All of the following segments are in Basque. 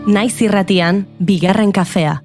Naiz irratian, bigarren kafea.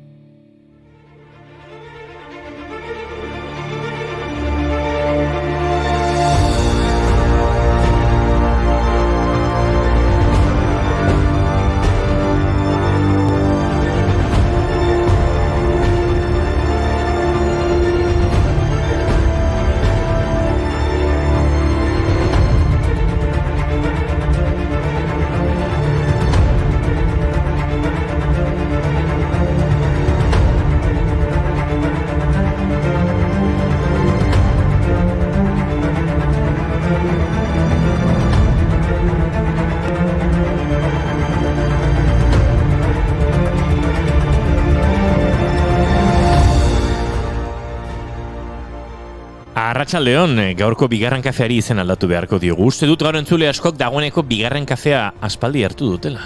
Arratsaldeon, gaurko bigarren kafeari izen aldatu beharko diogu. Uste dut gaur entzule askok dagoeneko bigarren kafea aspaldi hartu dutela.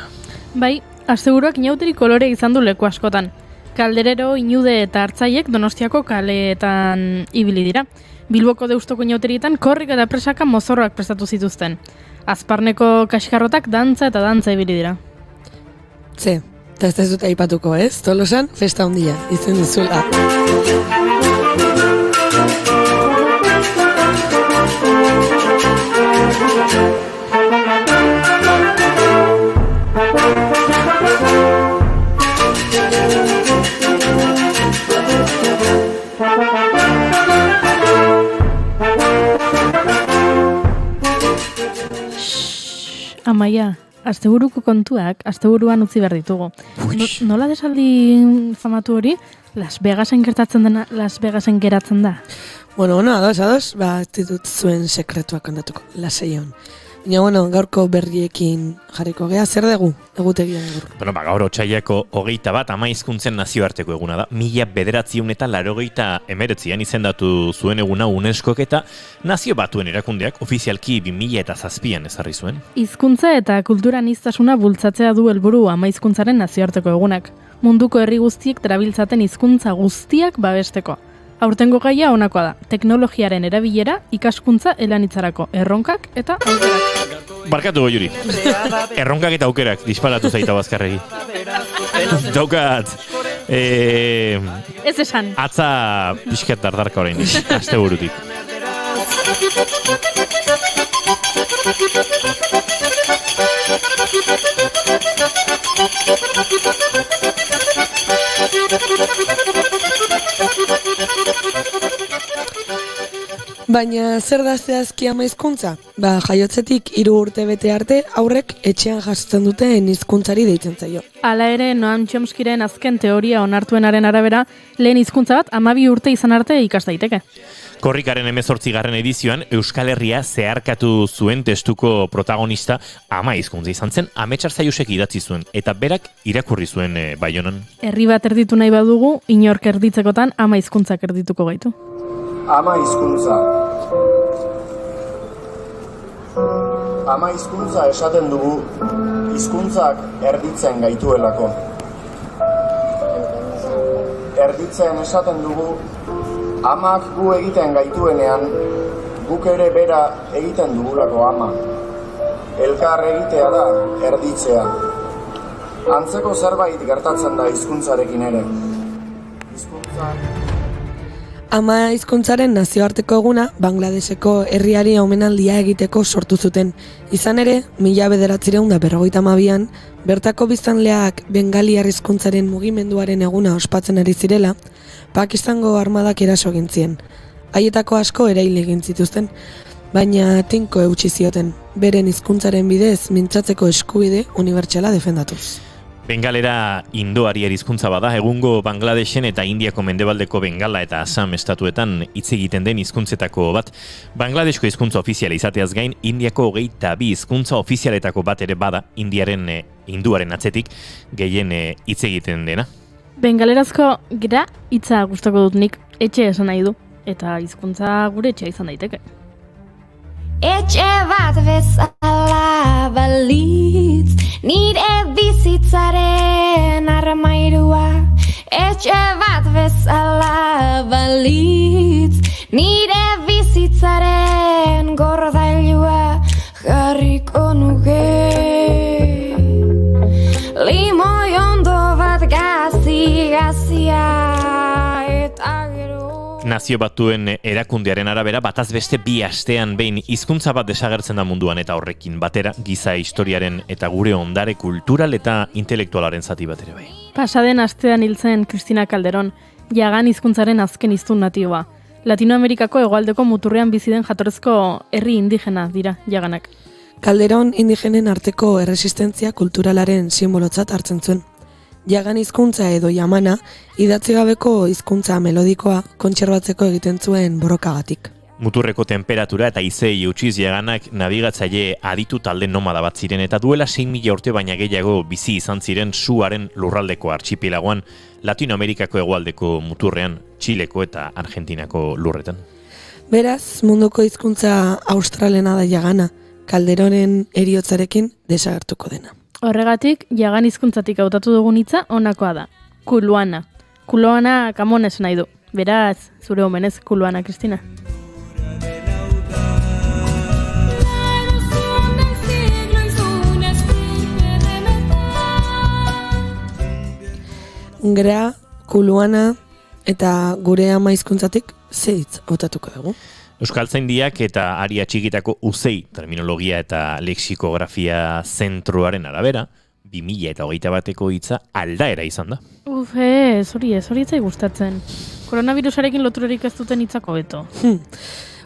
Bai, asteburuak inauteri kolore izan du leku askotan. Kalderero, Inude eta Artzaiek Donostiako kaleetan ibili dira. Bilboko Deustoko inauterietan korrik eta presaka mozorroak prestatu zituzten. Azparneko kaskarrotak dantza ibili dira. Eta ez dut aipatuko, ez? Tolosan, festa handia, izen duzula. Amaia, asteburuko kontuak asteburuan utzi behar ditugu. Nola desaldi famatu hori? Las Vegasen geratzen da. Bueno, ados, ez ditut zuen sekretuak kontatuko, lasaion. Baina, gaurko berriekin jarriko gea, zer dugu, egutegian gaur? Gaur otsailako 21 ama hizkuntzen nazioarteko eguna da. 1989 izendatu zuen eguna UNESCOk eta Nazio Batuen erakundeak ofizialki 2007an ezarri zuen. Hizkuntza eta kultura aniztasuna bultzatzea du helburu ama hizkuntzaren nazioarteko egunak. Munduko herri guztiek darabiltzaten hizkuntza guztiak babesteko. Aurtengo gaia honakoa da, teknologiaren erabilera, ikaskuntza elanitzarako erronkak eta aukerak. Barkatu Juri, erronkak eta aukerak disparatu zaita bazkarregi. Daukat, ez esan. Atza pixkat dardarka orain, aste burutik. Baina zer da zehazki ama hizkuntza? Jaiotzetik 3 urte bete arte aurrek etxean jasotzen duten hizkuntzari deitzen zaio. Hala ere, Noam Chomskyren azken teoria onartuenaren arabera, lehen hizkuntza bat 12 urte izan arte ikas daiteke. Korrikaren 18. edizioan Euskal Herria zeharkatu zuen testuko protagonista ama hizkuntza izan zen, Ametsar Zaiusek idatzi zuen eta berak irakurri zuen Baionan. Herri bat erditu nahi badugu, inork erditzekotan ama hizkuntzak erdituko gaitu. Ama hizkuntza. Ama hizkuntza esaten dugu, hizkuntzak erditzen gaituelako. Erditzen esaten dugu, amak gu egiten gaituenean, guk ere bera egiten dugulako ama. Elkar egitea da, erditzea. Antzeko zerbait gertatzen da hizkuntzarekin ere. Ama hizkuntzaren nazioarteko eguna Bangladeseko herriari omenaldia egiteko sortu zuten. Izan ere, 1952an bertako biztanleak bengaliar hizkuntzaren mugimenduaren eguna ospatzen ari zirela, Pakistango armadak eraso egin zien. Haietako asko erail egin zituzten, baina tinko eutsi zioten, beren hizkuntzaren bidez mintzatzeko eskubide unibertsala defendatuz. Bengalera indoariar hizkuntza bada, egungo Bangladesen eta Indiako mendebaldeko Bengala eta Assam estatuetan hitz egiten den hizkuntzetako bat. Bangladesko hizkuntza ofiziala izateaz gain, Indiako 22 hizkuntza ofizialetako bat ere bada, hinduaren atzetik gehien hitz egiten dena. Bengalerazko gra hitza gustoko dut nik, etxe esan nahi du, eta hizkuntza gure etxea izan daiteke. Etxe bat bezala balitz, nire bizitzaren armairua. Etxe bat bezala balitz, nire bizitzaren gordailua jarriko nuke. Limoi Nazio Batuen erakundearen arabera, bataz beste 2 astean behin hizkuntza bat desagertzen da munduan eta horrekin batera giza historiaren eta gure ondare kultural eta intelektualaren zati bat ere bai. Pasaden astean hil zen Cristina Calderón, jagan hizkuntzaren azken hiztun natiboa. Latinoamerikako hegoaldeko muturrean bizi den jatorrizko herri indigena dira jaganak. Calderón indigenen arteko erresistentzia kulturalaren simbolotzat hartzen zuen. Jagan hizkuntza edo yamana, idatzi gabeko hizkuntza melodikoa kontserbatzeko egiten zuen borrokagatik. Muturreko temperatura eta izei utziz jaganak nabigatzaile aditu talde nomada bat ziren eta duela 6.000 urte baina gehiago bizi izan ziren suaren lurraldeko archipelagoan, Latinoamerikako hegoaldeko muturrean, Txileko eta Argentinako lurretan. Beraz, munduko hizkuntza australena da jagana, Calderonen heriotzarekin desagertuko dena. Horregatik, jagan hizkuntzatik hautatu dugun hitza honakoa da. Kuluana. Kuluana kamonez nahi du. Beraz, zure omenez kuluana, Kristina. Gra, kuluana eta gure ama hizkuntzatik ze hitz hautatuko dugu. Euskaltzaindiak eta aria txikitako uzei terminologia eta lexikografia zentroaren arabera, 2021ko hitza aldaera izan da. Hori etzai gustatzen. Koronavirusarekin loturerik ez duten hitzako beto.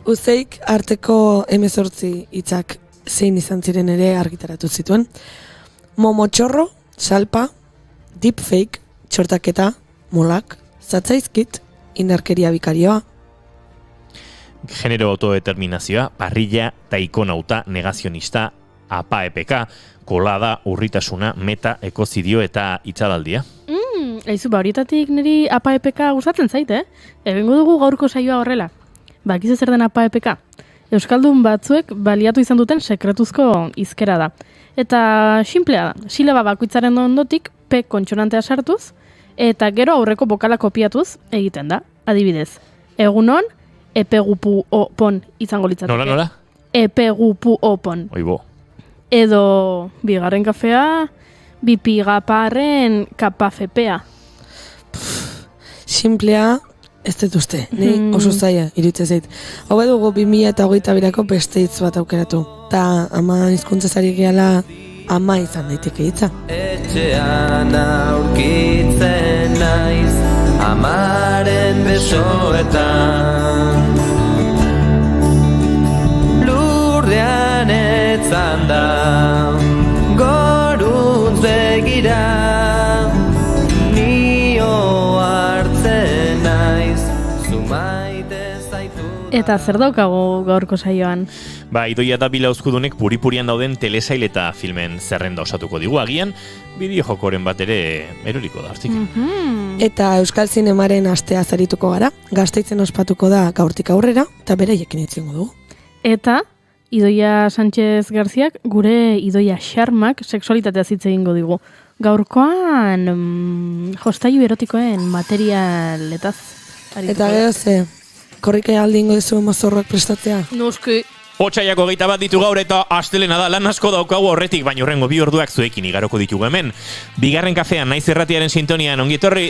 Uzeik arteko 18 hitzak zein izan ziren ere argitaratu zituen. Momotxorro, salpa, deepfake, txortaketa, molak, zatzaizkit, indarkeria bikarioa. Genero autodeterminazioa, parrilla, taikonauta, negazionista, apa-epeka, kolada, urritasuna, meta, ekozidio eta itxadaldia. Aizu, horietatik niri apa-epeka gustatzen zait, Ebengo dugu gaurko saioa horrela. Bakizu zer den apa-epeka? Euskaldun batzuek baliatu izan duten sekretuzko hizkera da. Eta sinplea da, silaba bakoitzaren ondotik P kontsonantea sartuz, eta gero aurreko bokala kopiatuz egiten da. Adibidez, egunon, epegupu opon izango litzateke. Nola? Epegupu opon. Oibo. Edo, bigarren kafea, bipigaparren kapafepea. Simplea, ez dut uste, ni oso zaila iruditzen zait. Hau dugu 2022ko beste hitz bat aukeratu. Ta ama hizkuntzaz gehala ama izan daiteke hitza. Etxean aurkitzen naiz amaren besoetan, lurrean etzan da goruntz begira, nio hartzen naiz zumaite zaitu. Eta zer daukagu gaurko saioan? Idoia eta Bila Uzkudunek puripurian dauden telesail eta filmen zerrenda osatuko digu agian, bideo-jokoren bat ere eroriko da hartik. Eta Euskal Zinemaren astea zarituko gara, Gasteizen ospatuko da gaurtik aurrera, eta beraiekin itzingo dugu. Eta Idoia Sánchez Garziak gure Idoia Xarmak sexualitatea hitz egingo digu. Gaurkoan jostailu erotikoen materialetaz. Eta gero ze, korrika aldingo dizu mozorroak prestatzea? Noski. Otsaiak 21 ditu gaur eta astelena da, lan asko daukagu horretik, baina horrengo 2 orduak zuekin igaroko ditugu hemen. Bigarren kafean, naiz irratiaren sintonian, ongi etorri!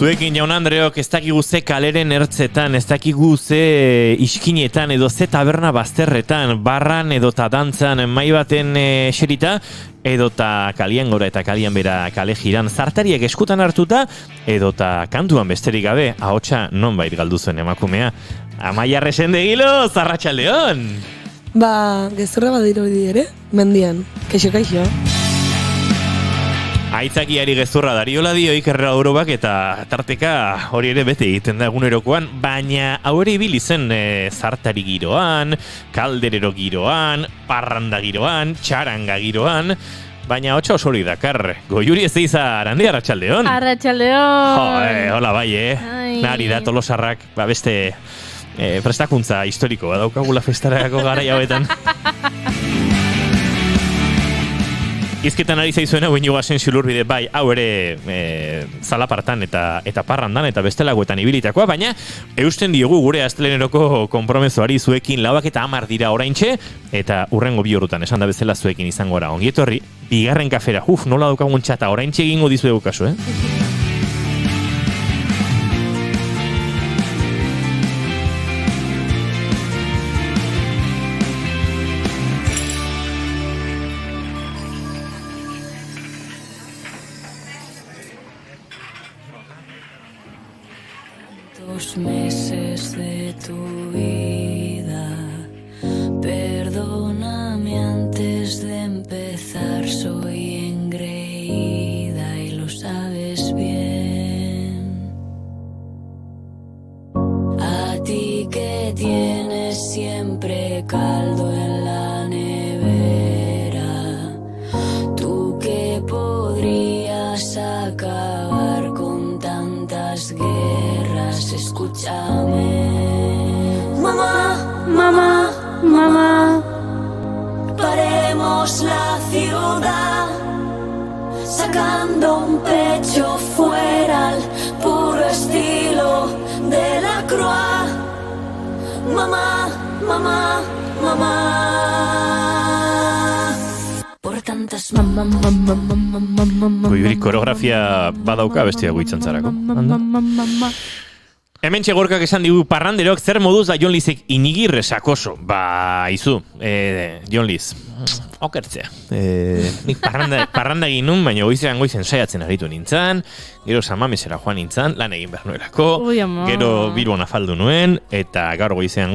Zuekin jaun Andreok, ez dakigu ze kaleren ertzetan, ez dakigu ze iskinetan edo ze taberna bazterretan, barran edota dantzan mai baten eserita, edota kalian gora eta kalian bera kale jiran zartariek eskutan hartuta, edota kantuan besterik gabe, ahotsa nonbait galdu zuen emakumea. Amaia Resendegilo, Arratsaldeon! Gezurra badirudi ere, mendian, kaixo. Aitzakiari gezurra dariola dio Ikerra Orobak eta tarteka hori ere bete egiten da egunerokoan, baina hau ere ibili zen zartari giroan, kalderero giroan, parranda giroan, txaranga giroan, baina hotxa osori dakar. Goiuri ez eiza Arandi, Arratsaldeon. Arratsaldeon. Hola bai, Nari da Tolosarrak, beste prestakuntza historikoa daukagula festarako garai hauetan. Izketan ari zaizuena Iñigo Asensio Lurbide, bai, hau ere zalapartan eta parrandan eta bestelagoetan ibilitakoa, baina eusten diogu gure asteleneroko konpromezuari zuekin 4:10 dira oraintxe, eta urrengo 2 ordutan esan da bezala zuekin izango gara. Ongietorri, bigarren kafera, nola daukagun txata, oraintxe egingo dizuegu kasu, Meses de tu vida, perdóname antes de empezar, soy engreída y lo sabes bien. A ti que tienes siempre caldo en la nevera, tú que podrías acabar con tantas guerras, escúchame. Mamá, mamá, mamá, paremos la ciudad, sacando un pecho fuera al puro estilo de la Croix. Mamá, mamá, mamá, por tantas mamá, mamá, mamá, mamá, mamá. Goibri koreografia badauka bestia guitzantzarako. Hemen txegorkak esan digu parranderok zer moduz da Jon Lizek inigirre sakoso. Ba, izu, Jon Liz, okertzea. Nik parranda egin nun, baina goizen saiatzen aritu nintzen, gero Samamesera joan nintzen, lan egin behar nuelako, gero Bilbon afaldu nuen, eta gaur goizean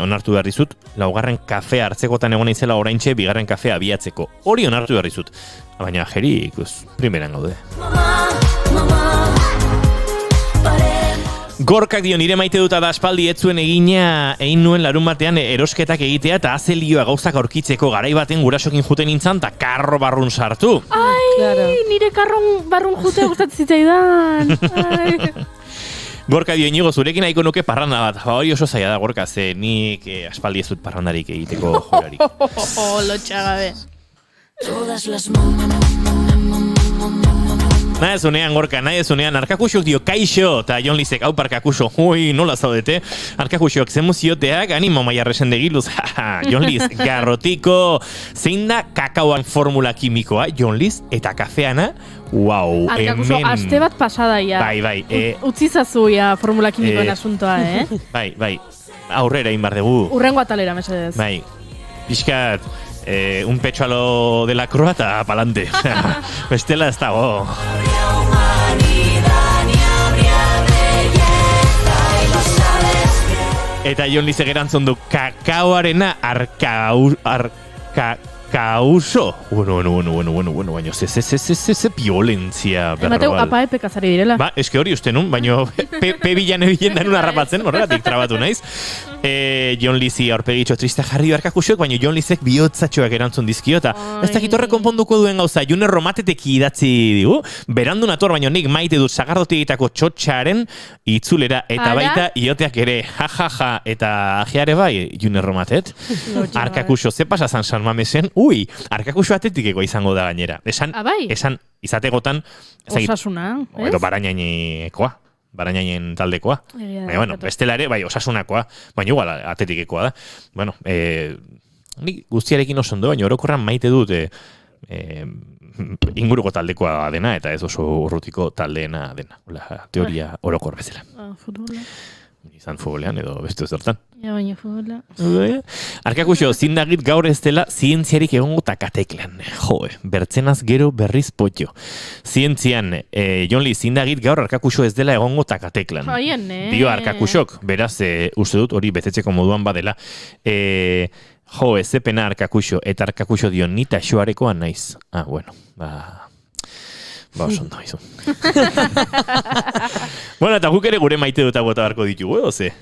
onartu behar dizut, 4. kafea hartzekotan egon izela oraintxe, 2. kafea abiatzeko. Hori onartu behar dizut. Baina jeri, primeran gaude. Gorkak dio nire maite duta da aspaldi etzuen egin nuen larun batean erosketak egitea eta azelioa gauzak aurkitzeko garai baten gurasokin juten nintzen eta karro barrun sartu. Ai, claro. Nire karron barrun jute gustatzen zitzaidan. Gorka dio Iñigo, zurekin nahiko nuke parranda bat. Hori oso zaila da, Gorka, ze nik aspaldi ez dut parrandarik egiteko jolarik. Lotxagabe. Todas las Nahi ezunean, Gorka, nahi ezunean, Arkakuxok dio kaixo, eta Jon Lizek, hau Arkakuxo, nola zaudete, Arkakuxok zemuzioteak, animo maia resendegiluz, Jon Liz, garrotiko, zein da kakaoan formula kimikoa, Jon Liz, eta kafeana, wow, Arkakuxo, aste bat pasada ya. Bai, Utzizazu ya formula kimikoen asuntoa, Bai, aurrera inbar dugu. Urrengo atalera, mesedez. Bai, pixkat, un pecho a lo de la croata pa'lante. Bestela ez dago. Eta Jon Lizek erantzun du kakaoarena arkauso. Bueno, baina ze violentzia berroal. Emateu apa epekazari direla. Ba, eske hori uste nun, baina bilan ebilen danun harrapatzen, horregatik trabatu naiz. Jon Lizi aurpegitxo trista jarri Arkakuxok, baina Jon Lizek bihotzatxoak erantzun dizkio, eta ez dakit horre konponduko duen gauza, June Romatetek idatzi digu, berandu nator, baina nik maite dut sagardotegitako txotxaren itzulera, eta baita ioteak ere, jajaja, eta ajeare bai, June Romatet. Arkakuxo, ze pasazan San Mamesen? Arkakuxo atetikeko izango da gainera. Esan izategotan, osasuna, ez? Edo barainainikoa. Barainainen taldekoa. Baina, bestela ere, bai, osasunakoa, baina igual atetikekoa da. Bueno, nik guztiarekin oso ondo, baina orokorran maite dut inguruko taldekoa dena, eta ez oso urrutiko taldeena dena. Teoria orokor bezala. Futbola. Izan futbolean edo beste zertan. Ja, baina futbola. Arkakuxo, zindagit gaur ez dela zientziarik egongo takateklan. Bertzenaz gero berriz potxo. Zientzian, Jon Liz, zindagit gaur Arkakuxo ez dela egongo takateklan. Dio Arkakuxok, beraz, uste dut hori betetzeko moduan badela. Ezepena Arkakuxo, eta Arkakuxo dio nita xoarekoa naiz. Bueno, oso ondo izu. Bueno, eta guk ere gure maite duta bota barko ditugu, edo ze?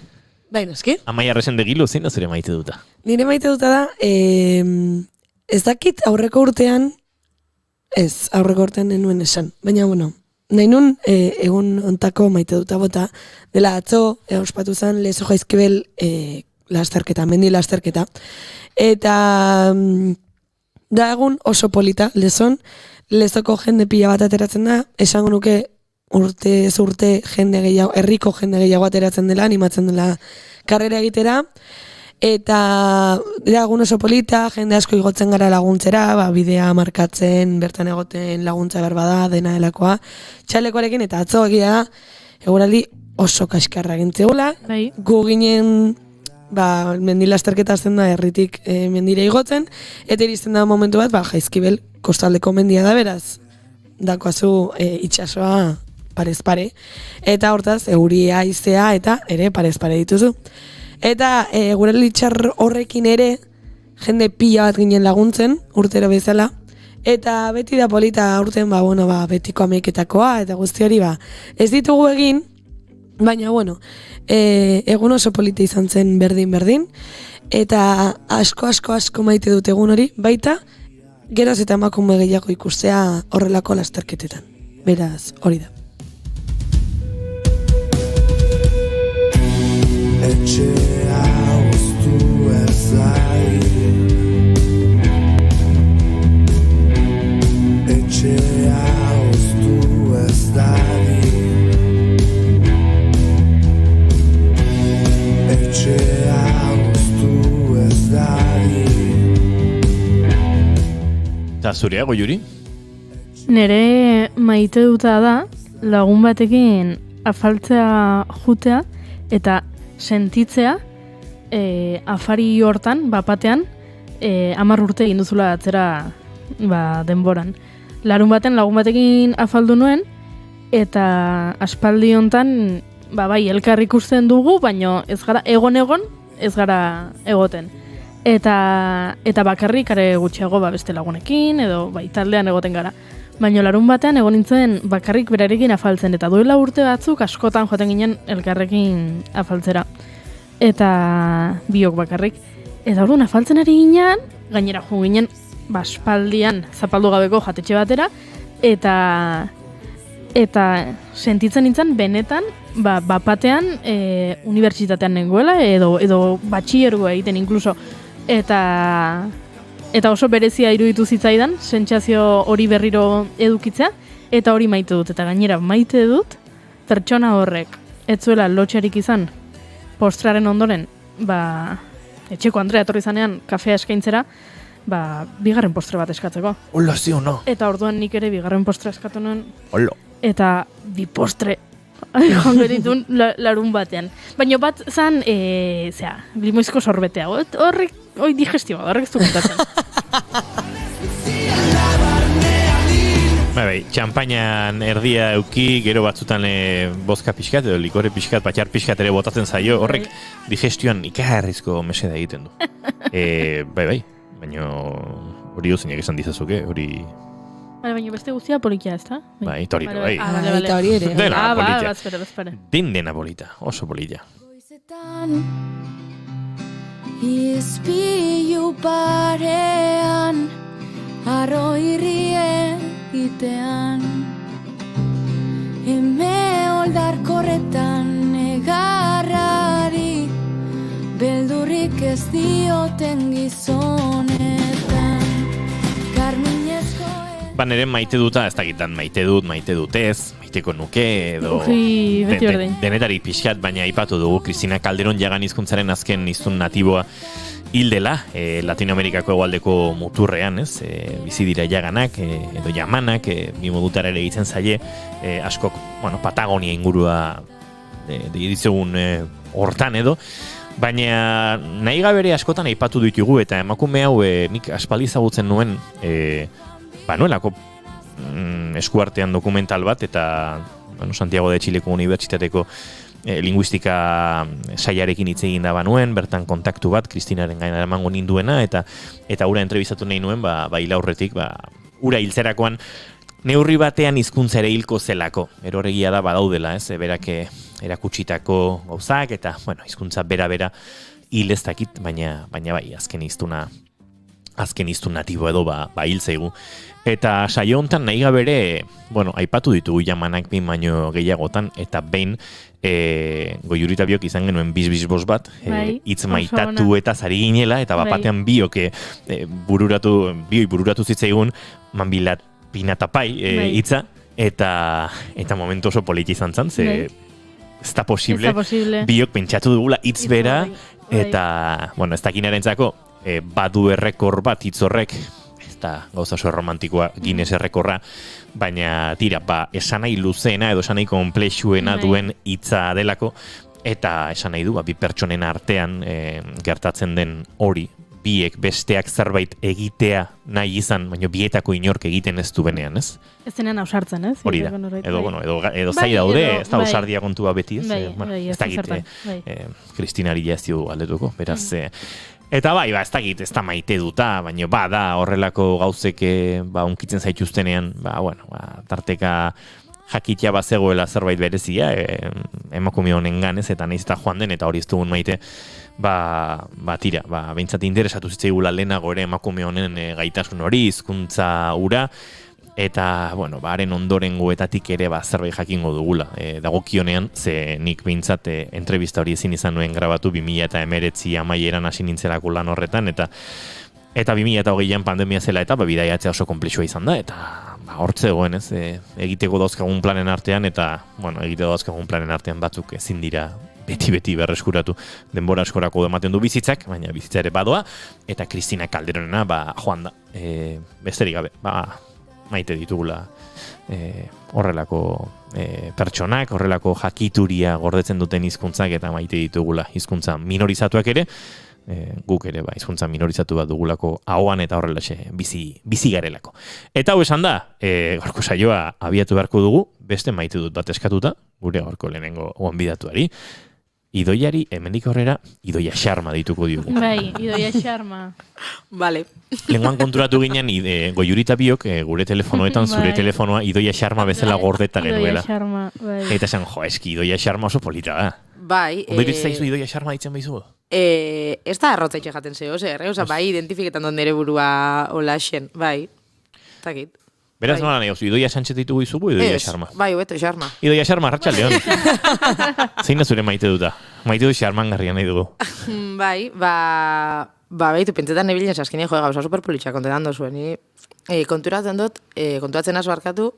Baina, eski? Amaia Resendegilo, zein da zure maite duta? Nire maite duta da, ez dakit aurreko urtean nenuen esan. Baina, bueno, nahi nun egun ontako maite duta bota, dela atzo, ospatu zen, Lezo Jaizkibel lasterketa, mendi lasterketa. Eta da egun oso polita, lezoko jende pila bat ateratzen da, esango nuke urte jende gehiago, herriko jende gehiago ateratzen dela, animatzen dela karrera egitera, eta da egun oso polita, jende asko igotzen gara laguntzera, bidea markatzen, bertan egoten laguntza behar bada, dena delakoa, txalekoarekin, eta atzo egia eguraldi oso kaskarra gintzegula, gu ginen mendilasterketa azten da herritik mendire igotzen, eta iristen da momentu bat, Jaizkibel kostaldeko mendia da beraz, dakoazu itxasoa parez pare, eta hortaz euria haizea eta ere parez pare dituzu. Eta gure litxar horrekin ere jende pila bat ginen laguntzen, urtero bezala, eta beti da polita urten betiko ameiketakoa, eta guzti hori ez ditugu egin, baina egun oso polita izan zen berdin, eta asko maite dut egun hori, baita geroz eta emakume gehiago ikustea horrelako lasterketetan. Beraz, hori da. Etxea uztu ez dai, etxea uztu ez dai, etxea uztu ez dai. Eta zureago, Juri? Nere maite duta da lagun batekin afaltzea jutea eta sentitzea afari hortan, batean, 10 urte egin duzula atzera denboran. Larun baten lagun batekin afaldu nuen, eta aspaldi hontan elkar ikusten dugu, baino ez gara egon, ez gara egoten. Eta bakarrik are gutxiago beste lagunekin, edo taldean egoten gara. Baina larun batean egon nintzen bakarrik berarekin afaltzen, eta duela urte batzuk askotan joaten ginen elkarrekin afaltzera. Eta biok bakarrik. Eta orduan afaltzen ari ginen, gainera jo ginen aspaldian zapaldu gabeko jatetxe batera, eta sentitzen nintzen benetan, batean unibertsitatean nengoela, edo batxillergoa egiten inkluso. Eta oso berezia iruditu zitzaidan, sentsazio hori berriro edukitzea, eta hori maite dut. Eta gainera maite dut, pertsona horrek, ez zuela lotxarik izan, postrearen ondoren, etxeko Andrea etorri zanean, kafea eskaintzera, bigarren postre bat eskatzeko. Hola, zio, no? Eta orduan nik ere bigarren postre eskatu nuen. Hola. Eta bi postre joango ditun larun batean. Baina bat zan, limoizko sorbetea. Horrek, digestioa, horrek ez du kontatzen. Txampainan erdia euki, gero batzutan bozka pixkat, edo likore pixkat, patxar pixkat ere botatzen zaio, horrek digestioan ikarrizko meseda egiten du. Baina hori duzinak esan dizazuke, hori... Baina beste guztia politia, ez da? Eta hori ere. Eta hori ere. Dena politia. Bazpere. Dena polita, oso polita. Izpilu parean, arro irrie itean, eme oldarkorretan negarrari, beldurrik ez dioten gizonetan, karminezko... Nere maite duta, ez dakitan maite dut ez, maiteko nuke, edo... Beti berdin. Denetari pixkat, baina aipatu dugu, Cristina Calderón jagan hizkuntzaren azken hiztun natiboa hildela, Latinoamerikako hegoaldeko muturrean, ez? Bizi dira jaganak, edo jamanak, bi modutara ere egiten zaie, askok, Patagonia ingurua ditzegun hortan edo, baina nahi gabere askotan aipatu ditugu, eta emakume hau nik aspaldi ezagutzen nuen, nuelako eskuartean dokumental bat, eta Santiago de Chileko Unibertsitateko linguistika saiarekin hitz egin da banuen, bertan kontaktu bat Kristinaren gainera emango ninduena, eta ura entrebistatu nahi nuen, hil aurretik, ura hiltzerakoan neurri batean hizkuntza ere hilko zelako. Erorregia da badaudela, ez, berak erakutsitako gauzak, eta hizkuntza bera hil ez dakit, baina bai, azken hiztuna azken iztun natibo edo hil zaigu. Eta saio honetan nahi gabere, aipatu ditugu jamanak behin baino gehiagotan, eta behin Goiurita biok izan genuen biz-biz-boz bat, hitz maitatu eta zari ginela, eta bapatean biok bururatu zitzaigun manbilat pinatapai hitza, eta momentu oso politi izan zen, ze ez da posible, biok pentsatu dugula hitz bera, eta, ez dakinarentzako, badu errekor bat hitz horrek, eta gauza oso romantikoa Guinness errekorra, baina tira, esan nahi luzeena edo esan nahi komplexuena duen hitza delako, eta esan nahi du, bi pertsonen artean gertatzen den hori, biek besteak zerbait egitea nahi izan, baina bietako inork egiten ez du benean, ez? Ez zenean ausartzen, ez? Hori da, edo zai daude, ez da ausardia kontua beti, ez? Ez dakit, Kristinari jaztiu aldetuko, beraz, eta ez dakit, ez da maite duta, baina da horrelako gauzek unkitzen zaituztenean, tarteka jakitea bazegoela zerbait berezia, emakume honen ganez, eta nahiz eta joan den, eta hori ez dugun maite, tira, behintzat interesatu zitzaigula lehenago ere emakume honen gaitasun hori, hizkuntza ura, eta, haren ondorengoetatik ere zerbait jakingo dugula. Dagokionean, ze nik behintzat entrevista hori ezin izan nuen grabatu 2019 amaieran hasi nintzelako lan horretan, eta 2020an pandemia zela eta bidaiatzea oso konplexua izan da, eta hortzegoen, ez, egiteko dauzkagun planen artean, eta, egiteko dauzkagun planen artean batzuk ezin dira beti berreskuratu, denbora askorako ematen du bizitzak, baina bizitza ere badoa, eta Kristina Calderonena joan da, besterik gabe, maite ditugula horrelako pertsonak, horrelako jakituria gordetzen duten hizkuntzak eta maite ditugula hizkuntza minorizatuak ere, guk ere hizkuntza minorizatu bat dugulako ahoan eta horrelaxe bizi garelako. Eta hau esan da, gaurko saioa abiatu beharko dugu, beste maite dut bat eskatuta, gure gaurko lehenengo gonbidatuari, Idoiari, hemendik aurrera, Idoia Xarma dituko diogu. Idoia Xarma. Vale. Lenguan konturatu ginen, Goiurita biok, gure telefonoetan, zure telefonoa, Idoia Xarma bezala gordeta genuela. Idoia Xarma, Eta esan, eski, Idoia Xarma oso polita da. Bai. Ondoirit zaizu Idoia Xarma ditzen baizu? Ez da arrotzaitxe jaten zeo, identifiketan don nire burua olaxen, bai. Takit. Beraz, nola nahi, Idoia Sánchez ditugu izugu, Idoia Xarma? Bai, Beto Xarma. Idoia Xarma, Arratxaldeon. Zein da zure maite duta? Maite du Xarman garria nahi dugu. Bai, behitu, pentsetan nebilen saskine joa gauza superpolitxa kontetan dozuen. Konturatzen az barkatu,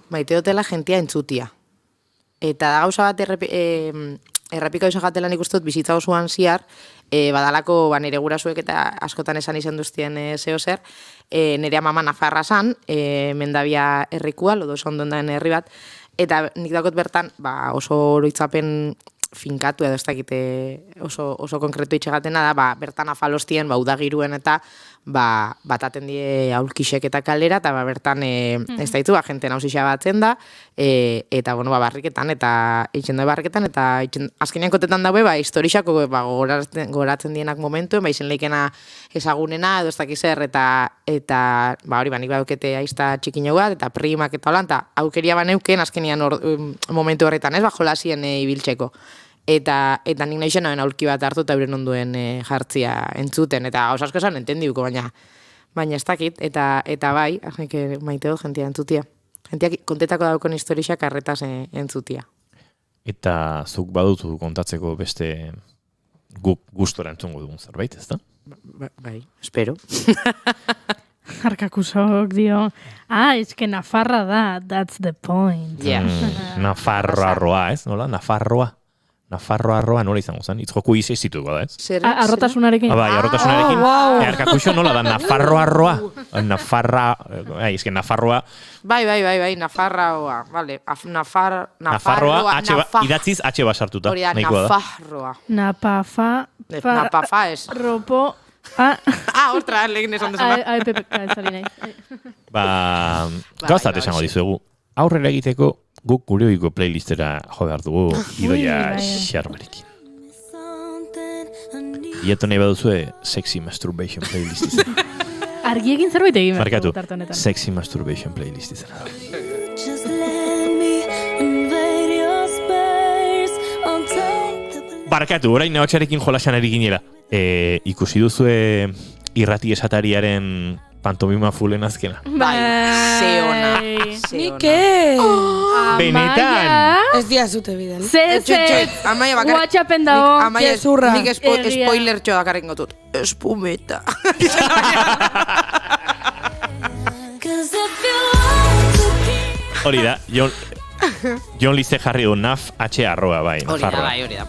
maite dutela jentia entzutia. Eta da gauza bat errepika oso jatela nik uste dut bizitza osoan ziar, badalako nire gurasuek eta askotan esan izan duztien zeo zer, nire amama Nafarra zan, mendabia herrikua, lodo oso ondoen daen herri bat, eta nik dakot bertan oso oroitzapen finkatu edo ez dakite oso konkretu itxegatena da, bertan afalostien, udagiruen eta bataten die aurkixek eta kalera, eta bertan ez daitu, jente nausixa batzen da, eta barriketan, eta itxendo barriketan, eta azkenean kotetan daue, historixako goratzen dienak momentuen, izen leikena ezagunena, edo ez dakizer, eta hori nik badukete aizta txikinau bat, eta primak eta holan, eta aukeria baneuken azkenean momentu horretan, ez, jolasien ibiltzeko. Eta nik nahi zen aurki bat hartu eta euren onduen jartzia entzuten, eta gauza asko esan entendiuko, baina ez dakit, eta bai, maite dut jentia entzutia. Jentia kontetako daukon historixak arretaz entzutia. Eta zuk badutu kontatzeko beste guk gustora entzungo dugun zerbait, ez da? Bai, espero. Arkakusok dio, eske Nafarra da, that's the point. Nafarroa, ez? Nola? Nafarroa nola izango zen, itzjoku izi zituko da, ez? Arrotasunarekin. Arrotasunarekin. Arkakuxo nola da, Nafarroa. Nafarroa. Bai, Nafarroa. Vale, Nafarroa, idatziz H basartuta. Hori da, Nafarroa. Napafa ez. Ropo. Ostra, legin esan duzuna. Zari nahi. Gauzat esango dizuegu. Aurrera egiteko, guk gure oiko playlistera jo behar dugu Idoia Xarmarekin. Iato nahi baduzue Sexy Masturbation playlist izan. Argiekin zerbait egin markatu, Sexy Masturbation playlist izan. Barkatu, orain nahotxarekin jolasan ari ginela. Ikusi duzue irrati esatariaren pantomima fulen azkena. Bai, ze ona. Nik ez. Benetan! Ez dia zute bidel. Amaia bakarrik. WhatsAppen dago. Amaia, Gezurra. nik Egia. spoiler txo bakarrik gotut. Espumeta. Hori da, Jon Lize jarri du naf H@ bai, Hori da, Nafarroa. bai, hori da.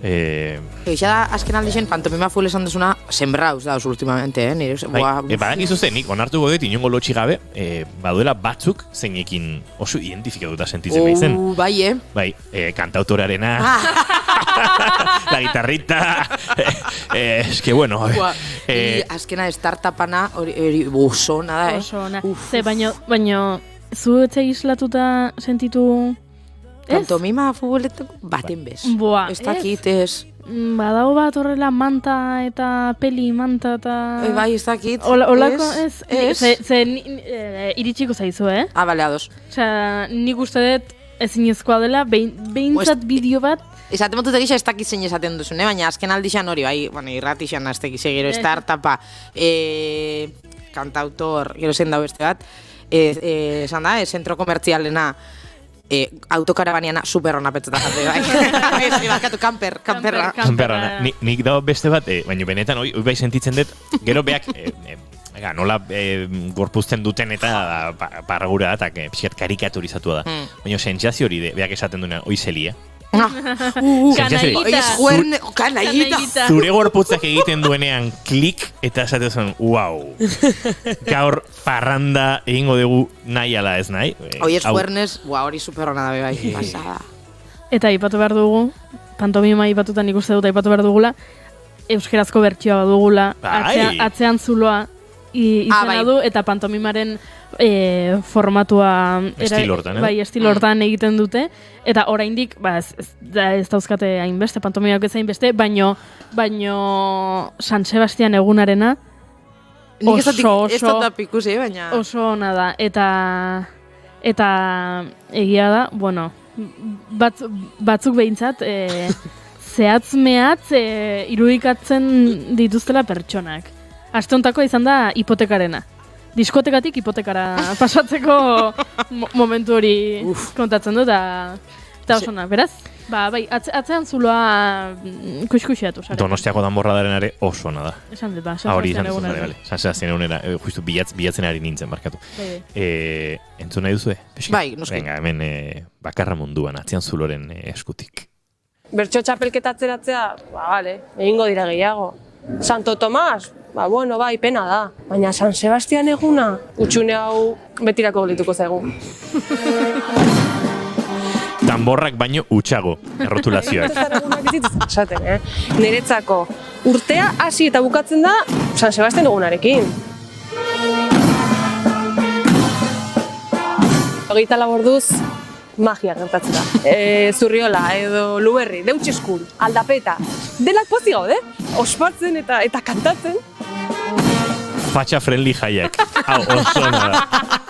Eixa da, azken aldixen, pantomima full esan duzuna, sembrauz da, últimamente, nire, Bai, badakizu zen, nik onartuko dut inongo lotxi gabe, baduela batzuk zeinekin oso identifikatuta sentitzen behizen. Bai, Bai, kantautorarena, la guitarrita, es que bueno. azkena startupana, hori osona da, Oso ona. Ze, baino, zu etxe islatuta sentitu... Ez? Pantomima futboletako baten bez. Boa, Ez dakit, ez. Badago bat horrela manta eta peli manta eta... Bai, ez dakit. Olako, ez? Ez. Ze iritsiko zaizu, eh? Bale, ados. Osea, nik uste dut ezinezkoa dela, behintzat bideo bat... Esaten motut egisa ez dakit zein esaten duzun, baina azken aldixan hori, bai, bueno, irratixan ez dakit gero startupa, kantautor, gero zen dau beste bat, esan da, zentro komertzialena, autokarabaniana super hona petzetan jate, bai. Bakatu, kamperra. Kamperra, nik dago beste bat, baina benetan, hoi bai sentitzen dut, gero beak, nola gorpuzten duten eta parragura da, eta pixkat karikaturizatua da. Baina sentsazio hori, beak esaten duena, hoi zelia. Kanaita. Zure gorputzak egiten duenean klik eta esaten zuen, wow, gaur parranda egingo dugu nahi ala ez nahi. Hoi eskuernez, hori superrona da, bai, pasada. Eta aipatu behar dugu, pantomima aipatutan ikuste dut aipatu behar dugula, euskerazko bertsioa badugula, atzean zuloa izena du, eta pantomimaren formatua estilo hortan, bai, estilo hortan egiten dute, eta oraindik ez dauzkate hainbeste, pantomimak ez hainbeste, baino San Sebastian egunarena oso ona da, eta egia da, bueno, batzuk behintzat, zehatz-mehatz irudikatzen dituztela pertsonak. Aste hontako izan da hipotekarena. Diskotekatik hipotekara pasatzeko momentu hori kontatzen du, eta oso ona, beraz? Bai, atzean zuloa kuxkuxiatu. Donostiako danborradaren ere oso ona da. Esan dut, San Sebastian egunera. Bale, San Sebastian egunera, justu bilatzen ari nintzen, barkatu. Entzun nahi duzue? Bai, noski. Venga, hemen bakarra munduan, atzean zuloren eskutik. Bertso txapelketa atzeratzea, bale, egingo dira gehiago. Santo Tomas, bueno, bai, pena da. Baina San Sebastian eguna, utxune hau betirako gelituko zaigu. Danborrak baino utxago, errotulazioak. Esaten, Niretzako urtea hasi eta bukatzen da San Sebastian egunarekin. 24 orduz magia gertatzen da. Zurriola edo Luberri, Deutscheskun, Aldapeta, denak pozik gaude, ospatzen eta kantatzen. Fatxa friendly jaiak. Hau, oso da.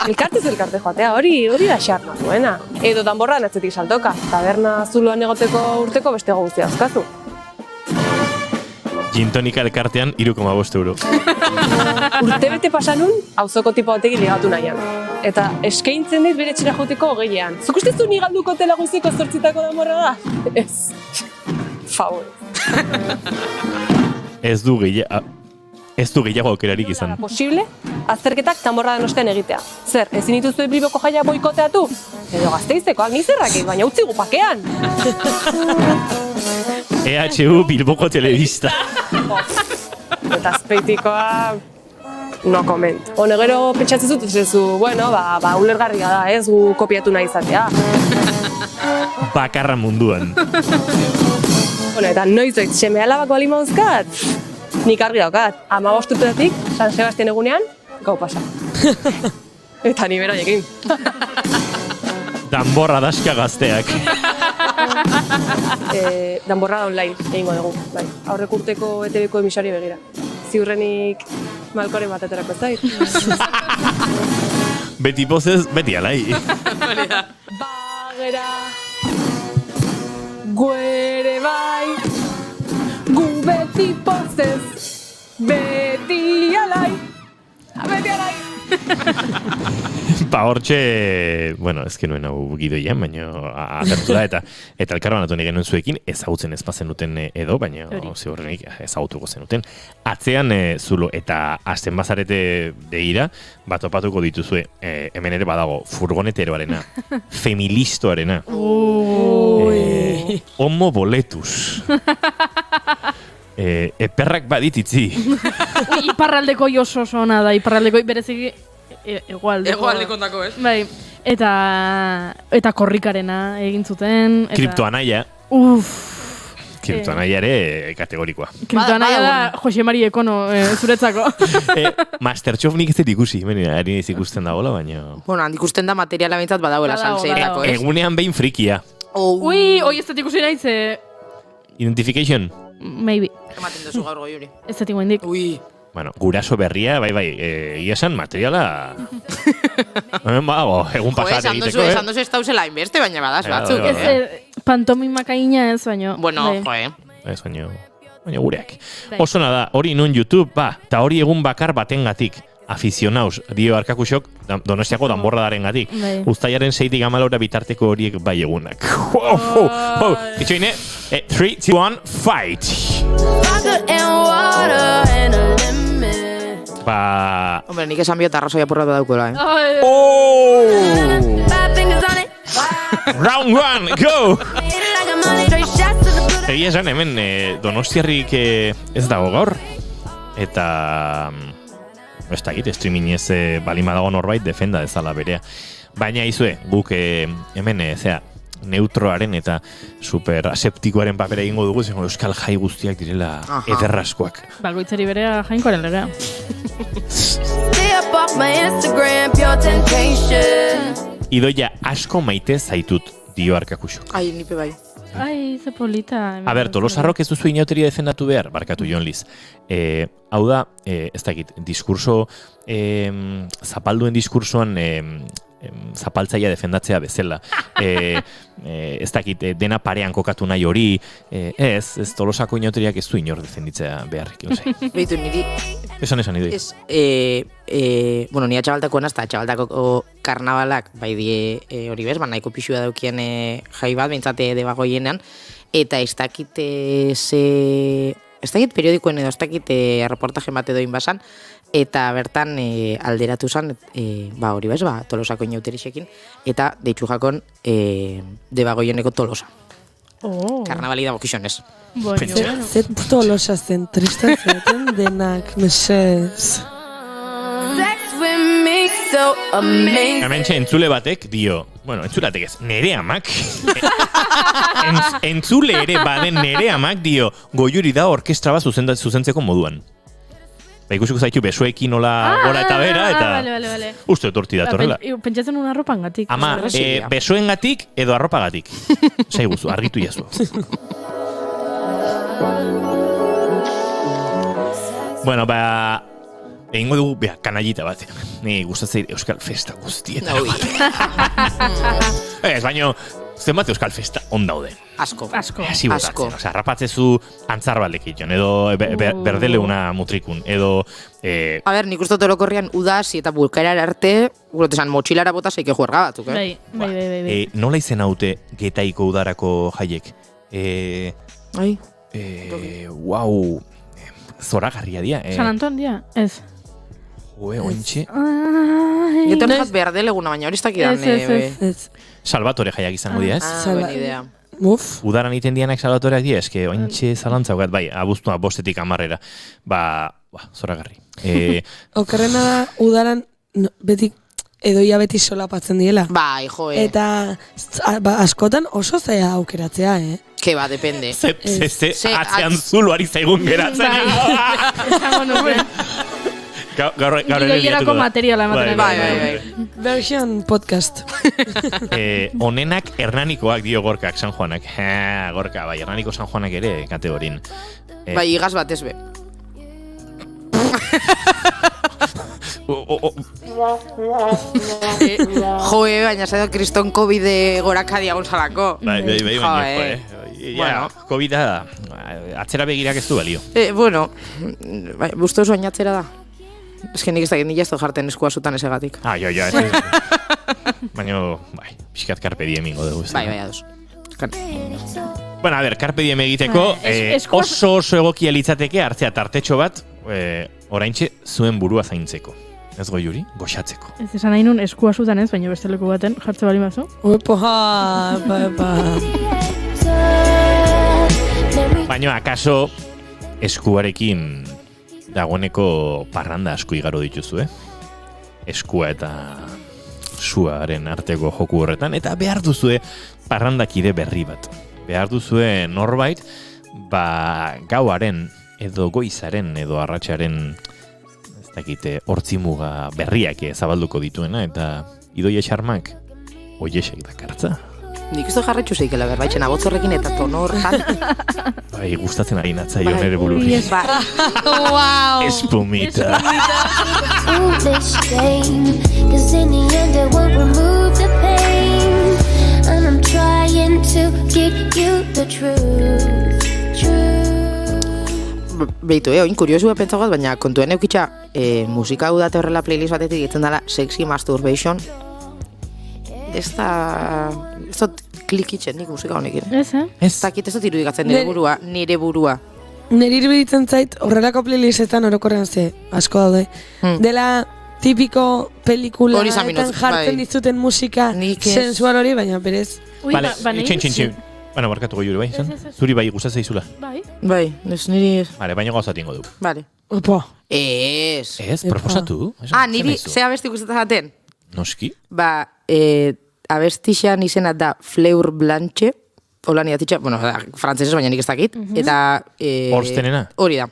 Elkartez elkarte joatea, hori da xarma duena. Edo danborran atzetik saltoka, taberna zuloan egoteko urteko beste guztia azkazu. Gin tonika elkartean 3,5 euro. Urtebete pasanun, auzoko tipo batekin ligatu nahian. Eta eskaintzen dit bere txera joteko 20an. Zuk ustezu ni galduko tela guziko 8 danborra da? Ez. Favor. Ez du gehiago aukerarik izan. Posible, azterketak danborradan ostean egitea. Zer, ezin dituzue Bilboko jaia boikoteatu? Edo Gazteizekoak nizerrak baina utzi gupakean. EHU Bilboko telebista. Eta azpeitikoa... no comment. Hone gero pentsatzen zut, bueno, ulergarria da, ez gu kopiatu nahi izatea. Bakarra munduan. Bueno, eta noizoit seme alabako alimauzkat? Nik argi daukat, 15 urtetik San Sebastian egunean, gau pasa. Eta ni beraiekin. Danborra daska gazteak. Danborrada online egingo dugu, bai. Aurrek urteko ETV-ko emisari begira. Ziurrenik malkoren bat aterako ez zait. Beti pozez, beti alai. Bagera, guere bai, gu beti pozez, beti Hortxe, bueno, ezken nuen hau gidoian, baina agertu da, eta elkarbanatu genuen zuekin, ezagutzen ez bazenuten edo, baina ziurrenik ezagutuko zenuten. Atzean zulo, eta azten bazarete deira, bat opatuko dituzue, hemen ere badago, furgoneteroarena, femilistoarena, homo boletus, perrak badititzi. Iparraldeko joso zona da, iparraldeko bereziki Egoaldeko dako, ez? Bai, eta korrikarena egin zuten. Kriptoanaia. Kriptoanaia ere kategorikoa. Kriptoanaia da Jose Mari Ekono zuretzako. Masterchef nik ez dut ikusi, ari ez ikusten dagoela, baina... Bueno, handik ikusten da materiala bintzat badagoela salseetako, ez? Egunean behin frikia. Ui, hoi ez dut ikusi nahi ze... Identification? Maybe. Ematen duzu gaur goiuri. Ez dut ingoendik. Ui. Bueno, guraso berria, bai, egia esan materiala... Hemen badago, egun pasat egiteko, Esan dozu ez dauzela inbeste, baina badaz batzuk. Pantomimakaina ez, baina... Bueno, Ez, baina gureak. Oso nada, hori nun YouTube, eta hori egun bakar batengatik. Afizionauz, dio Arkakuxok, Donostiako danborradarengatik. Uztailaren 6-tik 14 bitarteko horiek bai egunak. Itxoine, 3, 2, 1, fight! Hombre, nik esan biot arrazoia porratu daukela, Round 1, go! Egia esan, hemen Donostiarrik ez dago gaur. Eta... ez dakit, streaming ez balima dago norbait defenda dezala berea. Baina izue, guk hemen neutroaren eta super aseptikoaren papera egingo dugu, zen euskal jai guztiak direla ederraskoak. Bakoitzari berea jainkoaren legea. Idoia asko maite zaitut, dio Arkakuxok. Ai, nipe bai. Ai, ze polita. A ber, Tolosarrok ez duzu inauteria defendatu behar, barkatu Jon Liz. Hau da, ez dakit, diskurso, zapalduen diskursoan zapaltzaia defendatzea bezala. Ez dakit, dena parean kokatu nahi hori, ez Tolosako inauteriak ez du inor defenditzea beharrik. Beitu, niri... Esan idoi. Bueno, nire txabaltakoan azta, txabaltako karnabalak, bai die hori bez, nahiko pixua daukien jai bat, bintzate debagoienean, eta ez dakit periodikoen edo, ez dakit reportaje bat edo inbazan, eta bertan alderatu zen, hori bez, Tolosako inauterixekin, eta deitzu jakon debagoieneko Tolosa. Karnabali da bokizionez. Zet Tolosa zen, tristan zaten denak, mesez. Hemen entzule batek dio, bueno, entzule batek ez, nere amak, entzule ere baden nere amak dio, Goiuri da orkestra bat zuzentzeko moduan. Ikusiko zaitu besoekin nola gora eta bera, eta uste etorti datorrela. Pentsatzen una arropangatik. Ama, besoengatik edo arropagatik. Zaiguzu, argitu jazu. Bueno, egingo dugu, kanallita bat. Ni gustatzen Euskal Festa guztietan. Ez, baino, zenbat Euskal Festa ondauden. Asko. Asi botatzen, oza, rapatzezu antzar balekitxon, edo berdeleuna mutrikun, edo... A ber, nik uste orokorrian udasi eta bulkaerar arte, gurotesan motxilara bota zeike juerga batzuk, Bai. Nola izen haute Getaiko udarako jaiek? Wow, zoragarria dia. San Anton dia, ez. Ointxe. Geten jat berdeleguna, baina hori iztakidan. Ez. Salvatore jaiak izango dia, ez? Buena idea. Udaran iten dianak salvatoreak dira, eske ointxe zalantzaukat, bai, abuztua 5-tik 10 zoragarri. Okerrena da, udaran beti edoia beti solapatzen diela. Bai, joe. Eta askotan oso zaila aukeratzea, Ke ba, depende. Atzean zulo ari zaigun geratzen. Gaur gidoierako materiala ematen. Bai. Version podcast. Onenak Hernanikoak dio Gorkak, San Juanak. Gorka, bai, Hernaniko San Juanak ere kategorin. Bai, igaz bat ez be. Joe, baina zaido kriston COVID gorakadia gonzalako. Bai, baina, COVID-a atzera begirak ez du balio. Bueno, busto oso ainatzera da. eske nik ez dakit nila ez dut jarten eskua zutan esegatik. Ja, ez. Baina, bai, pixkat carpe diem ingo dugu. Bai, ados. Bueno, a ver, carpe diem egiteko, oso egokia litzateke hartzea tartetxo bat, oraintxe zuen burua zaintzeko. Ez Goiuri, goxatzeko. Ez esan nahi nun eskua zutan ez, baina beste leku baten jartze bali mazu. Baina, akaso, eskuarekin dagoeneko parranda asko igaro dituzu, Eskua eta suaren arteko joku horretan, eta behar duzue parrandakide berri bat. Behar duzue norbait, gauaren, edo goizaren, edo arratsaren hortzimuga berriak zabalduko dituena, eta Idoia Xarmak oiesek dakartza. Nik uste jarretxu zeikela berbaitzen abotzorrekin eta tonor jan. Bai, gustatzen ari natzai nere bururi. Wow. Espumita. Beitu, oin kuriosua pentsagoaz, baina kontuen eukitxa musika hau date horrela playlist batetik egiten dela Sexy Masturbation. Ez dut klikitzen nik musika honekin. Ez, Ez dakit ez dut irudikatzen nire burua. Nire iruditzen zait, horrelako playlistetan orokorrean asko daude. Dela tipiko pelikulaetan jartzen dizuten musika sensual hori, baina berez. Vale, txin. Bueno, barkatu Goiuri, bai? Zuri bai gustatzen zaizula? Bai, ez niri... Vale, baina gauza tingo du. Vale. Opa. Ez, proposatu? Niri, ze abesti gustatzen zaten? Noski? Abestixan izena da Fleur Blanche, hola nidatitxa, bueno, frantzesez baina nik ez dakit, eta... Horstenena? Hori da.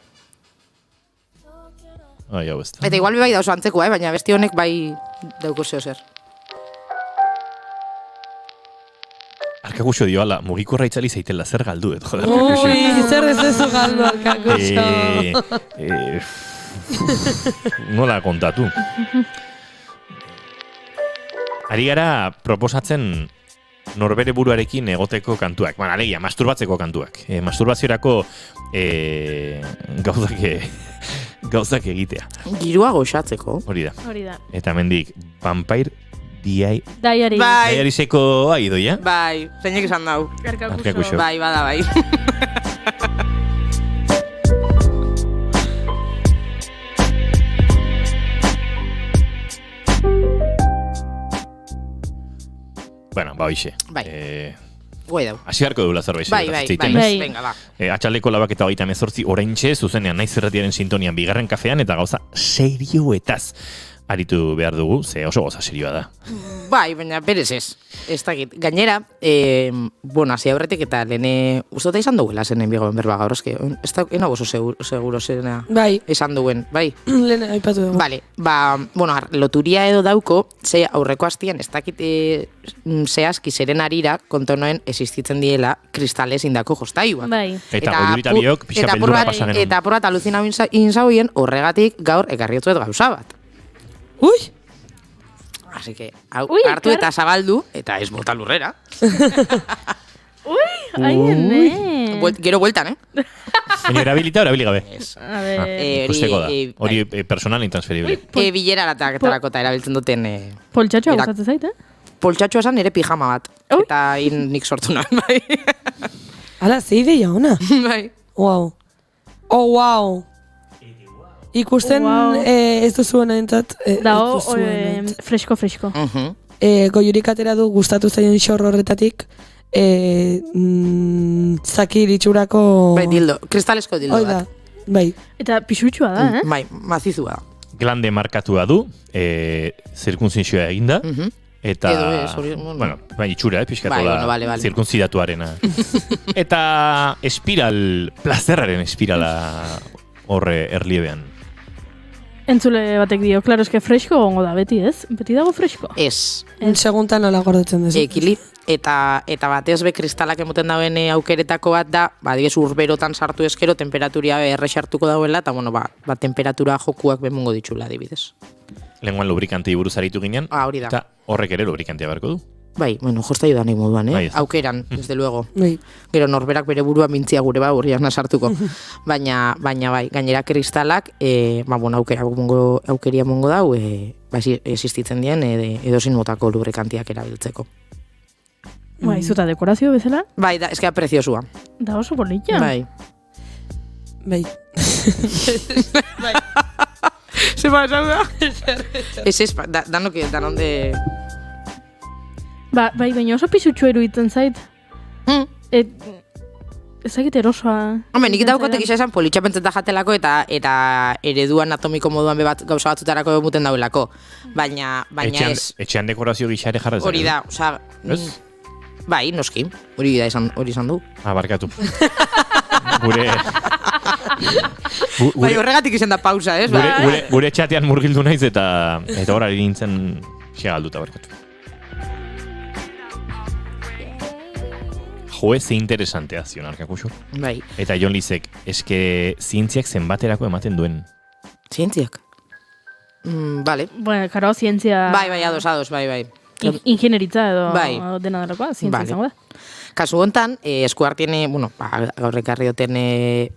Hau ez da. Eta igual bai da oso antzekoa, baina abesti honek bai dauko zeo zer. Arkakuxo dio, ala, mugikorra itzali zeitela, zer galdu, joder. Zer ez ezo galdu, Arkakuxo. Nola kontatu. Ari gara proposatzen norbere buruarekin egoteko kantuak. Alegia, masturbatzeko kantuak. Masturbaziorako gauzak egitea. Girua goxatzeko. Hori da. Eta mendik, Vampire Diary. Diariseko Idoia? Bai, zeinek esan dau. Arkakuxo. Bai, bada, bai. Bueno, hoxe. Bai. Guai dau. Asi harko dugula zerbait. Bai. Venga, ba. Atxaldeko 4:28 oraintxe, zuzenean naiz irratiaren sintonian bigarren kafean, eta gauza serioetaz aritu behar dugu, ze oso goza serioa da. Bai, baina berez ez. Ez dakit. Gainera, hasi aurretik eta lehene ustota izan duguela zenen bigoen berba gaur, eske. Ez da, ena oso seguro zena izan duen, bai. Lehene, aipatu dugu. Vale, loturia edo dauko, ze aurreko hastian ez dakit zehazki zeren arira kontonoen existitzen diela kristales indako jostaiuak. Bai. Eta Goiurita biok pixa peldura pasa genuen. Eta apur bat aluzinau inzauien horregatik gaur ekarriotzuet gauza bat. Ui! Así que, hartu eta zabaldu, eta ez bota lurrera. Aien, Gero bueltan, Baina erabilita o erabili gabe? A ver... Ikusteko da. Hori personal intransferible. Bilera latarako eta erabiltzen duten... Poltxatxoa gustatzen zait, Poltxatxoa esan nire pijama bat. Eta nik sortu nahi, bai. Hala, ze ideia ona. Bai. Wow. Oh, wow. Ikusten ez duzuen entzat. Dao, fresko. Goiurik atera du gustatu zaien xorro horretatik. Zakir itxurako... Bai, dildo. Kristalesko dildo bat. Oida, bai. Eta pixutxua da, Bai, mazizua. Glande markatua du, zirkunzizioa eginda. Eta... Bueno, itxura, pixkatu da. Zirkunzidatuarena. Eta plazerraren espirala horre erliebean. Entzule batek dio, klaro, eske fresko gongo da, beti ez? Beti dago fresko? Ez. Seguntan nola gordetzen dezu. Ekili. Eta batez be kristalak emoten dauen aukeretako bat da, adibidez urberotan sartu eskero, temperaturia errexartuko dauela, eta temperatura jokuak bemungo ditxula, adibidez. Lenguan lubrikantei buruz aritu ginen, hori da. Eta horrek ere lubrikantea beharko du. Bai, bueno, jostaiu da nahi moduan, Bai, aukeran, desde luego. Bai. Gero norberak bere burua mintzia gure horriak nasartuko. baina bai, gainera kristalak, bueno, aukeria mongo dau, existitzen dien edozin motako lubrikantiak erabiltzeko. Bai, zuta dekorazio bezala? Bai, da, eskea preziosua. Da oso polita. Bai. Bai. Se pasa, da? Ez, danonde... Bai, baina oso pisutxu eruditzen zait. Ezagite erosoa. Hombre, nik daukotek isa esan politxapentzeta jatelako eta ereduan atomiko moduan bebat gauza batzutarako muten dauelako. Baina ez... Etxean dekorazio gixare jarretzen. Hori da, oza... Bai, noski, hori izan du. Barkatu. Bai, horregatik izan da pausa, ez? Gure txatean murgildu naiz eta horari nintzen xegalduta barkatu. Jo, ze interesantea zion arkakuxo. Bai. Eta Jon Lizek, eske zientziak zenbaterako ematen duen? Zientziak? Vale. Bueno, karo, zientzia... Bai, ados, bai. Ingenieritza edo dena delakoa, zientzia izango da. Kasu hontan, eskuartien, gaur ekarri duten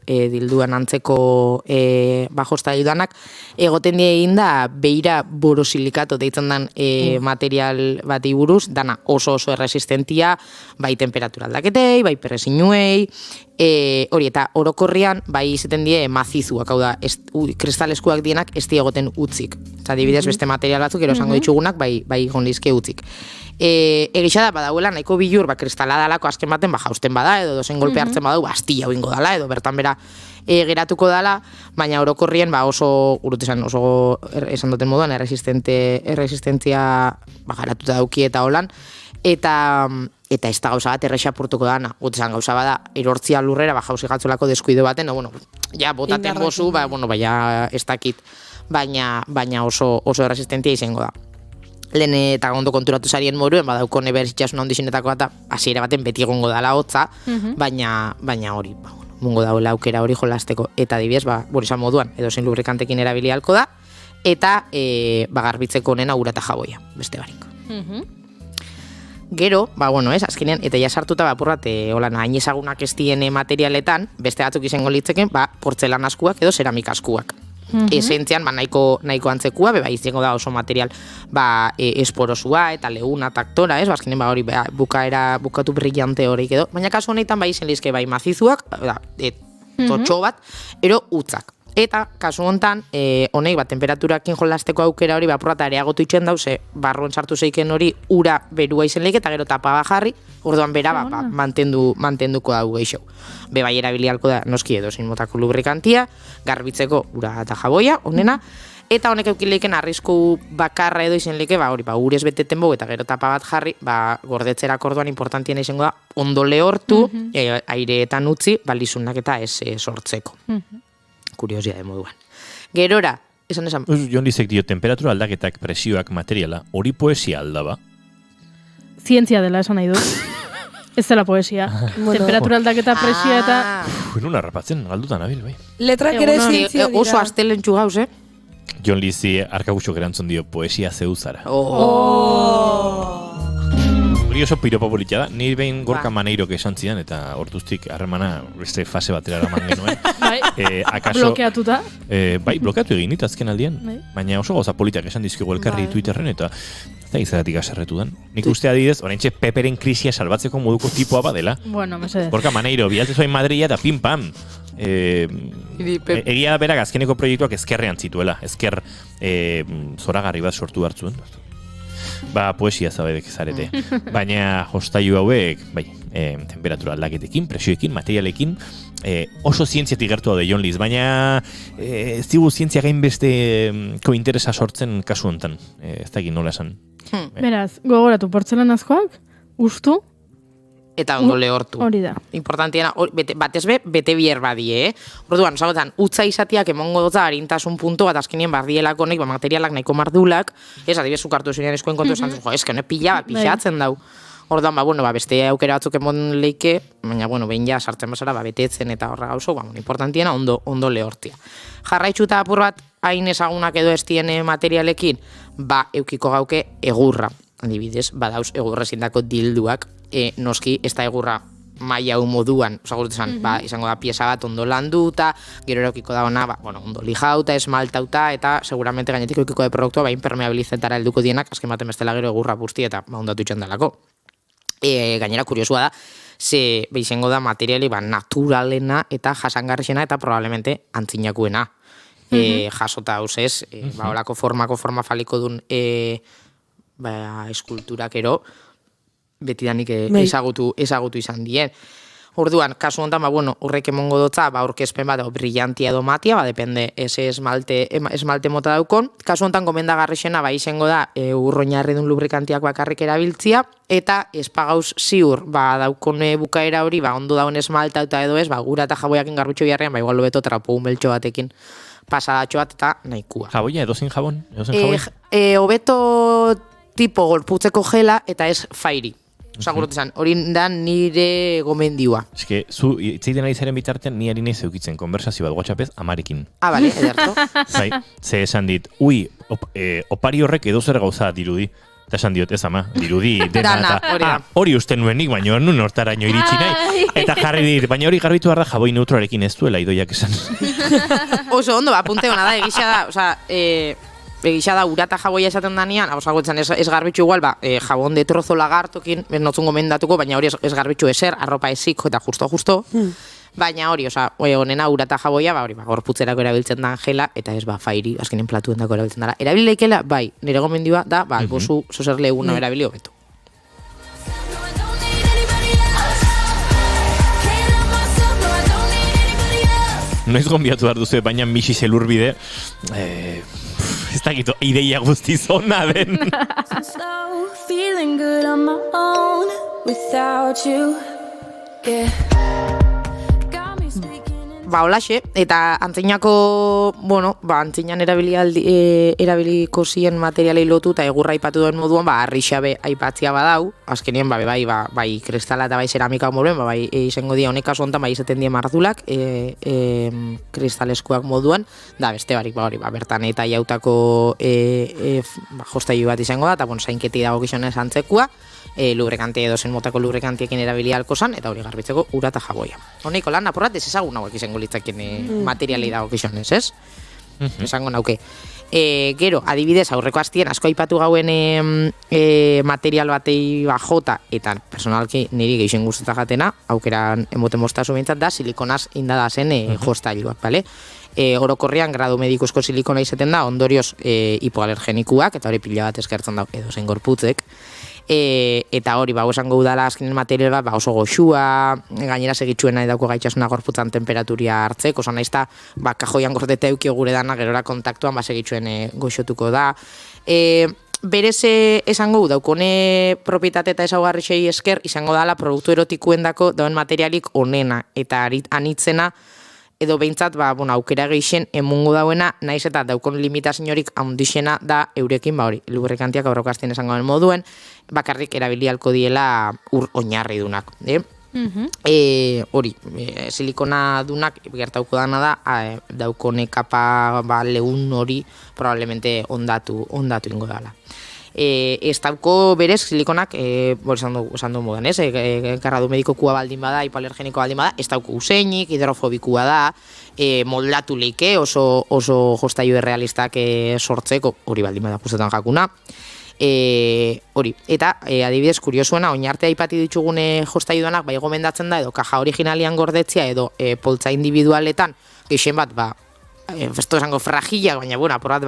dilduan antzeko bajosta dudanak, egoten egin da beira borosilikato deitzen dan material bati buruz, dana oso erresistentia, bai temperatura aldaketei, bai perresinuei, hori eta orokorrian bai izaten die mazizuak, hau da, kristaleskuak dienak ez di egoten utzik. Eta dibidez beste material batzuk, ero esango ditugunak, bai gonlizke utzik. Egisa da, badauela, nahiko bilur, kristala dalako azken baten, jausten bada, edo dozen golpe hartzen badau, astilla hoingo dala, edo bertan bera geratuko dala, baina orokorrien oso, urutezan, oso esan duten moduan, erresistentzia garatuta dauki eta holan, eta ez da gauza bat errexapurtuko dana, gutezan gauza bada, erortzia lurrera, jauzi gatzolako deskuido baten, ja, botaten gozu, ja, ez dakit, baina oso erresistentzia izango da. Lehen eta ondo konturatu zarien moruen, badauko neber itxasuna ondizinetako eta hasiera baten beti egongo dala hotza, baina hori, mungo dauela aukera hori jolasteko. Eta adibidez, izan moduan, edozein lubrikantekin erabili halko da, eta garbitzeko onena ura eta jaboia, beste barik. Gero, azkenean, eta ja sartuta apurrat, hain ezagunak ez dien materialetan, beste batzuk izango litzeken, portzelan askuak edo ceramika askuak. Esentzian, nahiko antzekua, izango da oso material esporosua eta leuna taktora, ez? Azkenean, hori bukatu brillante horiek edo, baina kasu honetan izen lizke mazizuak, totxo bat, ero utzak. Eta, kasu hontan, honek, temperaturakin jolasteko aukera hori, apurrata areagotu itxen dauze, barruan sartu zeiken hori, ura berua izen leike, eta gero tapa bajarri, orduan bera, mantenduko dau geixo. Bai erabili halko da, noski edo zein motako lubrikantia, garbitzeko ura eta jaboia, honena, eta honek eukileiken arrisku bakarra edo izen leike, hori, urez beteten bau, eta gero tapa bat jarri, gordetzerak orduan importantiena izango da, ondo lehortu, aireetan utzi, balizunak eta ez sortzeko. Kuriosia de moduan. Gerora, esan. Jon Lizek dio, temperatura aldaketak, presioak, materiala, hori poesia aldaba? Zientzia dela esan nahi du. Ez dela poesia. Temperatura aldaketa, presioa eta... Nuna rapatzen, galdutan abil, bai. Letrak ere zientzia dira. Oso astelentxu gauz, Jon Lizi arkaguxok erantzun dio, poesia zeuzara. Hori oso piropa politia da, nire behin Gorka Maneirok esan zidan, eta hortuztik harremana beste fase batera eraman genuen. Blokeatuta? Bai, blokeatu egin dit azken aldian, baina oso gauza politak esan dizkigu elkarri Twitterren, eta eta izagatik aserretu den. Nik uste adidez, oraintxe Peperen krisia salbatzeko moduko tipua badela. Bueno, mesedez. Gorka Maneiro, bialtze zoin Madria eta pim-pam. Egia da berak azkeneko proiektuak ezkerrean zituela, ezker zoragarri bat sortu hartzuen. Poesia zabedek zarete. Baina jostailu hauek, temperatura aldaketekin, presioekin, materialekin, oso zientziatik gertu hau de Jon Liz, baina ez digu zientzia gainbesteko interesa sortzen kasu honetan. Ez da egin nola esan. Beraz, gogoratu portzelanazkoak, ustu, eta ondo lehortu. Hori da. Importantiena, batez bete bier badie, Orduan, zagotan, utza izatiak emongo dutza harintasun puntu bat azkenien bardielako nek, materialak nahiko mardulak, adibidez ukartu zinean eskoen kontu esan zuen, eske honek pixatzen dau. Orduan, beste aukera batzuk emon leike, baina, behin ja sartzen basara, betetzen eta horra gauzo, importantiena ondo lehortia. Jarraitxuta apur bat, hain ezagunak edo ez diene materialekin, eukiko gauke egurra. adibidez, badauz egurrezindako dilduak, noski ez da egurra maila hau moduan, osagurtetan, izango da pieza bat ondo landuta, gero erokiko da ona, ondo lijauta, esmaltauta, eta seguramente gainetik eukiko de produktua, impermeabilizetara helduko dienak, azken baten bestela gero egurra busti eta ondatu itxandalako. Gainera, kuriosua da, ze izango da materiali naturalena eta jasangarrixena eta probablemente antzinakuena. Jasota hausez, olako forma faliko dun eskulturak ero, betidanik ezagutu izan dien. Orduan, kasu honetan, horrek emongo dotza, aurkezpen bat, brillantia edo matia, depende, ese esmalte mota daukon. Kasu honetan, gomendagarrixena, izango da, urroinarri dun lubrikantiak bakarrik erabiltzia, eta espagauz ziur, daukone bukaera hori, ondo daun esmaltauta edo ez, gura eta jaboiakin garbitxo biharrean, igual lobeto trapo umeltxo batekin pasadatxo bat eta nahikua. Jaboia, edozein jabon? Hobeto tipo gorputzeko gela eta ez fairi. Osagurotezan, hori da nire gomendioa. Eske, zu itzeiten ari zaren bitartean, ni ari nahi zeukitzen konversazio bat WhatsAppez amarekin. Bale, ederto. Ze esan dit, opari horrek edo zer gauza dirudi. Eta esan diot, ez ama, dirudi dena. Hori uste nuenik, baina nun hortaraino iritsi nahi. Eta jarri dit, baina hori garbitu behar da jaboi neutroarekin ez duela idoiak esan. Oso ondo, apunte hona da, egisa da, urata jaboia esaten danean, ez garbitxu igual, jabon de trozo lagartokin, ez notzun gomendatuko, baina hori ez garbitxu eser, arropa esik, eta justo. Baina hori, honena urata jaboia, gorputzerako erabiltzen da gela, eta ez fairi, azkenen platuendako erabiltzen dara. Erabileikela, nire gomendioa da, albozu zozerle eguna erabili hobetu. Noiz gonbiatu behar duzu, baina misi zelurbide, ez dakito, ideia guztiz ona den. Holaxe, eta antzinako, antzinan erabiliko ziren materialei lotu eta egurra aipatu duen moduan, arrixabe aipatzia badau, azkenien, bai kristala eta bai ceramika moduen, izango dia honek kasu honetan, izaten dien marzulak, kristaleskuak moduan, da beste barik, bertan eta jautako jostailu bat izango da, eta zainketi dago gizonez antzekua, lubrikantia edo zen motako lubrikantiekin erabili halko zan, eta hori garbitzeko ura eta jaboia. Honeko lan apurat ez ezagun hauek izango litzaken materialei dago gizonez, ez? Esango nauke. Gero, adibidez, aurreko hastien asko aipatu gauen material batei jota, eta personalki niri gehixen guztetak jatena, aukeran emoten mostazu bintzat da, silikonaz indada zen jostailuak, bale? Orokorrean gradu medikusko silikona izaten da, ondorioz hipoalergenikuak, eta hori pila bat eskertzen da edo zen gorputzek. Eta hori, esango udala azkenen material bat, oso goxua, gainera segitxuena edauko gaitxasuna gorputzan temperaturia hartzek, oso nahiz da, kajoian gordeta eukio gure dana, gerora kontaktuan, segitxuen goxotuko da. Berez esango daukone propietate eta ezaugarrixei esker, izango dala produktu erotikuendako dauen materialik onena, eta anitzena, edo behintzat, aukera gehixen emungo dauena, naiz eta daukon limitaziorik handixena da eurekin, hori, lubrikantiak aurrokastien esango den moduen, bakarrik erabili halko diela oinarri dunak. Hori, silikona dunak gertauko dana da, daukone kapa lehun hori probablemente ondatu ingo dala. Ez dauko berez silikonak, esan du modan, ez? Karradu medikokua baldin bada, hipoalergenikoa baldin bada, ez dauko useinik, hidrofobikua da, moldatu leike, oso jostailu errealistak sortzeko, hori baldin bada pustetan jakuna. Hori, eta adibidez kuriosuena, oinarte aipati ditugune jostailuanak, gomendatzen da, edo kaja originalian gordetzia, edo poltza individualetan, geixen bat, festo esango fragilak, baina, apurat,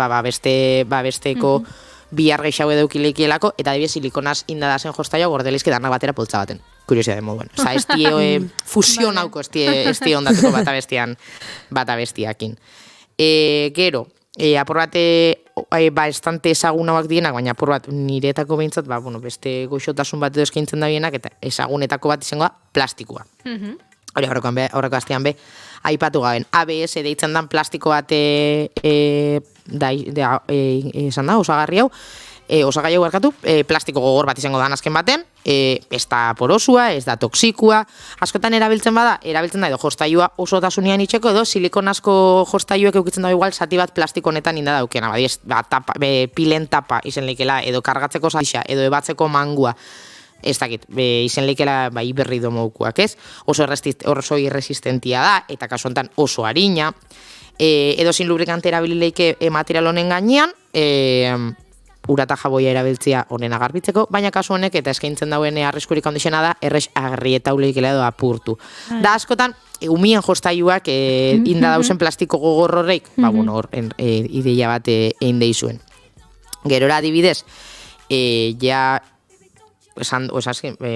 besteko bihar gehiago edaukileikielako, eta adibidez silikonaz indadazen jostailu gordelizki danak batera poltza baten. Kuriosia den moduen. Osa, ez die fusion hauko, ez die ondatuko bata bestiakin. Gero, apur bat, estante ezagunauak dienak, baina apur bat niretako behintzat, beste goxotasun bat edo eskaintzen da bienak, eta ezagunetako bat izango da plastikoa. Hori aurreko hastean aipatu gaben. ABS deitzen dan plastiko bat esan da, osagarri hau, osagai hau barkatu, plastiko gogor bat izango da azken baten, ez da porosua, ez da toksikua, askotan erabiltzen da edo jostailua osotasunean itxeko edo silikonazko jostailuek eukitzen da igual zati bat plastiko honetan inda daukena, pilen tapa izen leikela, edo kargatzeko zaixa, edo ebatzeko mangua, ez dakit, izen leikela iberri domoukuak, ez? Oso irresistentia da, eta kasu honetan oso harina, edo sin lubrikante erabilileike material honen gainean, ura eta jaboia erabiltzea honen agarbitzeko, baina kasu honek eta eskaintzen dauen arriskurik handixena da, errex agrieta uleikela edo apurtu. Da askotan, umien jostailuak inda dausen plastiko gogor horreik, hor, ideia bat egin deizuen. Gerora adibidez,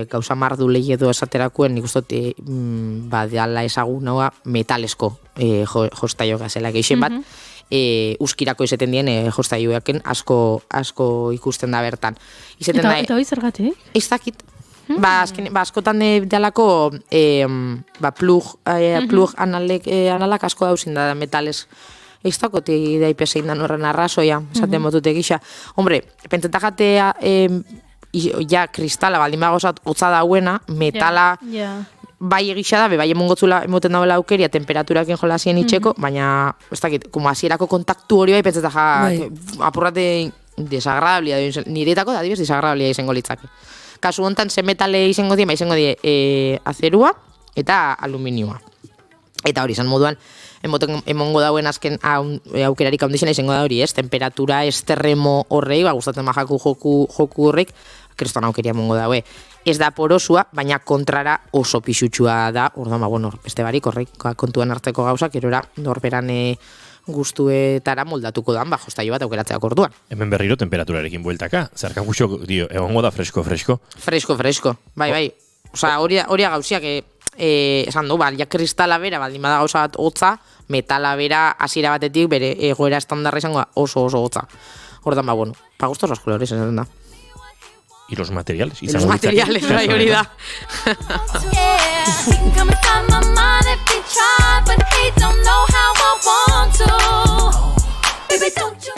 gauza mardu lehi edo esaterakuen, nik ustot, dala ezagunaua metalesko jostailu gazela geixen bat, uskirako izaten dien jostailuaken asko ikusten da bertan. Eta hoi zergatik? Ez dakit. Askotan dalako plug analak asko dauzin da metales. Ez dakot idaipesein da horren arrazoia, esaten botute gisa. Hombre, pentsetajatea ja kristala baldin bagozat hotza dauena, metala bai egisa da, bai emoten dauela aukeria temperaturakin jolasien itxeko, baina, ez dakit, como hasierako kontaktu hori bai pentsetaja apurrate desagradablia, niretako da adibes desagradablia izango litzake. Kasu hontan ze metale izango die azerua eta aluminioa. Eta hori izan moduan, emongo dauen azken aukerarik handixena izango da hori, ez? Temperatura esterremo horrei, gustatzen majaku joku horrek, kriston aukeria emongo daue. Ez da porosua, baina kontrara oso pixutxua da, orduan, beste barik horrek kontuan hartzeko gauzak, erora norberan gustuetara moldatuko dan, jostailu bat aukeratzeak orduan. Hemen berriro temperaturarekin bueltaka, zerkan guztiok, egongo da fresko. Fresko, bai. Osa, hori gauziak, esan du, ja kristala bera, baldin bada gauza bat hotza, metala bera hasiera batetik bere egoera estandarra izango oso hotza. Orduan, gustos los colores, esan da. Y los materiales. Y los materiales, hori da.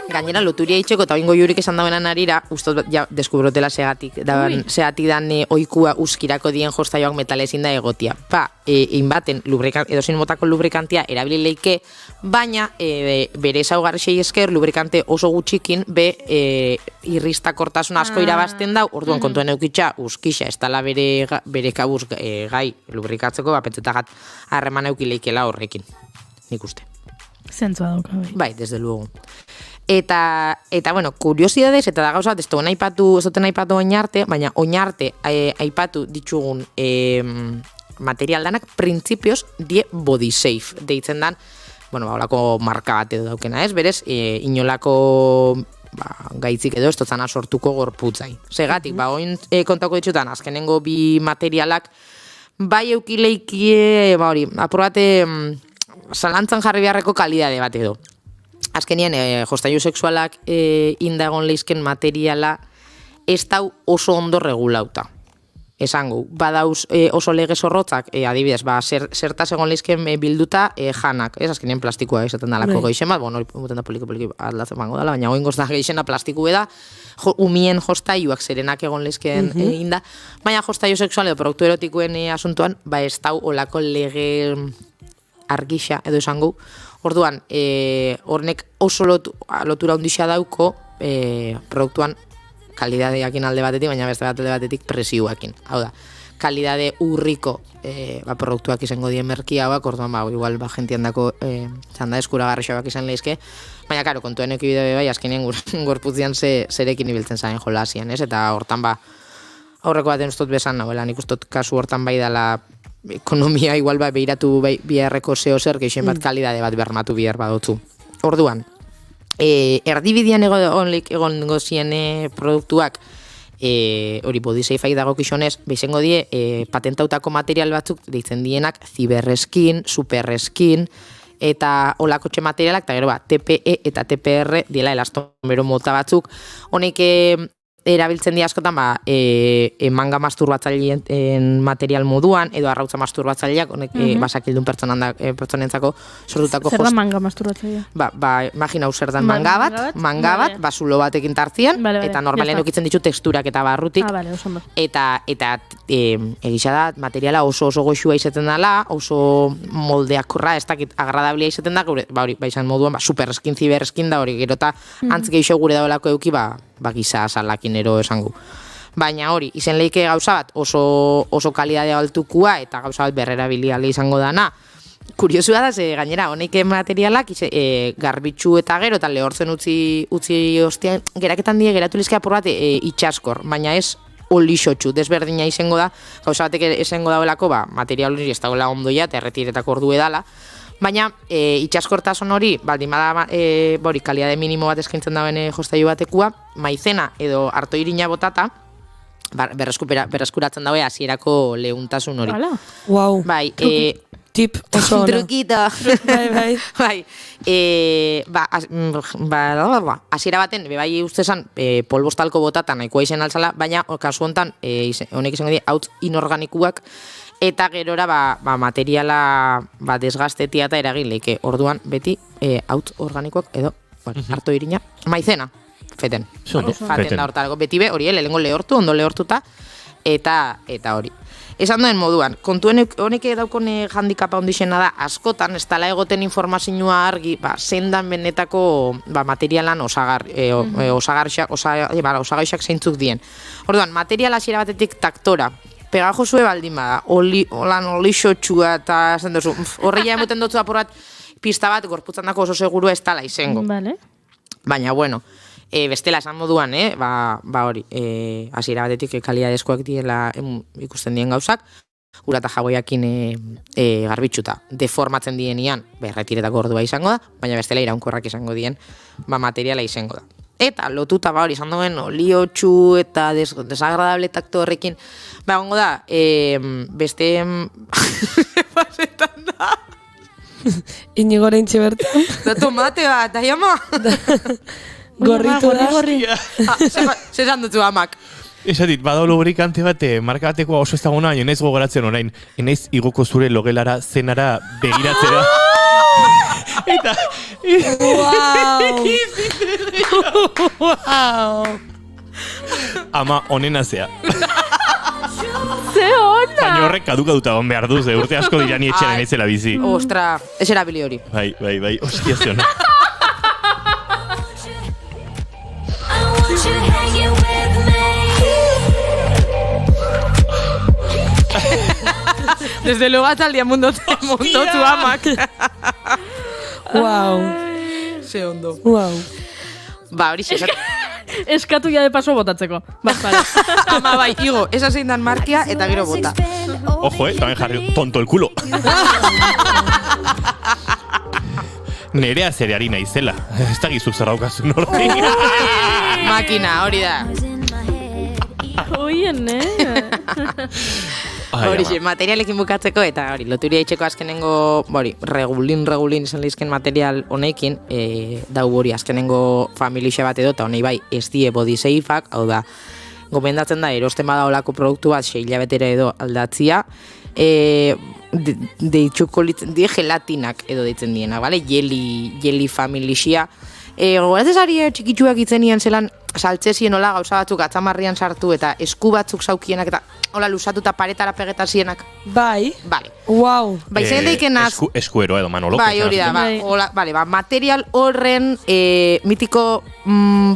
Gainera, loturia itxeko eta oingo jurik esan dauenan arira, ustot ja deskubrotela segatik dan oikua uskirako dien jostailuak metalezin da egotia. Inbaten, edozein motako lubrikantia erabilileike, baina bere ezaugarri esker lubrikante oso gutxikin irristakortasun asko irabazten dau, orduan kontuen eukitxa uskixa, ez dala bere kabuz gai lubrikatzeko, pentsetagat harreman eukileikela horrekin, nik uste. Zentzua dauka, bai. Bai, desde luego. Eta kuriosidades, eta da gauza bat, ez duten aipatu oinarte, baina oinarte aipatu ditzugun material danak, printzipioz die body safe, deitzen dan, holako marka bat edo daukena, ez? Berez, inolako gaitzik edo ez totzana sortuko gorputzai. Segatik, oin kontako ditzutan, azkenengo bi materialak, bai eukileikie, apurate zalantzan jarri beharreko kalidade bat edo. Azkenien, jostailu sexualak indagon leizken materiala ez dau oso ondo regulauta. Esango, badauz oso lege zorrotzak, adibidez, zertaz egon leizken bilduta janak, ez azkenien plastikoa esaten dalako geixen bat, hori muten da poliki atlatzen bango dala, baina oingoz da geixena plastikoa da, umien jostailuak zerenak egon leizken inda, baina jostailu sexual edo produktu erotikoen asuntoan, ez dau olako lege argixa edo esango. Orduan, hornek oso lotura handixa dauko produktuan kalidadeakin alde batetik, baina beste alde batetik presioakin. Hau da, kalidade urriko produktuak izango dien merki hauak, orduan, igual, jentian dako txanda eskuragarrixoak izan lehizke, baina, karo, kontuen ekibide bai, azkenien gorputzian zerekin ibiltzen zaren jolasian, ez? Eta hortan, aurreko baten ustot besan, nik ustot kasu hortan bai dela ekonomia igual behiratu biharreko zeo zer, geixen bat kalidade bat bermatu bihar badotzu. Orduan, erdibidean egon gozien produktuak, hori body safe dago kixonez, behizengo die patentautako material batzuk deitzen dienak zibereskin, supereskin, eta olakotxe materialak, eta gero TPE eta TPR diela elastomero mota batzuk. Honek erabiltzen dira askotan manga masturbatzaileen material moduan, edo arrautza masturbatzaileak, honek basakildun pertsonentzako sortutako Zer da manga masturbatzailea? Imagina zer dan manga bat, zulo batekin tartzian, eta normalen ukitzen ditu teksturak eta barrutik. Eta egisa da, materiala oso goxua izaten dela, oso moldeakorra, ez dakit agradablia izaten da, hori, izan moduan, super eskin, ziber eskin da hori, gero eta antz geixo gure daolako euki, giza salakinero esango. Baina hori, izen leike gauza bat oso kalidadea altukua eta gauza bat berrerabiliale izango dana. Kuriosua da, gainera, honek materialak garbitzu eta gero eta lehortzen utzi ostian, geraketan die geratu lizkea por bat itxaskor, baina ez olixotxu, desberdina izango da, gauza batek izango dauelako, material hori ez dagoela ondoia eta erretiretako ordu edala. Baina itxaskortasun hori, baldin bada kalidade minimo bat eskaintzen dauen jostailu batekua, maizena edo artoirina botata, berreskuratzen daue hasierako leuntasun hori. Wow. Bai, tip oso ona. Trukito. Bai. Hasiera baten, bai ustezan, polbostalko botata nahikoa izen altzala, baina kasu hontan, honek izango dira, hautz inorganikuak, eta gerora materiala desgaztetia eta eragin leike. Orduan, beti, hautz organikoak edo, harto irina, maizena, feten. Faten da hortarako. Beti be, hori, lehengo lehortu, ondo lehortuta, eta hori. Esan duen moduan, kontuen honek daukon handikapa ondixena da, askotan, ez dala egoten informazioa argi, zendan benetako materialan osagaixak zeintzuk dien. Orduan, materiala hasiera batetik taktora, pegajo zue baldin bada, olixotxua eta zen duzu, horreia emuten dutzu apurat pista bat, gorputzan dako oso segurua ez tala izango. Baina, bueno, bestela esan moduan, hori, hasiera batetik kalidadezkoak diela ikusten dien gauzak, ura eta jagoiakin garbitxuta deformatzen dienian, berretiretako ordua izango da, baina bestela iraunkorrak izango dien, materiala izango da. Eta lotuta hori izan duen oliotxu eta desagradable takto horrekin, gongo da, beste pasetan da. Inigoren txibertan. Da tomate bat, da jama. Gorritu da. Zesan dutzu amak. Esatit, badao lubrikante bat, marka batekoa oso ez dagona, baina naiz gogoratzen orain, enaiz igoko zure logelara zenara begiratzera. Eta... Wow! Ama, onena zea. Ze ona! Baina horrek kaduta on behar duz, urte asko dira ni etxearen etzela bizi. Ostra, ez erabili hori. Bai, ostia zeona. Desde luego atzaldia mundotu amak. Wow. Ze ondo. Wow. Hori xezat. Eskatu ya de paso botatzeko. Ama bai, igo, esa zein dan markia eta gero bota. Ojo, también jarri tonto el culo. Nerea zereari naizela. Ez da gizuk zerraukazun hortik. Makina, hori da. Oien, Hori, materialekin bukatzeko eta hori, loturia itxeko azkenengo, regulin izan lehizken material honekin, dau hori azkenengo familixe bat edo, eta honei bai, ez die body safeak, hau da, gomendatzen da, erosten bada olako produktu bat, 6 hilabetera edo aldatzia, deitxuko die gelatinak edo deitzen diena, bale? Jeli familixia. Gogoratzen zari txikitsuak itzenien zelan, saltzezien hola gauza batzuk atzamarrian sartu eta esku batzuk zaukienak eta hola lusatuta paretara pegetazienak. Bai. Vale. Wow. Bai, zein deikenaz... Eskuero edo manoloko. Bai, hori da, material horren mitiko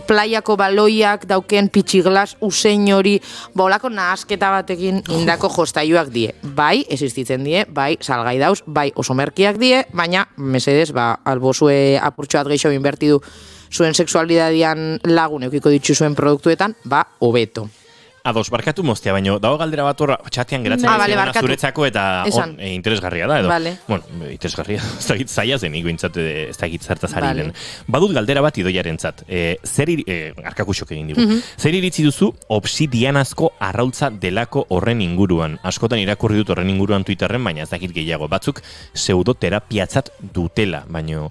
playako baloiak dauken pitxiglas usein hori, olako nahasketa batekin indako jostaiuak die. Bai, existitzen die, bai, salgai dauz, bai, oso merkiak die, baina, mesedez, albozue apurtxoat gehiago inbertidu zuen sexualidadian lagun eukiko ditzu zuen produktuetan, hobeto. Ados, barkatu moztea, baina dago galdera bat horra txatean geratzen zuretzako eta interesgarria da, edo. Bueno, interesgarria, ez dakit zaila zen, ez dakit zertaz ari den. Badut galdera bat idoiaren zat, arkakusok egin digu. Zer iritzi duzu obsidianazko arrautza delako horren inguruan? Askotan irakurri dut horren inguruan Twitterren, baina ez dakit gehiago. Batzuk pseudoterapiatzat dutela, baina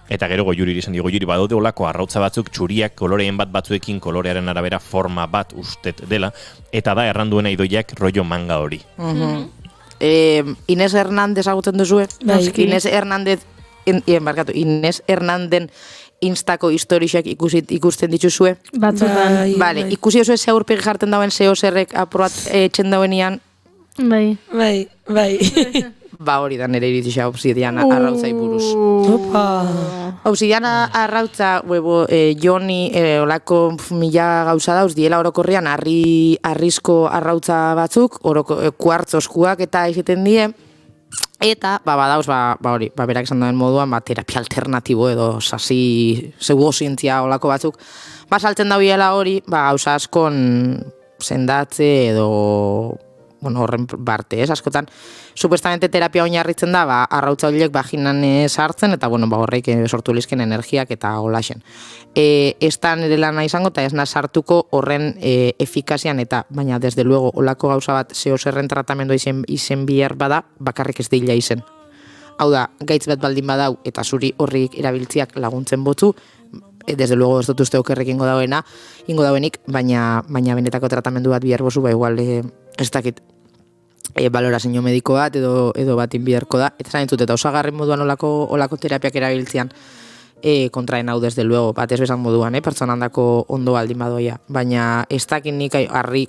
Eta gero Goiuri esan Goiuri badaude olako arrautza batzuk txuriak koloreen batzuekin kolorearen arabera forma bat ustet dela, eta da erranduena Idoiak rollo manga hori. Inés Hernández agutzen duzue? Inés Hernández Inés Hernández Instako historiak ikusten dituzue? Batzutan. Vale, ikusi zuen ze aurpegi jarten dauen zeo zerrek aprobat etxen dauenian? Bai. Ba hori da nire iritsia Obsidiana arrautzai buruz. Obsidiana arrautza, Joni, olako mila gauza dauz, diela orokorrean arrizko arrautza batzuk, kuartzoskuak eta egiten die, eta, badauz, hori, berak esan duen moduan, terapia alternatibo edo sasi, pseudozientzia olako batzuk, saltzen dauiela hori, gauza askon sendatze edo, horren parte, askotan, supuestamente terapia oinarritzen da, arrautza horiek vaginan sartzen, eta, horreik sortu lizken energiak eta holaxen. Ez da nire lana izango, eta ez sartuko horren efikazian, eta, baina, desde luego, olako gauza bat, zerren tratamendua izen bihar bada, bakarrik ez dila izen. Hau da, gaitz bat baldin badau, eta zuri horrik erabiltziak laguntzen botzu, desde luego ez dut uste okerrek ingo dauenik, baina benetako tratamendu bat bihar bozu, igual ez dakit balorazio mediko bat edo bat inbiderko da, eta zain eta osagarren moduan olako terapiak erabiltzean kontraen hau desde luego, bat ez bezan moduan, pertsonan dako ondo baldin badoia, baina ez dakit nik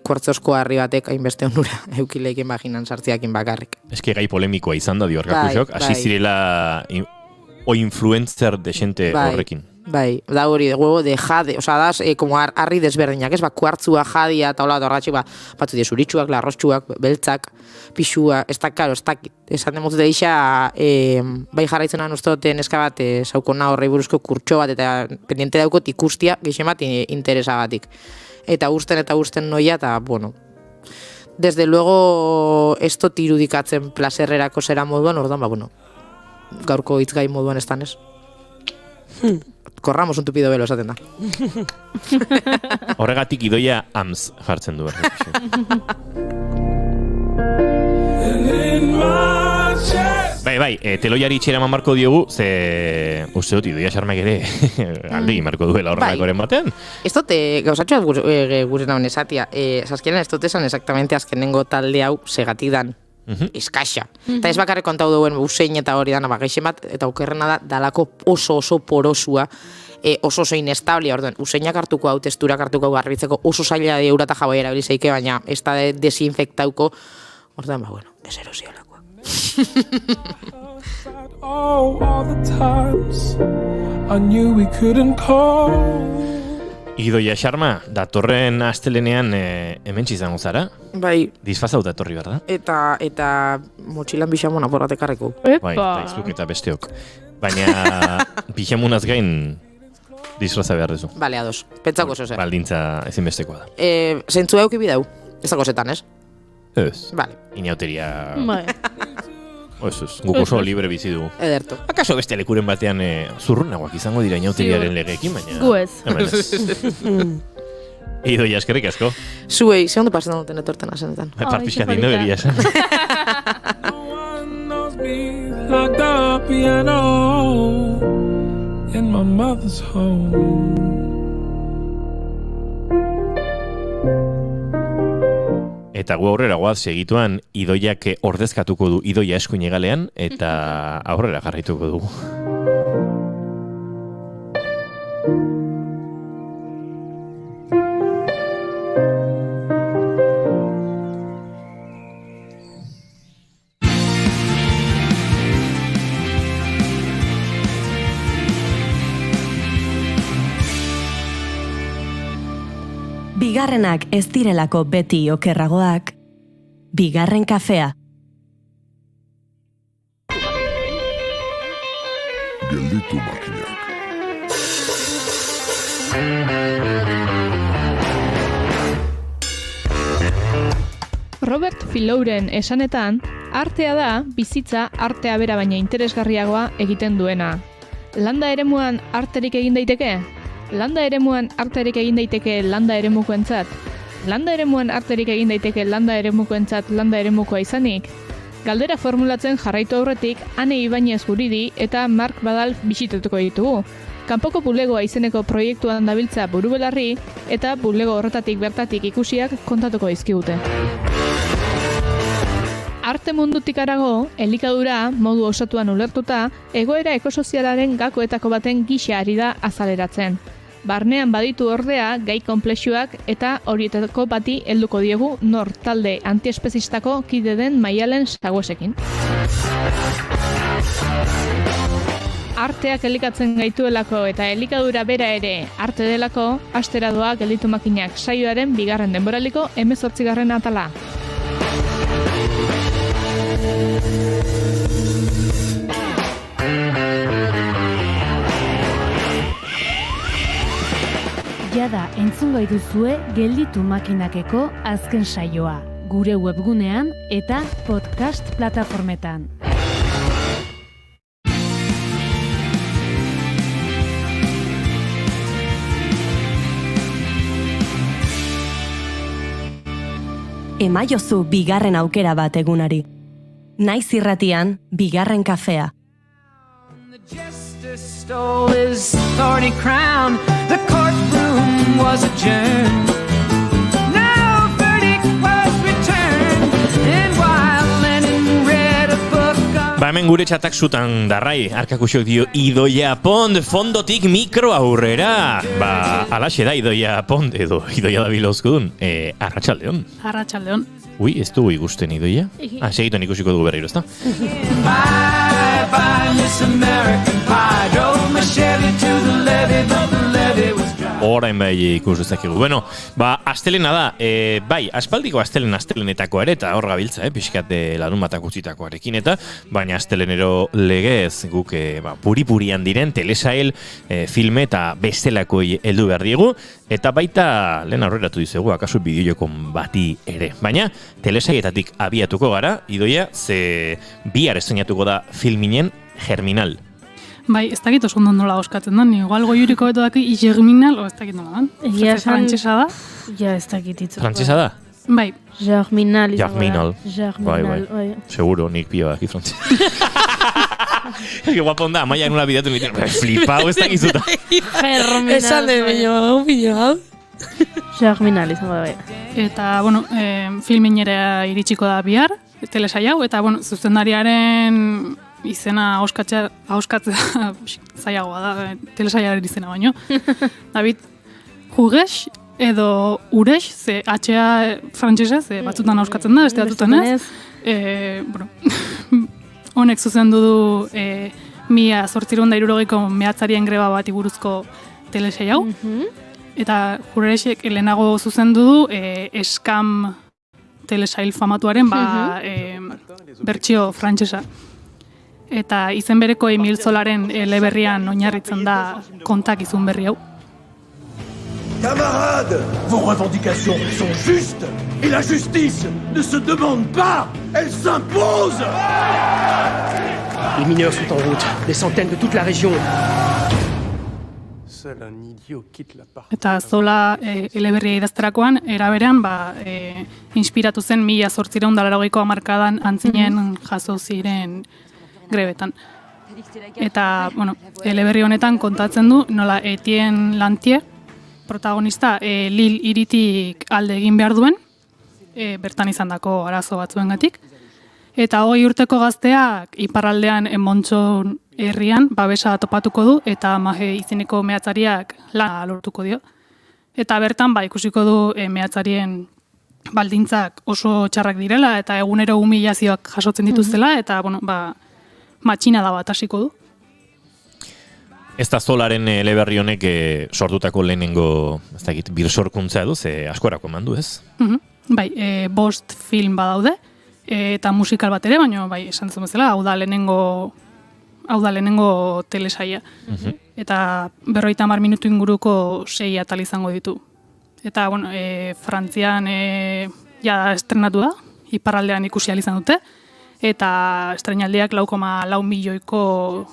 kuartzozko harri batek hainbeste onura eukileik imaginan sartziakin bakarrik. Eske gai polemikoa izan da dior gakuxok, hasi zirela o influencer de xente horrekin. Bai, da hori, de huevo de jade, das, como harri desberdinak, kuartzua, jadia, eta hola, horratxe, batzu die zuritxuak, larrotxuak, beltzak, pixua, ez da, karo, ez da, esan demotzu deixa, bai jarraitzen ustoten eska bat, saukona horrei buruzko kurtxo bat, eta pendiente daukot ikustia, gixemat interesagatik. Eta usten noia, eta, desde luego, ez tot irudikatzen placerrerako zera moduan, orduan, gaurko hitzgai moduan ez danez. Korramos un tupido velo, esaten da. Horregatik Idoia AMS jartzen du. Bai, teloiari itxera marko diogu, ze uste dut Idoia Xarmak ere aldi marko duela horrelakoren batean. Ez dut, gauzatxoaz gure nauen esatia, saskienen ez dut esan exactamente azkenengo talde hau segatik dan. Eskaxa. Eta ez bakarrik kontau duen usein eta hori dana bagaixe bat, eta okerrena da, dalako oso porosua, oso inestable, orduan, useinak hartuko hau, testurak hartuko hau garbitzeko, oso zaila de eurata jabai erabilizeike, baina ez da desinfektauko, orduan, ez erosiolakoa. Idoia Xarma, datorren astelenean hementsi izango zara? Bai. Disfrazau datorri, berda? Eta motxilan bixamona porratekarreko. Bai, Facebook eta besteok. Baina bixamunaz gain disfraza behar duzu. Bale, ados. Pentsako zoze. Baldintza ezinbestekoa da. Zentzu euki bideu? Ez dago zetan, ez? Ez. Bale. Inauteria... Bai. Oizuz, guk oso libre bizi dugu. Ederto. Akaso beste lekuren batean zurrunagoak izango dira inauteriaren legeekin, baina... Gu ez. Hemen ez. Idoia eskerrik asko. Zuei, ze ondo pasetan duten etorten azenetan. Partizkat ino beria esan. In my mother's home. Eta gu aurrera goaz segituan Idoiak ordezkatuko du Idoia eskuin egalean, eta aurrera jarraituko dugu. Bigarrenak ez direlako beti okerragoak, bigarren kafea. Gelditu makinak. Robert Filouren esanetan, artea da bizitza artea bera baina interesgarriagoa egiten duena. Landa eremuan arterik egin daiteke? Landa eremuan arterik egin daiteke landa eremukoentzat? Landa eremuan arterik egin daiteke landa eremukoentzat landa eremukoa izanik? Galdera formulatzen jarraitu aurretik Ane Ibañez Guridi eta Mark Badal bisitatuko ditugu. Kanpoko bulegoa izeneko proiektuan dabiltza burubelarri eta bulego horretatik bertatik ikusiak kontatuko dizkigute. Arte mundutik arago, elikadura modu osatuan ulertuta, egoera ekosozialaren gakoetako baten gisa ari da azaleratzen. Barnean baditu ordea gai konplexuak eta horietako bati helduko diegu nor talde antiespezistako kide den Maialen Saguesekin. Arteak elikatzen gaituelako eta elikadura bera ere arte delako, astera doa Gelditu Makinak saioaren 2. denboraliko 18. atala. Jada entzungo duzue Gelditu Makinakeko azken saioa, gure webgunean eta podcast plataformetan. Emaiozu 2. aukera bat egunari. Naiz irratian 2. kafea. Stole his thorny crown. The courtroom was adjourned. No verdict was returned. And while Lenin read a book on... Ba, hemen gure txatak zutan darrai, arkakusiok dio Idoia Pond, fondotik mikro aurrera. Ba, alaxe da Idoia Pond, edo Idoia da bilozkudun. Arratsaldeon. Arratsaldeon. Ui, ez dugu igusten Idoia? Segitan ikusiko dugu berriro, ezta? Bye, bye, Miss American Pie. Drove my Chevy to the levee, but the levee was dry. Orain bai ikus dezakigu. Bueno, ba, astelena da, bai, aspaldiko astelenetako ere, eta hor gabiltza, pixkat larun batak utzitakoarekin, eta baina astelenero legez guk puri-purian diren telesail, filme eta bestelakoi heldu behar diegu, eta baita lehen aurreratu dizegu, akaso bideojokon bati ere. Baina, telesaietatik abiatuko gara, Idoia, ze bihar estrenatuko da filminen Germinal. Bai, ez dakit oso ondo nola oskatzen da, igual goiuriko beto daki Germinal, o ez dakit nola da. Frantsesa da? Ja, ez dakit itzu. Frantsesa da? Bai. Germinal. Germinal. Bai. Seguro, nik pio daki frantsesa. Que guapo onda, Amaia nula bidatu niten, flipau ez dakizuta. Germinal. Esan de billo. Germinal izango da bai. Eta, bueno, filminera iritsiko da bihar, telesai hau, eta, bueno, zuzendariaren izena ahoskatzea zailagoa da, telesaiaren izena baino. David Hugesh edo Uresh, ze H-a frantsesez, batzutan ahoskatzen da, beste batzutan ez. Bueno, honek zuzendu du 1860ko mehatzarien greba bati buruzko telesai hau. Eta Hureshek lehenago zuzendu du Eskam telesail famatuaren bertsio frantsesa. Eta izen bereko Emil Zolaren eleberrian oinarritzen da kontakizun berri hau. Camarades, vos revendications sont justes et la justice ne se demande pas, elle s'impose. Les mineurs sont en route, des centaines de toute la région. Seul un idiot quitte la partie. Eta Zola eleberria idazterakoan eraberean inspiratu zen 1880ko hamarkadan antzinen jaso ziren grebetan. Eta, bueno, eleberri honetan kontatzen du nola Etienne Lantier protagonista Lille hiritik alde egin behar duen, bertan izandako arazo batzuengatik. Eta 20 urteko gazteak iparraldean Montxon herrian babesa topatuko du eta Mahe izeneko mehatzariak lana lortuko dio. Eta bertan ikusiko du mehatzarien baldintzak oso txarrak direla eta egunero humilazioak jasotzen dituztela eta bueno, matxina da bat hasiko du. Ez da Zolaren eleberri honek sortutako lehenengo, ez dakit, birsorkuntza edo, ze askorako eman du, ez? Bai, 5 film badaude, eta musikal bat ere, baina bai, esan duzun bezala, hau da lehenengo telesaia. Eta 50 minutu inguruko 6 atal izango ditu. Eta, bueno, Frantzian ja estrenatu da, iparraldean ikusi ahal izan dute, eta estrenaldiak 4,4 milioiko,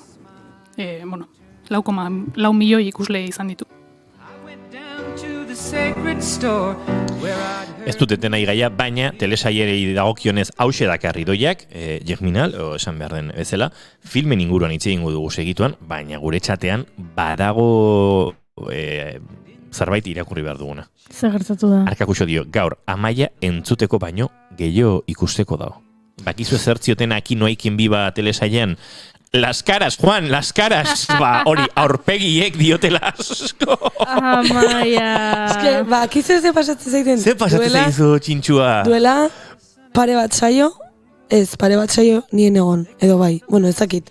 4,4 milioi ikusle izan ditu. To the sacred store, Ez dut etena igaia, baina telesaierei dagokionez hause dakarri doiak, Germinal, esan behar den bezala, filmen inguruan hitz egingo dugu segituan, baina gure txatean badago zerbait irakurri behar duguna. Zer gertatu da? Arkakuxo dio, gaur, Amaia entzuteko baino gehiago ikusteko dago. Bakizu zertzioten aki noaikin biba telesailean, las caras, Juan, las caras. Hori, aurpegiek diotela asko. Amaia. Eske, bakizu ze pasatzen zaiten. Ze pasatzen zaizu, txintxua? Duela pare bat saio, pare bat saio nien egon, edo bai. Bueno, ez dakit.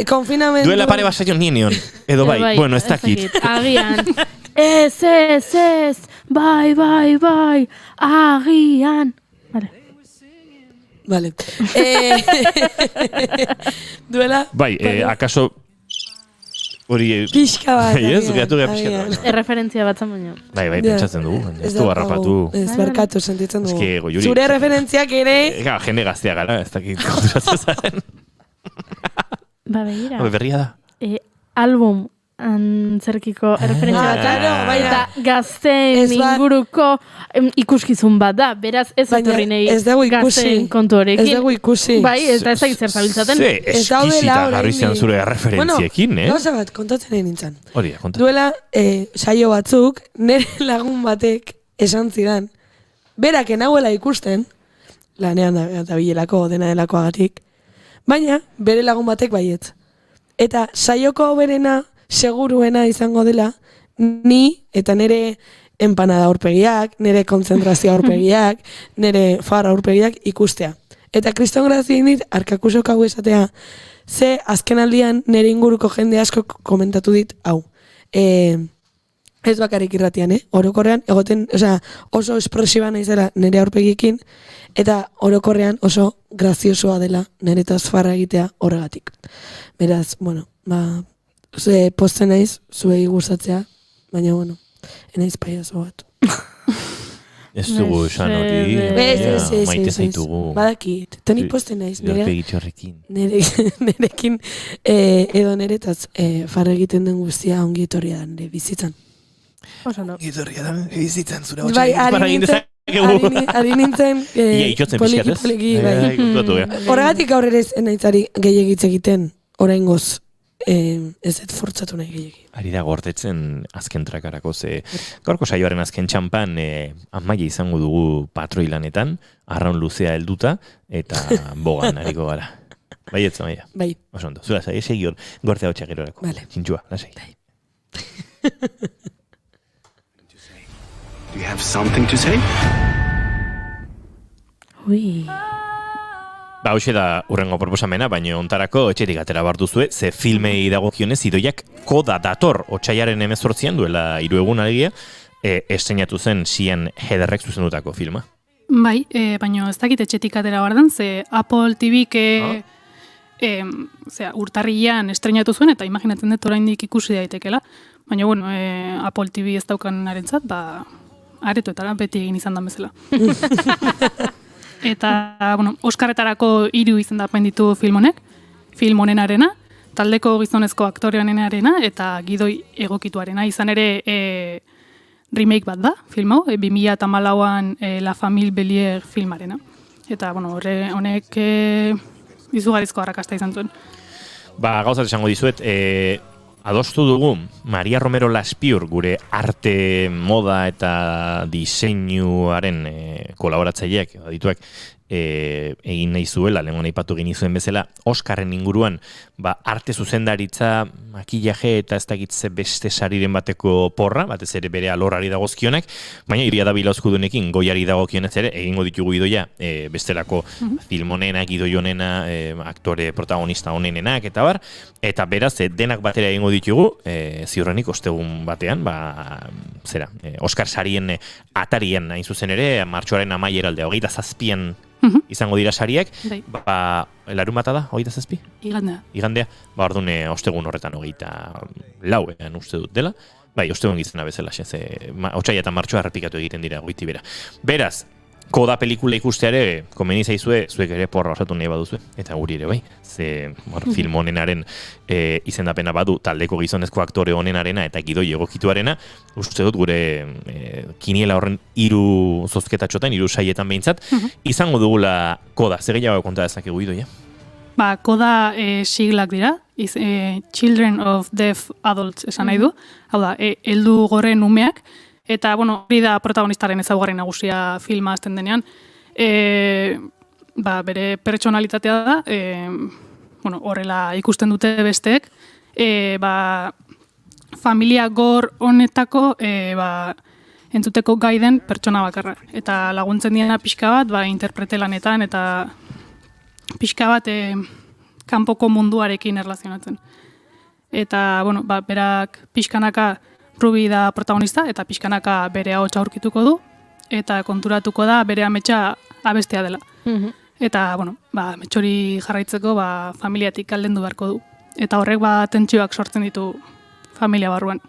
Konfinamendu... Duela pare bat saio nien egon, edo bai. Bueno, ez dakit. Agian. Ez, bai, agian. Vale. Duela... Bai, akaso... Hori... Pixka bat. Ez, gehatu geha pixka bat. Erreferentzia bat baino. Bai, pentsatzen dugu. Ez du garrapatu. Ez barkatu sentitzen dugu. Ez que, zure referentziak ere... Jende gaztea gara, ez dakit konturatzen zaren. Ba, begira. Berria da. Album antzerkiko referentzia bat. Eta gazteen inguruko ikuskizun bat da. Beraz, ez etorri nahi gazteen kontu horrekin. Ez dugu ikusi. Bai, ez da ez zer zabiltzaten. Ze, eskizita jarri zian zure referentziekin, Bueno, gauza bat, kontatzen egin nintzen. Hori, kontatzen. Duela, saio batzuk, nire lagun batek esan zidan, berak enahuela ikusten, lanean da bilelako, dena delakoagatik, baina, bere lagun batek baietz. Eta saioko berena, seguruena izango dela, ni eta nire empanada aurpegiak, nire konzentrazio aurpegiak, nire far aurpegiak ikustea. Eta kriston grazien dit, arkakusok hau esatea, ze azken aldian nire inguruko jende asko komentatu dit, hau. Ez bakarik irratian, orokorrean, egoten, oso espresiba naizela nire aurpegiekin, eta orokorrean oso graziosoa dela nire farra egitea horregatik. Beraz, bueno, ze posten naiz, zuei gustatzea, baina, bueno, enaiz paiazo bat. Ez dugu esan hori, maite zaitugu. Badakit, toni posten naiz, nerekin, edo niretaz farra egiten den guztia ongi etorria da nire bizitzan. Ongi etorria da bizitzan, zura hotxa egin ari nintzen, poliki, horregatik aurrerez enaitzari gehiagitz egiten, oraingoz, ez ez fortzatu nahi gehiagi. Ari da gortetzen azken trakarako, ze gaurko saioaren azken txampan Amaia izango dugu patroi lanetan, arraun luzea helduta eta bogan ariko gara. Bai etza, Amaia? Bai. Oso ondo, zura zai, esegi hor gortea hotxa gerorako. Vale. Txintxua, lasai. Do you have something to say? Ui... Ba, hoxe da urrengo proposamena, baina ontarako etxerik atera barduzue, ze filmei dagokionez idoiak koda dator otsaiaren 18an duela 3 egun alegia, estrenatu zen Sian Hederrek zuzendutako filma. Bai, baina ez dakit etxetik atera bardan, ze Apple TVk urtarrilean estrenatu zuen, eta imaginatzen dut oraindik ikusi daitekela. Baina, bueno, Apple TV ez daukan arentzat, aretoetara beti egin izan da bezala. Eta, bueno, Oscarretarako 3 izendapen ditu film honek, film honenarena, taldeko gizonezko aktore honenarena, eta gidoi egokituarena. Izan ere remake bat da, film hau, 2014an La Famille Bellier filmarena. Eta, bueno, honek izugarrizko arrakasta izan zuen. Ba, gauzat esango dizuet, adostu dugu Maria Romero Laspiur, gure arte, moda eta diseinuaren kolaboratzaileak, adituak, egin nahi zuela, lehenko aipatu egin izuen bezala, Oscarren inguruan, arte zuzendaritza, makillaje eta ez dakitze beste sariren bateko porra, batez ere bere alorrari dagozkionak, baina iria da bilauzkudunekin goiari dagokionez ere, egingo ditugu idoia, bestelako film honenak, idoi honena, aktore protagonista honenenak, eta bar, eta beraz, denak batera egingo ditugu, ziurrenik ostegun batean, Oscar sarien atarian hain zuzen ere, martxoaren amaieraldea, 27an izango dira sariak, larun bata da, 27? Igandea, orduan ostegun horretan 24 uste dut dela, bai, ostegun gizena bezala, otsaila eta martxoa errepikatu egiten dira goiti bera. Beraz, koda pelikula ikusteare, komeni zaizue, zuek ere porra osatu nahi baduzue, eta guri ere bai. Ze film honenaren izendapena badu taldeko gizonezko aktore honenarena eta gidoi egokituarena, uste dut gure kiniela horren 3 zozketatxotan, 3 saietan behintzat, izango dugula koda, zer gehiago konta dezakegu idoia? Koda siglak dira, Children of Deaf Adults esan nahi du, hau da, heldu gorren umeak, eta, hori da protagonistaren ezaugarri nagusia filma azten denean, bere pertsonalitatea da, horrela ikusten dute besteek, familia gor honetako entzuteko gai den pertsona bakarra. Eta laguntzen diena pixka bat, interprete lanetan, eta pixka bat kanpoko munduarekin erlazionatzen. Eta, berak pixkanaka Ruby da protagonista, eta pixkanaka bere ahotsa aurkituko du, eta konturatuko da bere ametsa abestea dela. Eta, ametxori jarraitzeko familiatik aldendu beharko du. Eta horrek tentsioak sortzen ditu familia barruan.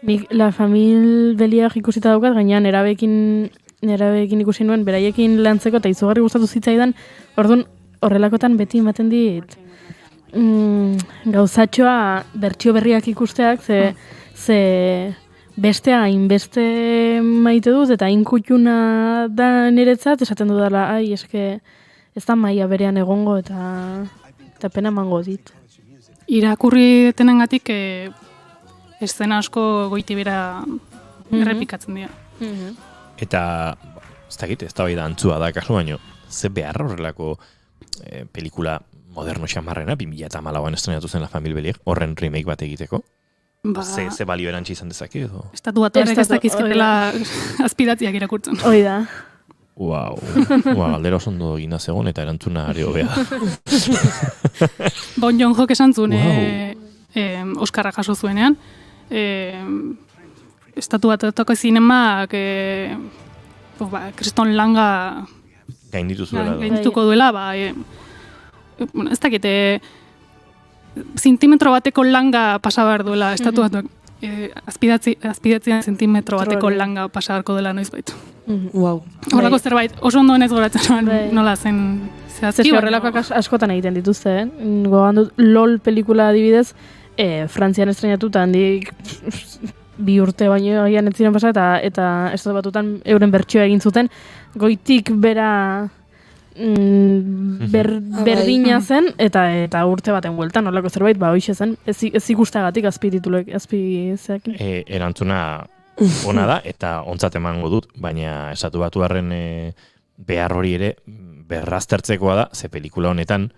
Nik La Famille Beliak ikusita daukat, gainean nerabeekin ikusi nuen, beraiekin lantzeko eta izugarri gustatu zitzaidan, orduan horrelakotan beti ematen dit gauzatxoa bertsio berriak ikusteak, ze bestea hainbeste maite dut, eta inkutxuna da niretzat, esaten dudala, eske ez da maia berean egongo, eta pena emango dit. Irakurri detenengatik eszena asko goiti bera errepikatzen dira. Eta, ez dakit, ez da bai da antzua da, kasu baino, ze beharra horrelako pelikula moderno xamarrena, 2014an estrenatu zen La Famille Beliek, horren remake bat egiteko? Ze balio erantzi izan dezake edo? Estatu batuarrek ez dakizketela azpidatziak irakurtzen. Hoi da. Wow, galdera oso ondo egina zegoen eta erantzuna are hobea. Bon Joon-hok esan zuen Oskarra jaso zuenean. Estatu batuetako zinemak Kriston Langa gaindituko duela, ez dakit, zentimetro bateko langa pasa behar duela, estatu batuak, azpidatzean zentimetro bateko langa pasa beharko dela noiz baitu. Horrako zerbait, oso ondo ez goratzen nola zen zehazki. Horrelakoak askotan egiten dituzte, gogan dut LOL pelikula adibidez, Frantzian estrenatu eta handik 2 urte baino agian ez ziren pasa, eta estatu batutan euren bertsioa egin zuten, goitik bera berdina zen, eta urte baten bueltan, nolako zerbait, hoixe zen, ez ikustagatik azpizeakin. Erantzuna ona da, eta ontzat emango dut, baina esatu batuarren behar hori ere berraztertzekoa da, ze pelikula honetan,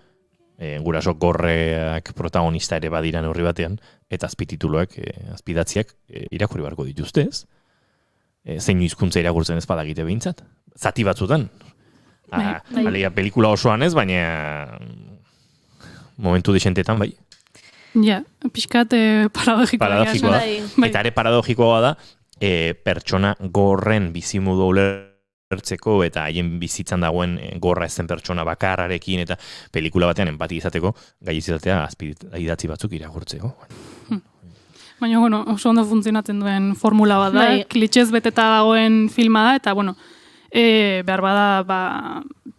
guraso gorreak protagonista ere badiran horri batean, eta azpitituloak, azpidatziak irakurri beharko dituzte, ez? Zein hizkuntza irakurtzen ez badagite behintzat? Zati batzutan. Alia, pelikula osoan ez, baina momentu desentetan bai. Ja, pixkat paradogikoa da. Eta ere paradogikoa da, pertsona gorren bizimudu ulertzeko eta haien bizitzan dagoen gorra ezen pertsona bakarrarekin eta pelikula batean empati izateko gai izatea idatzi batzuk irakurtzeko. Baina, oso ondo funtzionatzen duen formula bat da, klitxez beteta dagoen filma da, eta, behar bada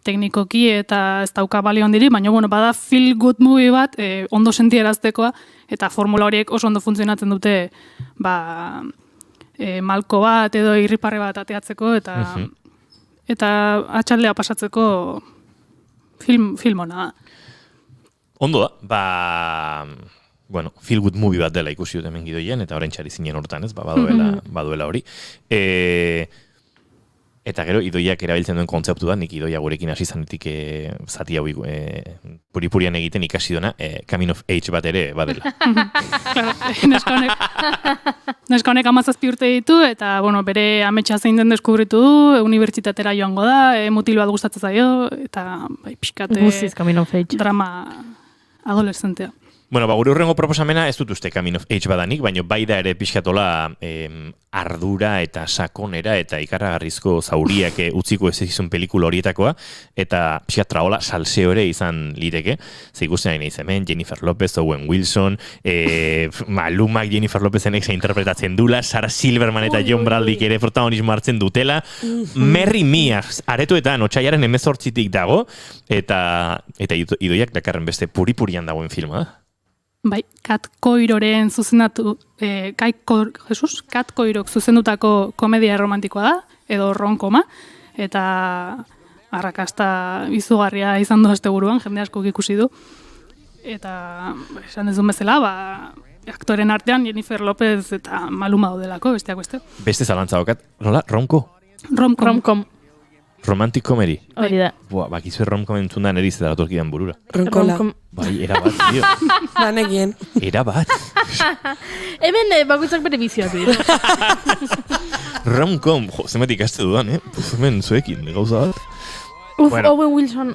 teknikoki eta ez dauka balio handiri, baina bada feel good movie bat ondo sentieraztekoa, eta formula horiek oso ondo funtzionatzen dute malko bat edo irriparre bat ateatzeko, eta atxaldea pasatzeko film hona da. Ondo da, feel good movie bat dela ikusi dut hemen gidoien, eta orain txari zinen hortan ez, baduela hori. Eta gero, idoiak erabiltzen duen kontzeptu da, nik idoia gurekin hasi zanetik zati hau puripurian egiten ikasi duena, coming of age bat ere badela. Neska honek 17 urte ditu, eta bere ametsa zein den deskubritu du, unibertsitatera joango da, mutil bat gustatzen zaio, eta pixkate Guztiz coming of age. Drama adolescentea. Bueno, gure hurrengo proposamena ez dut uste Coming of Age badanik, baina bai da ere pixkatola ardura eta sakonera eta ikaragarrizko zauriak utziko ez izun pelikula horietakoa, eta pixkat traola salseo ere izan liteke. Ze ikusten nahi nahiz hemen, Jennifer Lopez, Owen Wilson, Malumak Jennifer Lopezenek ze interpretatzen dula, Sarah Silverman eta John Bradley ere protagonismo hartzen dutela. Marry Me aretoetan otsailaren 18tik dago, eta idoiak dakarren beste puri-purian dagoen filma. Bai, Kat Coiroren Kat Coirok zuzendutako komedia romantikoa da, edo ronkoma, eta arrakasta izugarria izan du asteburuan, jende asko ikusi du. Eta esan dezun bezala, aktoren artean Jennifer Lopez eta Maluma daudelako, besteak beste. Beste zalantza daukat, nola? Romcom. Romantic comedy. Hori da. Bakizu romcom entzun da neriz eta datorkidan burura. Ronkola. Bai, erabat, tío. Banekien. Erabat. Hemen bakoitzak bere bizioak dira. Romcom, zemetik ikaste dudan, hemen zuekin, gauza bat. Owen Wilson,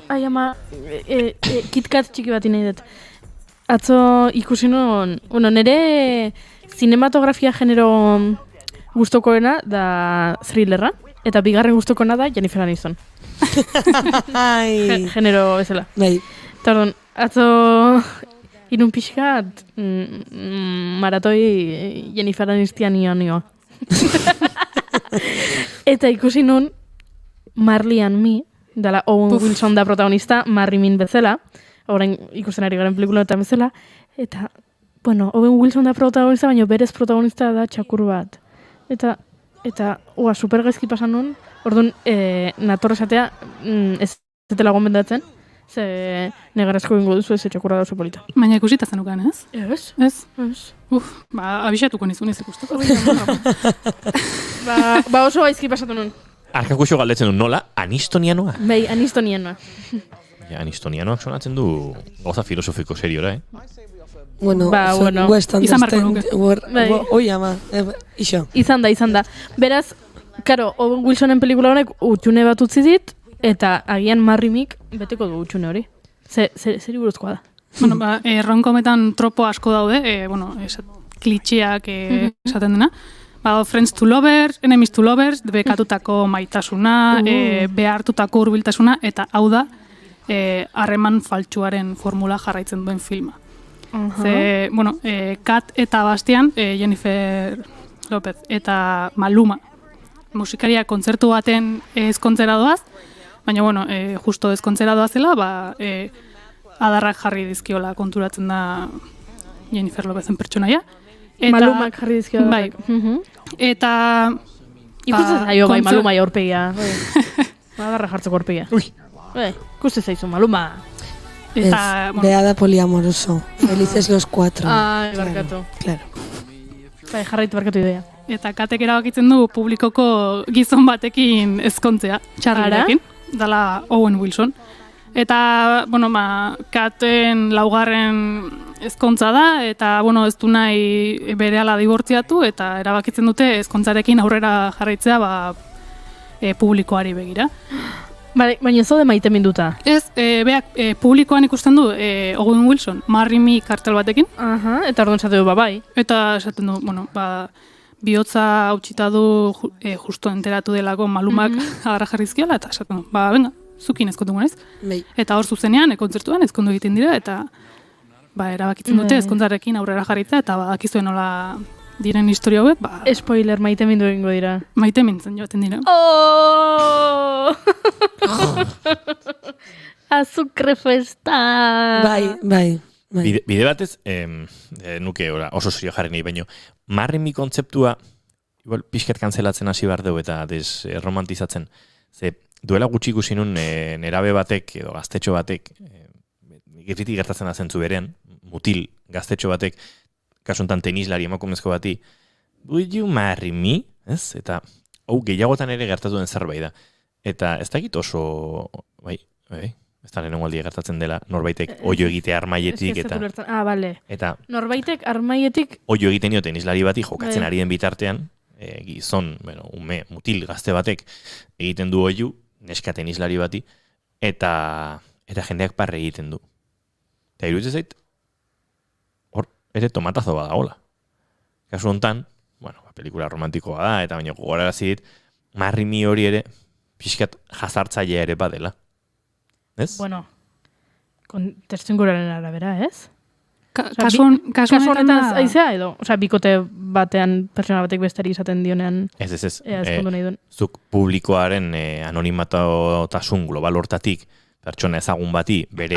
KitKat txiki bat nahi dut. Atzo ikusi nuen, nire cinematografia genero gustokoena da thrillerra, eta bigarren gustokoena da Jennifer Aniston. Genero bezala. Bai. Tardon, atzo irun pixkat maratoi Jennifer Aniston nioa. Eta ikusi nun Marley and Me, dela Owen Wilson da protagonista, Marry Me bezala, orain ikusten ari garen pelikuloetan bezala, eta, Owen Wilson da protagonista, baina berez protagonista da txakur bat. Eta super gaizki pasan nun, orduan, nator esatea, ez zetela gomendatzen, ze negarazko ingo duzu ez txakurra da oso polita. Baina ikusita zenukan, ez? Ez. Abixatuko nizun ez ikusteko. Oso gaizki pasatu nun. Arkakuxo galdetzen du, nola? Anistonianoa? Bai, anistonianoa. Anistonianoak sonatzen du goza filosofiko seriora, Izan barko nuke. Oi ama, iso. Izan da. Beraz, karo, Owen Wilsonen pelikula honek utxune bat utzi dit, eta agian Marry Mik beteko du utxune hori. Zeri buruzkoa da? Ronkometan tropo asko daude, klitxeak esaten dena. Friends to lovers, enemies to lovers, bekatutako maitasuna, behartutako hurbiltasuna, eta hau da, harreman faltsuaren formula jarraitzen duen filma. Kat eta Bastian, Jennifer Lopez, eta Maluma, musikaria kontzertu baten ezkontzera doaz, baina, justo ezkontzera doazela, adarrak jarri dizkiola konturatzen da Jennifer Lopezen pertsonaia. Malumak jarri dizkiola. Bai. Eta... Ikusten zaio, Maluma aurpegia. Adarra jartzeko aurpegia. Ikusten zaizu, Maluma. Bea da poliamoroso. Felices los 4. Barkatu. Claro. Jarraitu barkatu idea. Eta Katek erabakitzen du publikoko gizon batekin ezkontzea, Charlierekin, dala Owen Wilson. Eta, Katen laugarren ezkontza da, eta, ez du nahi berehala dibortziatu, eta erabakitzen dute ezkontzarekin aurrera jarraitzea, publikoari begira. Baina ez de maite minduta. Ez, publikoan ikusten du Owen Wilson, Marry Me kartel batekin. Eta orduan esaten du, bai. Eta esaten du, bihotza hautsita du justo enteratu delako Malumak agarra jarrizkiola, eta esaten du, venga, zukin ezkontu gunez. Eta hor zuzenean, kontzertuan ezkondu egiten dira, eta erabakitzen dute ezkontzarekin aurrera jarritza, eta badakizuen nola diren historia hauek, Spoiler, maite mindu egingo dira. Maite mintzen joaten dira. Azukre festa! Bai. Bide batez, nuke oso serio jarri nahi, baino, Marry Me kontzeptua, pixket kantzelatzen hasi behar dugu eta desromantizatzen. Ze, duela gutxi ikusi nun nerabe batek edo gaztetxo batek, gerritik gertatzen da zentzu berean, mutil gaztetxo batek, kasuntan tenislari emakumezko bati, would you marry me? Ez? Eta, gehiagotan ere gertatu den zerbait da. Eta ez dakit oso, ez da lehenengo aldia gertatzen dela, norbaitek oio egitea armaietik, eta norbaitek armaietik oio egiten dio tenislari bati jokatzen ari den bitartean, gizon, ume, mutil gazte batek egiten du oiu, neska tenislari bati, eta jendeak parre egiten du. Eta iruditzen zait, ere tomatazo badagola. Kasu hontan, bueno, pelikula romantikoa da, eta baina gogorarazi dit, marrimi hori ere, pixkat jazartzailea ere badela. Ez? Bueno, testuinguraren arabera, ez? Kasu honetan aizea edo, bikote batean pertsona batek bestari izaten dionean. Ez. Ezkondu nahi duen. Zuk publikoaren anonimatotasun global hortatik pertsona ezagun bati bere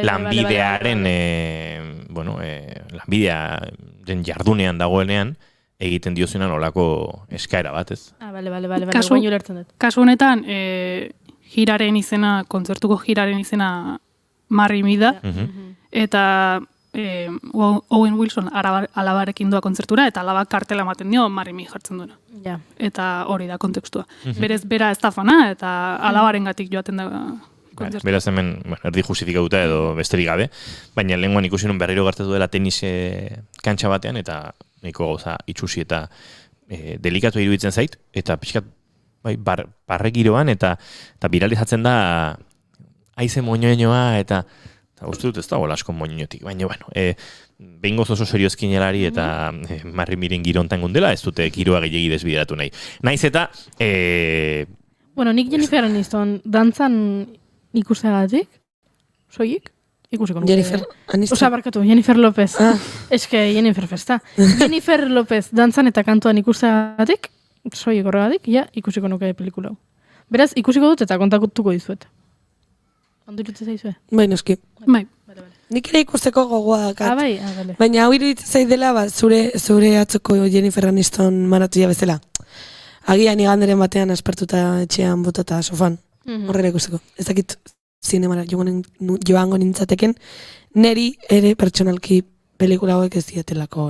lanbidearen lanbidearen jardunean dagoenean egiten diozunan olako eskaera bat, ez? Bale, guain ulertzen dut. Kasu honetan, giraren izena, kontzertuko giraren izena Marry da, eta Owen Wilson alabarekin doa kontzertura, eta alabak kartela ematen dio Marry Me jartzen duena. Ja. Eta hori da kontekstua. Berez, bera ez da fana, eta alabaren gatik joaten da kontzertua. Beraz hemen, erdi justifikatuta edo besterik gabe, baina lehenguan ikusi nun berriro gertatu dela tenis kantxa batean, eta nahiko gauza itxusi eta delikatu iruditzen zait, eta pixkat barregiroan, eta biralizatzen da haize moñoñoa, eta uste dut ez da bola asko moñoñotik, baina behin goz oso seriozkinelari eta Marry Miren girontan gondela, ez dute giroa gehiagi desbideratu nahi. Naiz eta... Bueno, nik Jennifer Aniston dantzan ikusteagatik, soilik, ikusiko nuke. Jennifer Aniston? Osa, barkatu, Jennifer Lopez. Eske, Jennifer Festa. Jennifer Lopez dantzan eta kantuan ikusteagatik, soilik horregatik, ikusiko nuke pelikula. Beraz, ikusiko dut eta kontakutuko dizuet. Ondo iruditzen zaizue? Bai, noski. Bai. Nik ere ikusteko gogoa dakat. Bai, bale. Baina hau iruditzen zait dela, zure atzoko Jennifer Aniston maratuia bezala. Agian iganderen batean aspertuta etxean botata sofan. Horrela ikusteko. Ez dakit zinemara joango nintzateken. Neri ere pertsonalki pelikula hauek ez diatelako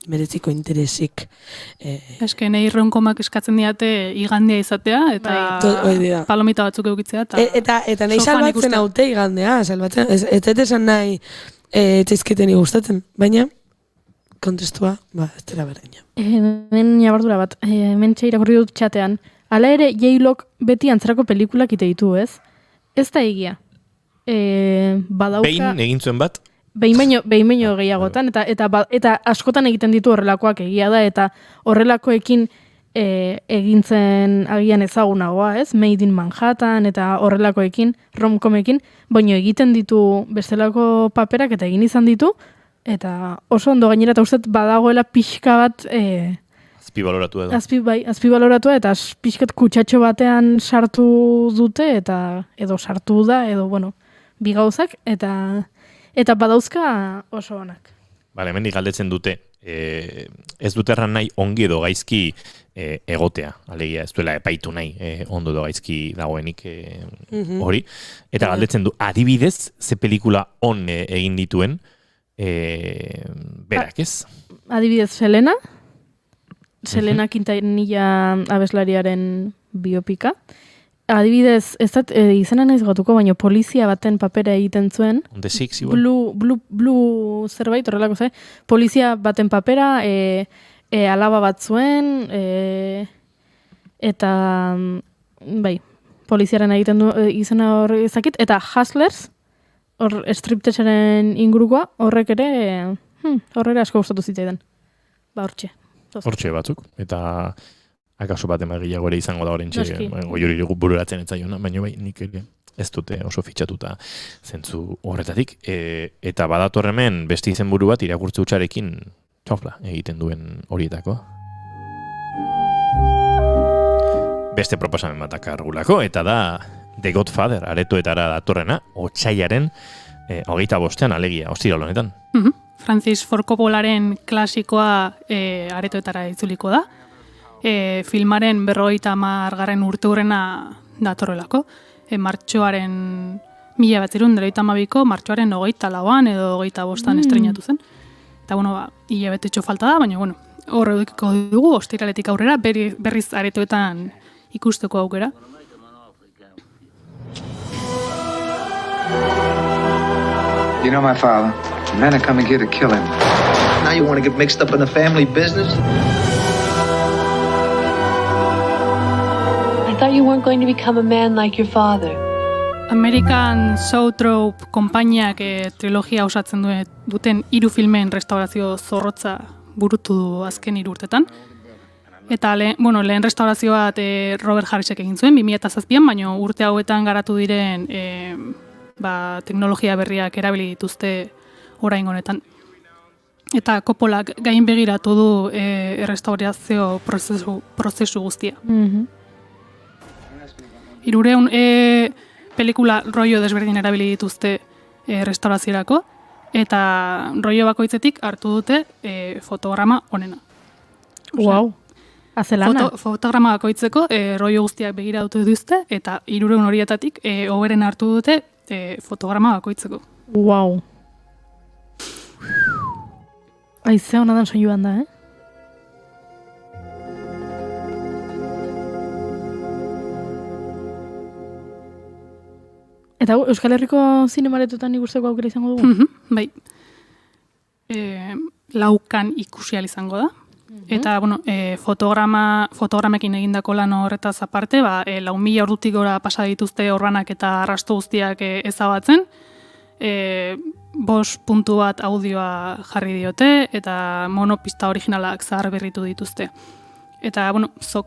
mereziko interesik. Eske nahi ronkomak eskatzen diate igandia izatea, eta palomita batzuk eukitzea. Eta nahi salbatzen haute igandea, salbatzen. Ez esan nahi etzaizketen gustatzen, baina kontestua, ez dela berdina. Hemen nabardura bat, hemen irakurri dut txatean, hala ere J-Lok beti antzerako pelikulak ite ditu, ez? Ez da egia. Badauka... Behin egin zuen bat? Behin baino gehiagotan, eta askotan egiten ditu horrelakoak egia da, eta horrelakoekin egintzen agian ezagunagoa, ez? Made in Manhattan, eta horrelakoekin, romkomekin, baino egiten ditu bestelako paperak, eta egin izan ditu, eta oso ondo gainera, eta uste badagoela pixka bat... Azpibaloratu edo. Azpibaloratu eta pixkat kutsatxo batean sartu dute, edo sartu da, edo, bueno, bi gauzak, eta badauzka oso onak. Bale, hemen galdetzen dute, ez dute erran nahi ongi edo gaizki egotea, alegia ez duela epaitu nahi ondo edo gaizki dagoenik hori. Eta galdetzen du, adibidez, ze pelikula on egin dituen, berak ez? Adibidez, Selena Quintanilla abeslariaren biopika. Adibidez, izena naiz gotuko, baina polizia baten papera egiten zuen. The Six, igual. Blue zerbait, horrelako ze. Polizia baten papera, alaba bat zuen, eta, bai, poliziaren egiten du izena hor ezakit, eta Hustlers, hor stripteasaren ingurukoa, horrek ere, horrela asko gustatu zitzaidan. Ba, Hortxe batzuk, eta akaso bat emagiago ere izango da horrentxe, goiori bururatzen etzaiona, baina bai, nik ere ez dute oso fitxatuta zentzu horretatik, eta badator hemen beste izenburu bat irakurtze hutsarekin txofla egiten duen horietako. Beste proposamen bat akargulako, eta da The Godfather, aretoetara datorrena, otsailaren 25 alegia, ostiral honetan. Francis Ford Coppolaren klasikoa aretoetara itzuliko da. Filmaren 50. urteurrena datorrelako. Martxoaren 1992ko, martxoaren 24an edo 25an estreinatu zen. Eta, bueno, hilabetetxo falta da, baina, bueno, hor edukiko dugu, ostiraletik aurrera, berriz aretoetan ikusteko aukera. You know my father. The men are coming here to kill him. Now you want to get mixed up in the family business? I thought you weren't going to become a man like your father. American Zoetrope konpainiak trilogia osatzen duten 3 filmen restaurazio zorrotza burutu du azken 3 urtetan. Eta lehen restaurazio bat Robert Harrisek egin zuen, 2007an, baina urte hauetan garatu diren teknologia berriak erabili dituzte orain honetan. Eta Coppolak gain begiratu du errestaurazio prozesu guztia. 300 pelikula rollo desberdin erabili dituzte restauraziorako, eta rollo bakoitzetik hartu dute fotograma onena. Wow, azelana. Fotograma bakoitzeko rollo guztiak begiratu dituzte, eta 300 horietatik hoberen hartu dute fotograma bakoitzeko. Wow. Aize hona dan soinuan da, Eta Euskal Herriko zinemaretutan ikusteko aukera izango dugu? Bai. Laukan ikusi ahal izango da. Eta, fotogramekin egindako lan horretaz aparte, 4.000 ordutik gora pasa dituzte orbanak eta arrasto guztiak ezabatzen. 5 puntu bat audioa jarri diote, eta monopista originalak zahar berritu dituzte. Eta,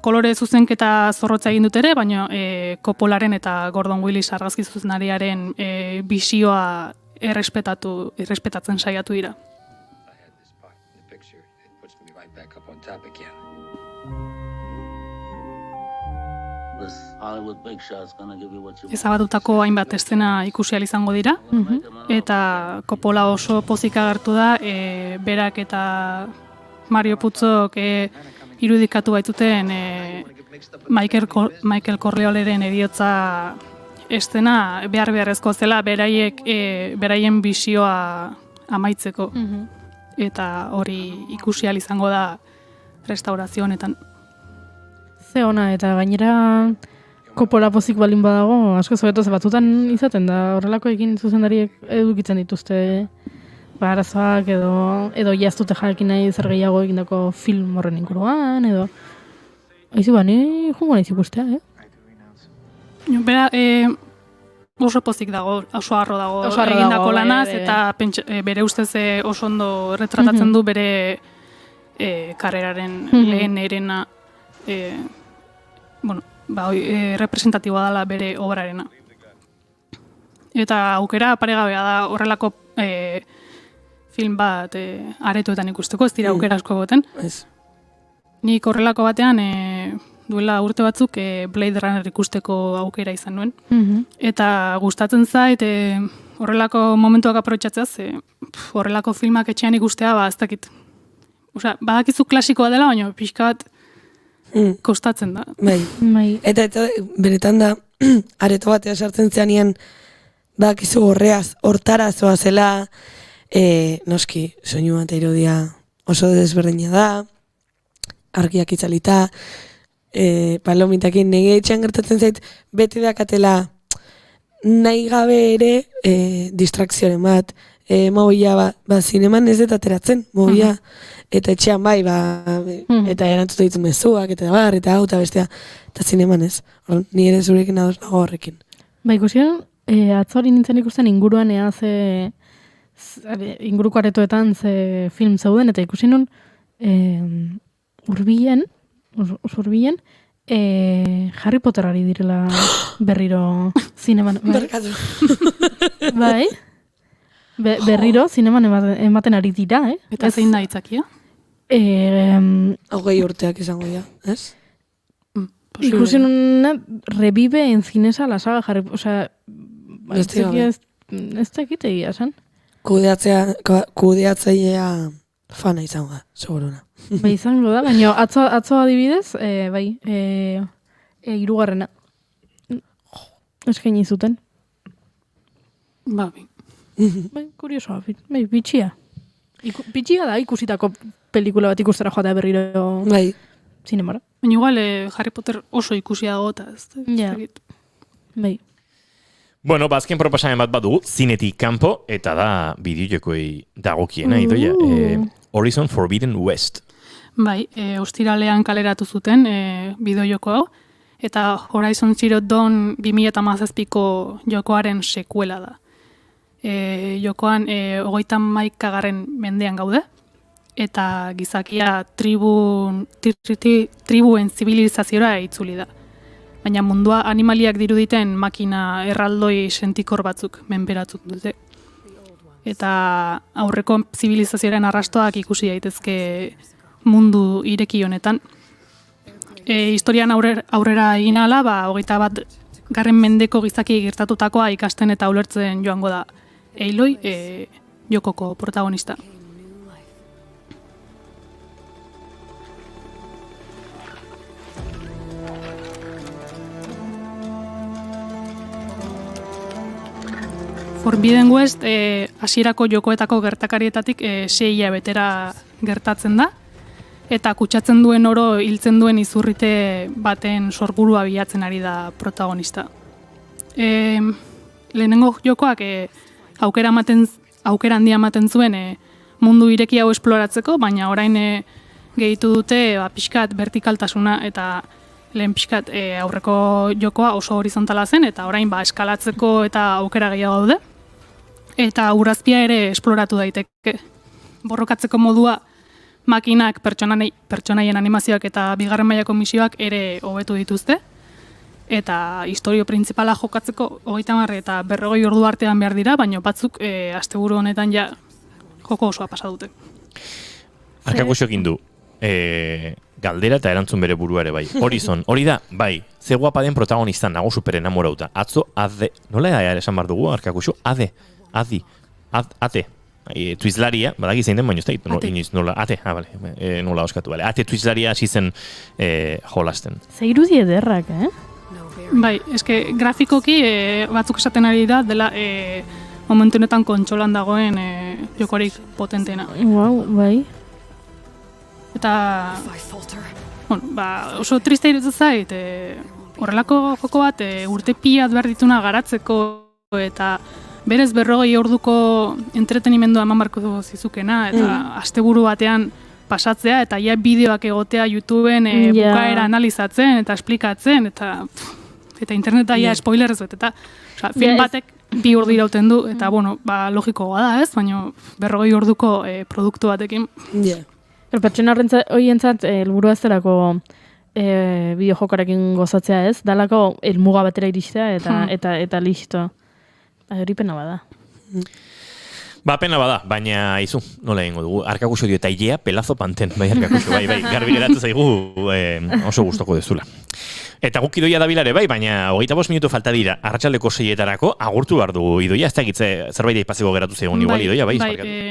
kolore zuzenketa zorrotza egin dut ere, baina Coppolaren eta Gordon Willis argazki zuzenariaren bisioa errespetatzen saiatu dira. Ezabatutako hainbat eszena ikusi ahal izango dira, eta Coppola oso pozik agertu da, berak eta Mario Puzzok irudikatu baitzuten Michael Corleoneren heriotza eszena beharrezko zela beraien bisioa amaitzeko. Eta hori ikusi ahal izango da restaurazio honetan. Ze ona, eta gainera Coppola pozik balin badago, asko zobeto batzutan izaten da, horrelako egin zuzendariek edukitzen dituzte arazoak edo jaztute jakin nahi zer gehiago egindako film horren inguruan, edo... Aizu ni jungo nahiz ikustea, Bera, oso pozik dago, oso harro dago egindako lanaz, eta bere ustez oso ondo retratatzen du bere karreraren lehen erena, representatiboa dela bere obrarena. Eta aukera paregabea da horrelako film bat aretoetan ikusteko, ez dira aukera asko goten. Nik horrelako batean duela urte batzuk Blade Runner ikusteko aukera izan nuen. Eta gustatzen zait horrelako momentuak aprobetxatzeaz, horrelako filmak etxean ikustea, ez dakit. Osea, badakizu klasikoa dela, baina pixka bat kostatzen da. Bai. Eta benetan da, areto batea sartzen zeanean, badakizu hortara zoa zela, noski, soinu bat irudia oso desberdina da, argiak itzalita, palomitakin nege etxean gertatzen zait, beti dakatela nahi gabe ere distrakzioren bat, mobila, zineman ez dut ateratzen, mobila, eta etxean bai, eta erantzuta ditzen mezuak, eta bar, eta hau, eta bestea, eta zineman ez, ni ere zurekin ados nago horrekin. Ba, ikusion, atzori nintzen ikusten inguruan inguruko aretoetan ze film zeuden, eta ikusi nun urbilen, Harry Potterari direla berriro zineman. Berkatu. Bai? Berriro zineman ematen ari dira, Eta zein da itzakia? 20 urteak izango dira, ez? Ikusi nun revive en cinesa la saga Harry Potter, osea, ez dakit egia esan. Kudeatzailea fana izango da, seguruna. Bai, izango da, baina atzo adibidez, bai, 3. Eskaini zuten. Bai. Bai, kuriosoa, bai, bitxia. Bitxia da ikusitako pelikula bat ikustera joatea berriro zinemara. Baina igual Harry Potter oso ikusia dago eta ez dakit. Bai. Bueno, azken proposamen bat badu, zinetik kanpo, eta da bideojokoei dagokiena, idoia. Horizon Forbidden West. Bai, ostiralean kaleratu zuten bideojoko hau, Eta Horizon Zero Dawn 2017ko jokoaren sekuela da. Jokoan 31. mendean gaude, eta gizakia tribuen zibilizaziora itzuli da. Baina mundua animaliak diruditen makina erraldoi sentikor batzuk menperatzuk dute. Eta aurreko zibilizazioaren arrastoak ikusi daitezke mundu ireki honetan. Historian aurrera egin ala, 21. mendeko gizaki gertatutakoa ikasten eta ulertzen joango da Aloy, jokoko protagonista. Forbidden West hasierako jokoetako gertakarietatik 6 hilabetera gertatzen da, eta kutsatzen duen oro hiltzen duen izurrite baten sorburua bilatzen ari da protagonista. Lehenengo jokoak aukera handia ematen zuen mundu ireki hau esploratzeko, baina orain gehitu dute pixkat vertikaltasuna, eta lehen pixkat aurreko jokoa oso horizontala zen, eta orain eskalatzeko eta aukera gehiago daude. Eta urazpia ere esploratu daiteke. Borrokatzeko modua makinak, pertsonaien animazioak eta bigarren mailako misioak ere hobetu dituzte. Eta historio printzipala jokatzeko 30 eta 40 ordu artean behar dira, baina batzuk asteburu honetan ja joko osoa pasa dute. Arkakuxokin du, galdera eta erantzun bere burua ere bai. Horizon, hori da, bai, ze guapa den protagonista nago super enamorauta. Atzo, nola esan bar dugu, Arkakuxo? Ate. Twislaria, badaki zein den, baina ez da, nola, nola oskatu, ate Twislaria hasi zen jolasten. Ze irudi ederrak, Bai, eske grafikoki batzuk esaten ari da, dela momentu honetan kontsolan dagoen jokorik potenteena. Wow, bai. Eta, oso triste iruditzen zait, horrelako joko bat urte piat behar dituna garatzeko, eta berez 40 orduko entretenimendua eman barko zizukena, eta asteburu batean pasatzea, eta ja bideoak egotea YouTubeen bukaera analizatzen, eta esplikatzen, eta interneta ja spoilerrez bet, eta film batek 2 ordu irauten du, eta logikoa da ez, baina 40 orduko produktu batekin. Pertsona horientzat helburua ez delako bideojokarekin gozatzea ez, dalako helmuga batera iristea eta listo. Hori pena bada. Pena bada, baina izu, nola egingo dugu. Arkakuxo dio, eta ilea pelazo panten, bai, Arkakuxo, bai, garbi geratu zaigu oso gustoko dezula. Eta guk Idoia dabilare, bai, baina 25 minutu falta dira, arratsaldeko 6etarako agurtu behar dugu Idoia, ez da egitze zerbait aipazeko geratu zaigun, igual Idoia, bai.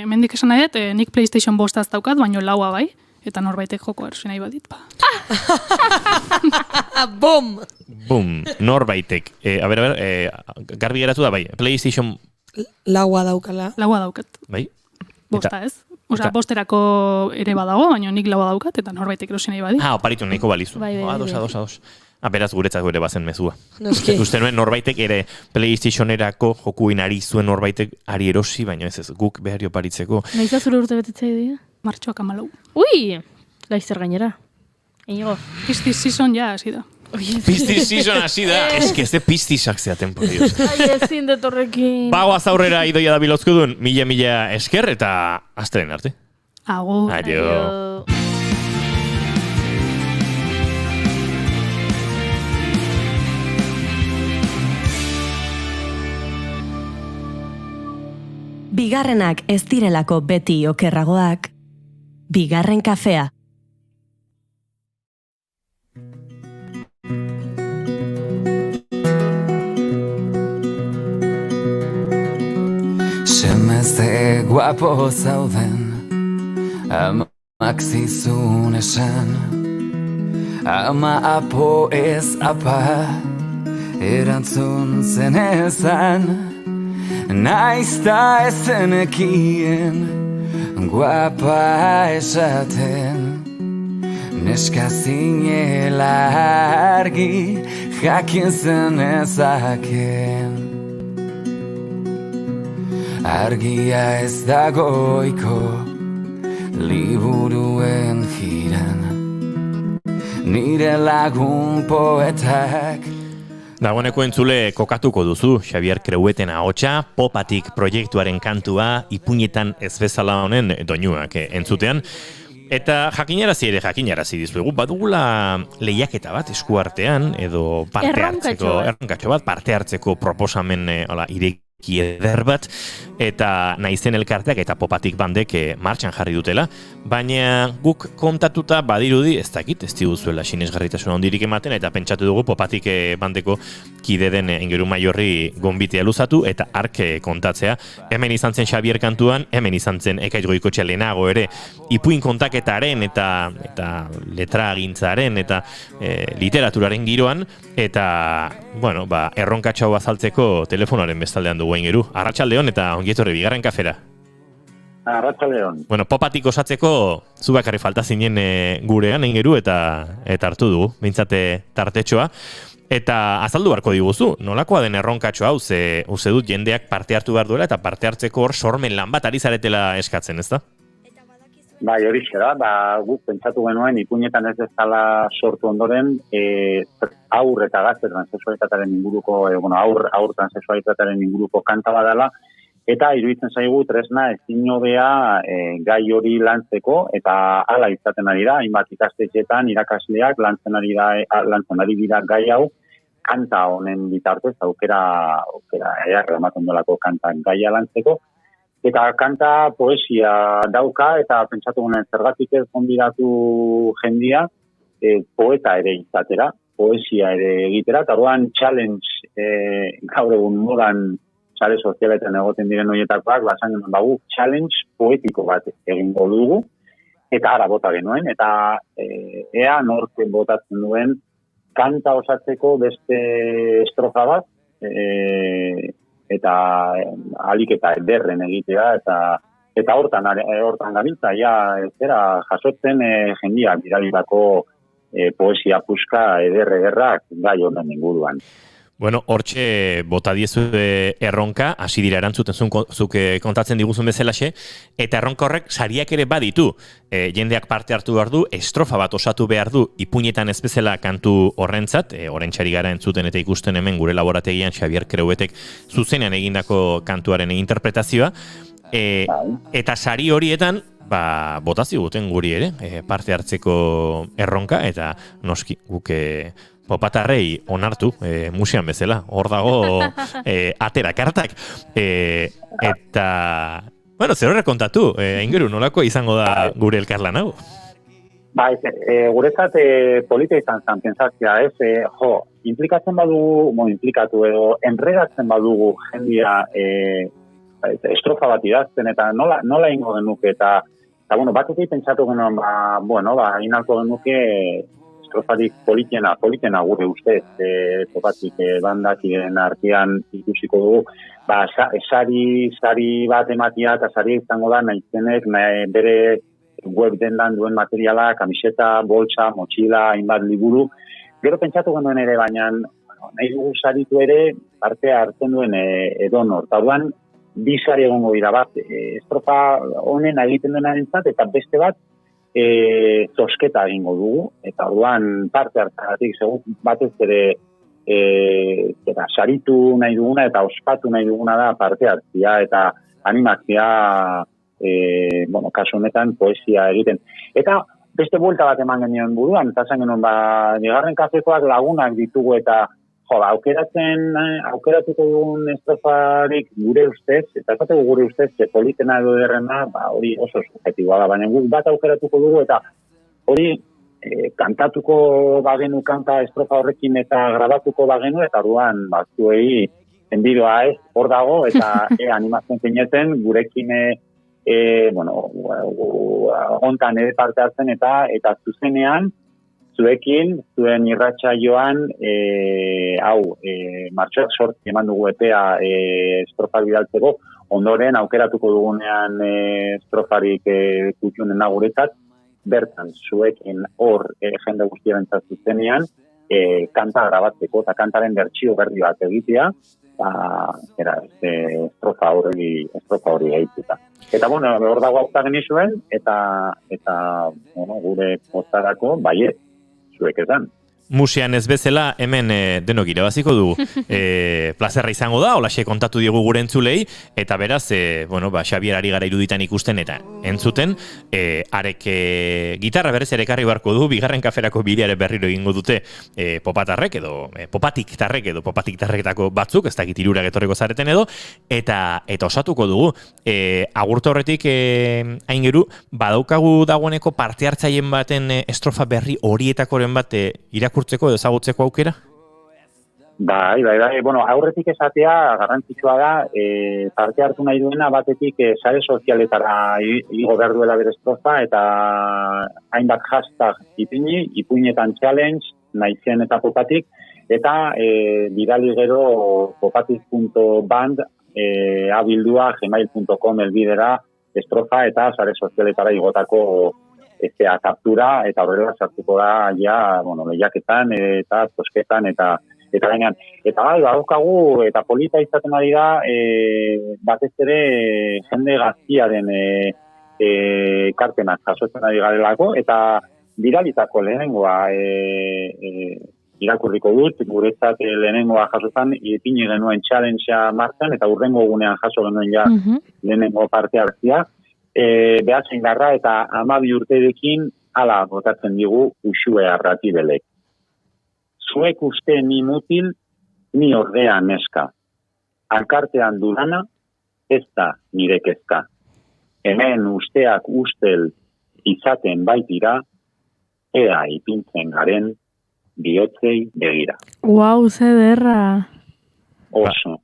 Mendik esan nahi, nik PlayStation 5 daukat, baina laua bai, eta norbaitek joko erosi nahi badit, Bum! Bum, norbaitek. Garbi geratu da, bai, PlayStation... Laua daukala. Laua daukat. Bai? Bosta ez. Bosterako ere badago, baina nik laua daukat, eta norbaitek erosi nahi badit. Oparitu nahiko balizu. Ados. Beraz guretzat ere bazen mezua. Noski. Uste nuen norbaitek ere PlayStationerako jokuin ari zuen norbaitek ari erosi, baina ez guk behar oparitzeko. Nahiza zure urte betetzea dira? Martxoak 14. Ui! Laizzer gainera. Inigo. Pistis season ja hasi da. Pistis season hasi da. Ez de pistisak zeaten, por Dios. Ezin detorrekin. Bagoaz aurrera Idoia da bilozkudun, mila esker eta astelen arte. Agur. Adio. Bigarrenak ez direlako beti okerragoak, bigarren kafea. Semezte guapo zauden, amak zizun esan, ama apo ez apa, erantzun zen ezan, naizta ezenekien, guapa esaten, neska zinela argi, jakin zen ezaken. Argia ez dagoiko liburuen jiran, nire lagun poetak. Dagoeneko entzule kokatuko duzu Xabier Creueten ahotsa, Popatik proiektuaren kantua, ipuinetan ez bezala honen doinuak entzutean. Eta jakinarazi dizuegu, badugula lehiaketa bat eskuartean, edo erronkatxo bat, parte hartzeko proposamen ireki eder bat, eta naizen elkarteak eta Popatik bandek martxan jarri dutela, baina guk kontatuta badirudi, ez dakit, ez diguzuela sinesgarritasun handirik ematen, eta pentsatu dugu Popatik bandeko kide den Ingeru Maiorri gonbitea luzatu, eta ark kontatzea. Hemen izan zen Xabier kantuan, hemen izan zen Ekaitz Goikoetxea lehenago ere, ipuin kontaketaren eta letra agintzaren eta literaturaren giroan, eta, bueno, erronkatxo azaltzeko telefonoaren bestaldean dugu Ingeru. Arratsaldeon eta ongietorri bigarren kafera. Arratsaldeon. Bueno, Popatik osatzeko zu bakarri falta zinen gurean Ingeru eta hartu dugu, behintzate tartetxoa. Eta azaldu beharko diguzu, nolakoa den erronkatxo hau, ze uste dut jendeak parte hartu behar duela eta parte hartzeko hor sormen lan bat ari zaretela eskatzen, ezta? Bai, horixe da, guk pentsatu genuen ipuinetan ez dezala sortu ondoren aur eta gazte transexualitatearen inguruko, aur transexualitatearen inguruko kanta badala, eta iruditzen zaigu tresna ezin hobea gai hori lantzeko, eta hala izaten ari da, hainbat ikastetxeetan irakasleak lantzen ari dira gai hau, kanta honen bitartez, aukera ematen dolako kantan gaia lantzeko, eta kanta poesia dauka, eta pentsatu gunen zergatik ez gonbidatu jendia poeta ere izatera, poesia ere egitera, eta orduan challenge gaur egun modan sare sozialetan egoten diren horietakoak, basan genuen challenge poetiko bat egingo dugu, eta ara bota genuen, eta ea norte botatzen duen kanta osatzeko beste estrofa bat, eta alik eta ederren egitea, eta hortan gabiltza, jasotzen jendia bidalirako poesia puska ederrak gai honen inguruan. Bueno, hortxe bota diezu erronka, hasi dira erantzuten zuk kontatzen diguzun bezalaxe, eta erronka horrek sariak ere baditu. Jendeak parte hartu behar du, estrofa bat osatu behar du, ipuinetan ez bezala kantu horrentzat, orentxari gara entzuten eta ikusten hemen gure laborategian Xabier Creuetek zuzenean egindako kantuaren interpretazioa, eta sari horietan, bota ziguten guri ere, parte hartzeko erronka, eta noski guke Popatarrei onartu, musean bezala, hor dago atera kartak. Eta, bueno, zer horrek kontatu, Ingeru, nolako izango da gure elkarlan hau? Ba, guretzat polita izan zen, pensatzea, implikatzen badugu, implikatu edo, enredatzen badugu jendia estrofa bat idazten, eta nola ingo genuke, eta batetik pentsatu genuen, inalko genuke, estrofarik politena gure ustez, Popatik bandakien artean ikusiko dugu, sari bat ematia eta sari izango da nahizenek bere web dendan duen materiala, kamiseta, boltsa, motxila, hainbat liburu. Gero pentsatu genuen ere, baina nahi dugu saritu ere partea hartzen duen edonor. Eta orduan, bi sari egongo dira bat, estrofa honen egiten denarentzat eta beste bat, zosketa egingo dugu, eta orduan parte hartzagatik, segun batez ere saritu nahi duguna eta ospatu nahi duguna da parte hartzia eta animatzia, kasu honetan poesia egiten. Eta beste buelta bat eman genioen buruan, eta zan genuen, bigarren kafekoak lagunak ditugu eta aukeratuko dugun estrofarik gure ustez, eta esateko gure ustez, politena edo derrena, hori oso subjetiboa da, baina guk bat aukeratuko dugu, eta hori kantatuko bagenu kanta estrofa horrekin eta grabatuko bagenu, eta orduan zuei enbidoa ez, hor dago, eta animatzen zineten, gurekin ontan ere parte hartzen, eta zuzenean, zuekin, zuen irratsaioan, martxoak sorti eman dugu epea estrofa bidaltzeko, ondoren aukeratuko dugunean estrofarik kutxunena guretzat, bertan zuekin hor jende guztiarentzat zuzenean, kanta grabatzeko eta kantaren bertsio berri bat egitea, estrofa hori egituta. Eta, hor dago hauta genizuen, eta gure postarako, baiet, zuek esan. Musean ez bezala, hemen denok irabaziko dugu. Plazerra izango da, holaxe kontatu diogu gure entzulei, eta beraz, Xabier ari gara iruditan ikusten eta entzuten, arek gitarra berez ere ekarri barko du, bigarren kaferako bideare berriro egingo dute popatarrek edo popatik tarreketako batzuk, ez dakit irurak etorriko zareten edo, eta osatuko dugu. Agurto horretik, hain geru, badaukagu dagoeneko parte hartzaien baten estrofa berri horietakoren bat irakurtzeko edo ezagutzeko aukera? Bai. Bueno, aurretik esatea garrantzitsua da, parte hartu nahi duena batetik sare sozialetara igo behar duela bere estrofa eta hainbat hashtag ipini, ipuinetan challenge, naizen eta popatik, eta bidali gero popatik.band abildua gmail.com elbidera estrofa eta sare sozialetara igotako kaptura eta horrela sartuko da lehiaketan eta zosketan eta gainean. Eta badaukagu eta polita izaten ari da batez ere jende gaztiaren kartenak jasotzen ari garelako eta bidalitako lehenengoa irakurriko dut, guretzat lehenengoa jasotan ipini genuen challengea martxan eta urrengo egunean jaso genuen ja lehenengo parte hartzia. Behatzen garra eta 12 urterekin hala botatzen digu Uxue Arratibelek. Zuek uste ni mutil, ni ordea neska. Alkartean dudana, ez da nire kezka. Hemen usteak ustel izaten baitira, ea ipintzen garen bihotzei begira. Wow, ze derra. Oso.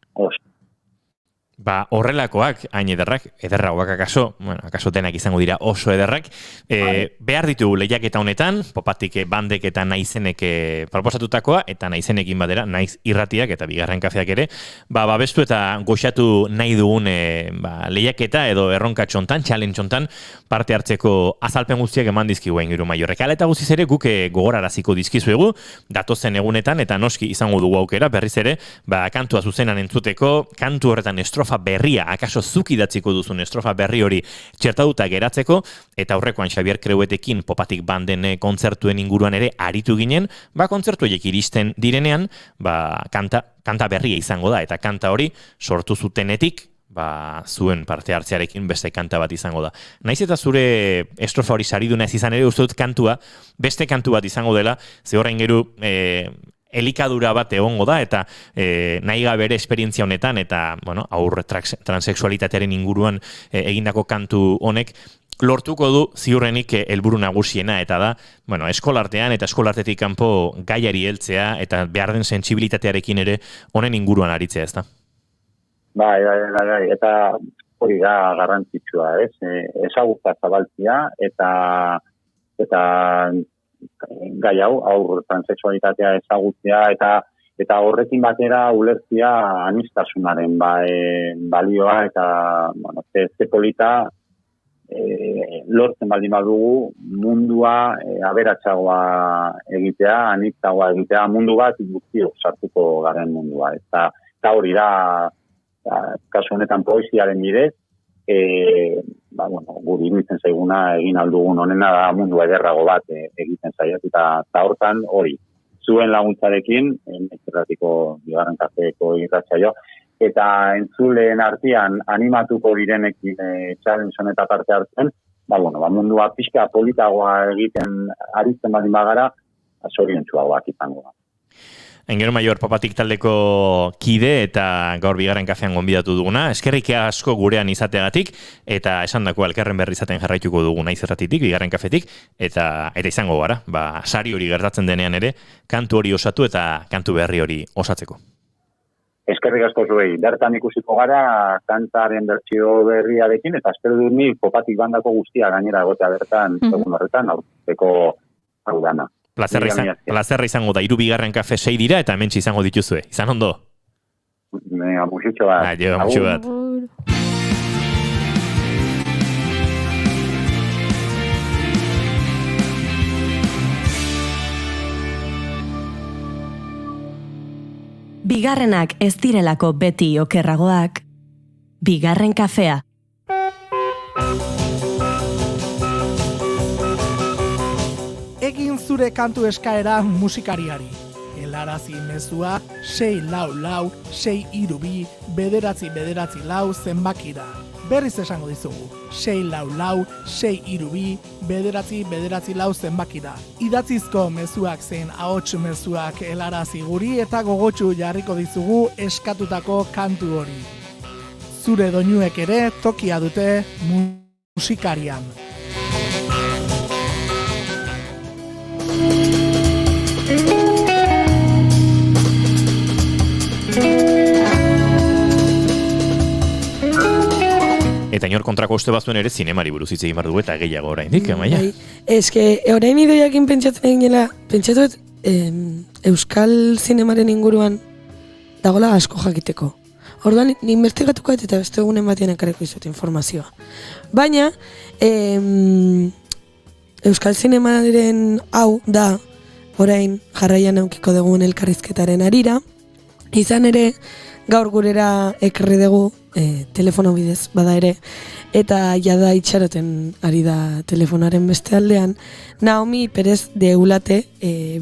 Horrelakoak, hain ederragoak akaso denak izango dira oso ederrak, behar ditugu lehiaketa honetan, popatik bandek eta naizenek proposatutakoa, eta naizenekin badera, naiz irratiak eta bigarren kafeak ere, babestu eta goxatu nahi dugun lehiaketa edo erronka txontan, challenge txontan, parte hartzeko azalpen guztiak eman dizkigu Aingeru Maiorrek. Hala eta guztiz ere guk gogoraraziko dizkizuegu, datozen egunetan, eta noski izango dugu aukera, berriz ere, kantua zuzenan entzuteko, kantu horretan estrofa berria, akaso zuk idatziko duzun estrofa berri hori txertatuta geratzeko, eta aurrekoan Xabier Kreuetekin popatik banden kontzertuen inguruan ere aritu ginen, kontzertu horiek iristen direnean, kanta berria izango da, eta kanta hori sortu zutenetik, zuen parte hartzearekin beste kanta bat izango da. Naiz eta zure estrofa hori sariduna ez izan ere, uste dut kantua, beste kantu bat izango dela, ze horrein geru elikadura bat egongo da, eta nahi bere esperientzia honetan, eta aurre transexualitatearen inguruan egindako kantu honek, lortuko du ziurrenik helburu nagusiena, eta da, eskolartean eta eskolartetik kanpo gaiari heltzea, eta behar den sentsibilitatearekin ere honen inguruan aritzea, ez da? Bai, eta hori da garrantzitsua, ez? Ezagutza zabaltzia, eta gai hau, aur transexualitatea ezagutzea, eta horrekin batera ulertzia anistasunaren balioa, eta ze polita lortzen baldin badugu mundua aberatsagoa egitea, anitzagoa egitea, mundu bat guztiok sartuko garen mundua. Eta hori da, kasu honetan poesiaren bidez, guri iruditzen zaiguna egin aldugun honena da mundu ederrago bat egiten zaiat, eta hortan hori, zuen laguntzarekin, erratiko bigarren kafeko irratsaio, eta entzuleen artean animatuko direnekin challenge honetan parte hartzen, mundua pixka politagoa egiten aritzen baldin bagara, zoriontsuagoak izango da. Aingeru Maior popatik taldeko kide eta gaur bigarren kafean gonbidatu duguna. Eskerrik asko gurean izateagatik eta esandako elkarren berri izaten jarraituko dugu naiz erratitik, bigarren kafetik, eta izango gara, sari hori gertatzen denean ere, kantu hori osatu eta kantu berri hori osatzeko. Eskerrik asko zuei, bertan ikusiko gara kantaren bertsio berriarekin, eta espero dut ni popatik bandako guztia gainera egotea bertan, egun horretan, aurteko hau dana. Plazerra izango da, 3 bigarren kafe 6 dira, eta hementsi izango dituzue. Izan ondo? Musitxo bat. Musitxo bat. Bigarrenak ez direlako beti okerragoak, bigarren kafea. egin zure kantu eskaera musikariari. Helarazi mezua 644-632-944 zenbakira. Berriz esango dizugu, 644-632-944 zenbakira. Idatzizko mezuak zein ahots mezuak helarazi guri eta gogotsu jarriko dizugu eskatutako kantu hori. Zure doinuek ere tokia dute musikarian. Eta inor kontrako uste bazuen ere zinemari buruz hitz egin behar dugu eta gehiago oraindik, Amaia? Eske, orain idoiakin pentsatzen eginela, pentsatuet euskal zinemaren inguruan dagoela asko jakiteko. Orduan, ni investigatuko eta beste egunen batean ekarriko izut informazioa. Baina, euskal zinemaren hau da, orain jarraian eukiko dugun elkarrizketaren arira, izan ere, gaur gurera ekarri dugu telefono bidez bada ere, eta jada itxaroten ari da telefonaren beste aldean, Naomi Perez de Eulate,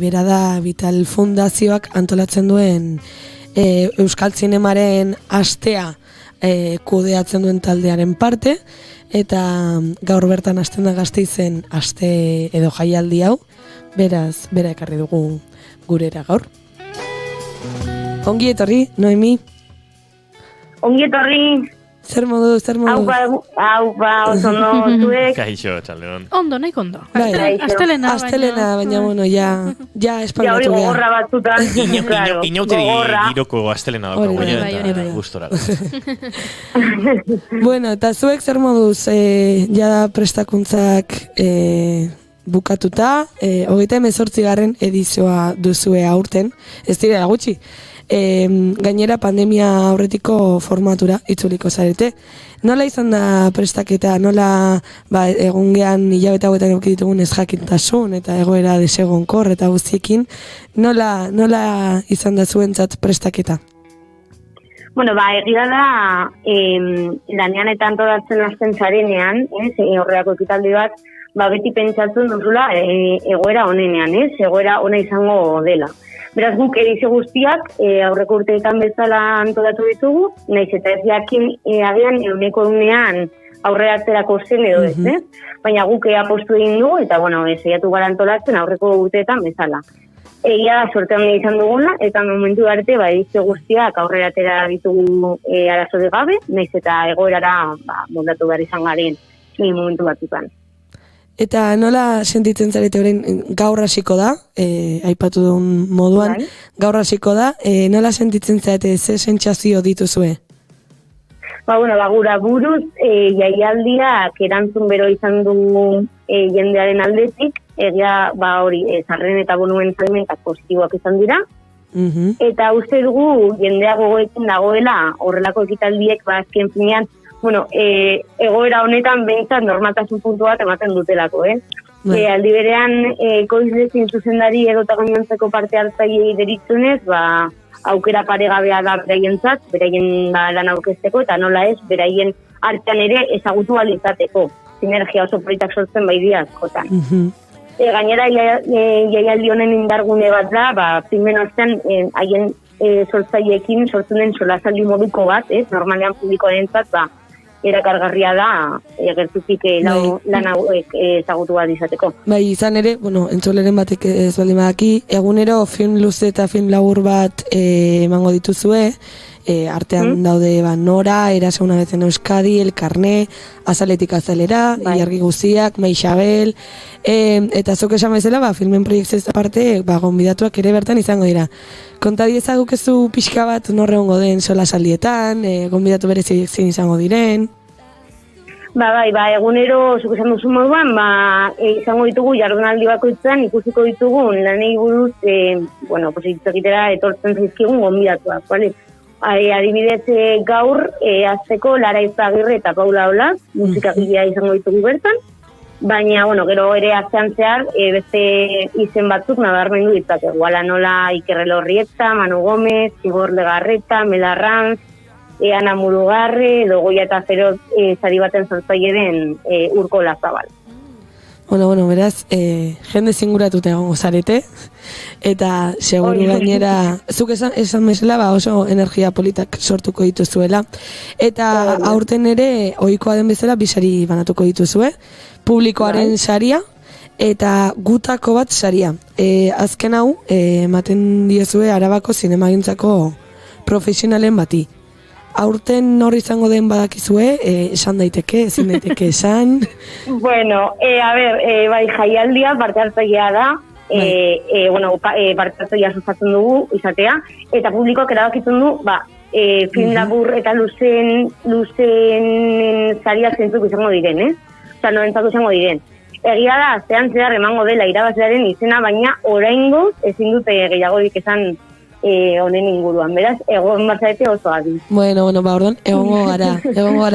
bera da Vital Fundazioak antolatzen duen euskal zinemaren astea kudeatzen duen taldearen parte, eta gaur bertan hasten da Gasteizen aste edo jaialdi hau, beraz, bera ekarri dugu gurera gaur. Ongi etorri, Noemi. Ongi etorri. Zer modu? Aupa, oso no, zuek. Kaixo, txaldeon. Ondo, nahiko ondo. Astelena, baina bueno, ja espaldatu ja. Hori gogorra batzutan. Inauteri giroko astelena daukagu, eta gustora. Bueno, eta zuek zer moduz, jada prestakuntzak bukatuta, 38. edizioa duzue aurten, ez direla gutxi. Gainera pandemia aurretiko formatura itzuliko zarete. Nola izan da prestaketa, nola egungean hilabete hauetan eukiditugun ez jakintasun eta egoera desegonkor eta guztiekin, nola izan da zuentzat prestaketa? Bueno, egia da, lanean eta antolatzen hasten zarenean, horreako ekitaldi bat, beti pentsatzen duzula egoera honenean, egoera ona izango dela. Beraz guk edizio guztiak aurreko urteetan bezala antolatu ditugu, naiz eta ez jakin agian euneko aurrera atzerako zen edo ez, baina guk apostu egin dugu eta saiatu gara antolatzen aurreko urteetan bezala. Egia da sorte handia izan duguna eta momentu arte edizio guztiak aurrera atera ditugu arazorik gabe, naiz eta egoerara moldatu behar izan garen momentu batzutan. Eta nola sentitzen zarete orain gaur hasiko da, aipatu duen moduan, gaur hasiko da, nola sentitzen zarete ze sentsazio dituzue? Gura buruz, jaialdiak erantzun bero izan du jendearen aldetik, egia hori, sarreren eta bonuen salmentak positiboak izan dira, eta uste dugu jendea gogoekin dagoela horrelako ekitaldiek azken finean, egoera honetan behintzat normaltasun puntu bat ematen dutelako, aldi berean, koizlezin zuzendari edota gainontzeko parte hartzailei deritzunez, aukera paregabea da beraientzat, beraien lan aurkezteko, eta nola ez, beraien artean ere ezagutu alizateko. Sinergia oso politak sortzen dira askotan. Gainera, jaialdi honen indargune bat da, primen ostean, haien sortzaileekin sortzen den solasaldi moduko bat, normalean publikoarentzat, erakargarria da gertutik lan hauek ezagutu bat izateko. Izan ere, entzoleren batek ez baldin badaki, egunero film luze eta film labur bat emango dituzue, artean daude Nora, Erase una vez en Euskadi, El Carné, Azaletik Azalera, Ilargi Guziak, Maixabel, eta zuk esan bezala, filmen proiektzez aparte, gonbidatuak ere bertan izango dira. Konta diezagukezu pixka bat norre hongo den solasaldietan, gonbidatu bereziek zein izango diren? Egunero, zuk esan duzu moduan, izango ditugu jardunaldi bakoitzan, ikusiko ditugun lanei buruz, egitera etortzen zaizkigun gonbidatuak, adibidez gaur, azteko Lara Izagirre eta Paula Olaz, musikagilea izango ditugu bertan, baina, gero ere aztean zehar, beste izen batzuk nabarmendu ditzakegu, nola Iker Elorrieta, Manu Gomez, Igor Legarreta, Mela Ranz, Ana Murugarre, edo Goia eta Zero sari baten sortzaile den Urko Lazabal. Bueno, beraz, jende zinguratuta egongo zarete, eta seguru gainera, zuk esan bezala, oso energia politak sortuko dituzuela, eta aurten ere, ohikoa den bezala, bisari banatuko dituzue, publikoaren saria, eta gutako bat saria. Azken hau, ematen diezue Arabako zinemagintzako profesionalen bati. Aurten hor izango den badakizue, esan daiteke, ezin daiteke esan. Bueno, bai, jaialdia parte hartzailea da, parte hartzailea sustatzen dugu izatea, eta publikoak erabakitzen du, film labur eta luzen zaria zentzuk izango diren, Osa, norentzako izango diren. Egia da, astean zehar emango dela irabazlearen izena, baina oraingoz ezin dute gehiagorik esan honen inguruan. Beraz, egon barzarete oso adi. Bueno, orduan, egongo gara,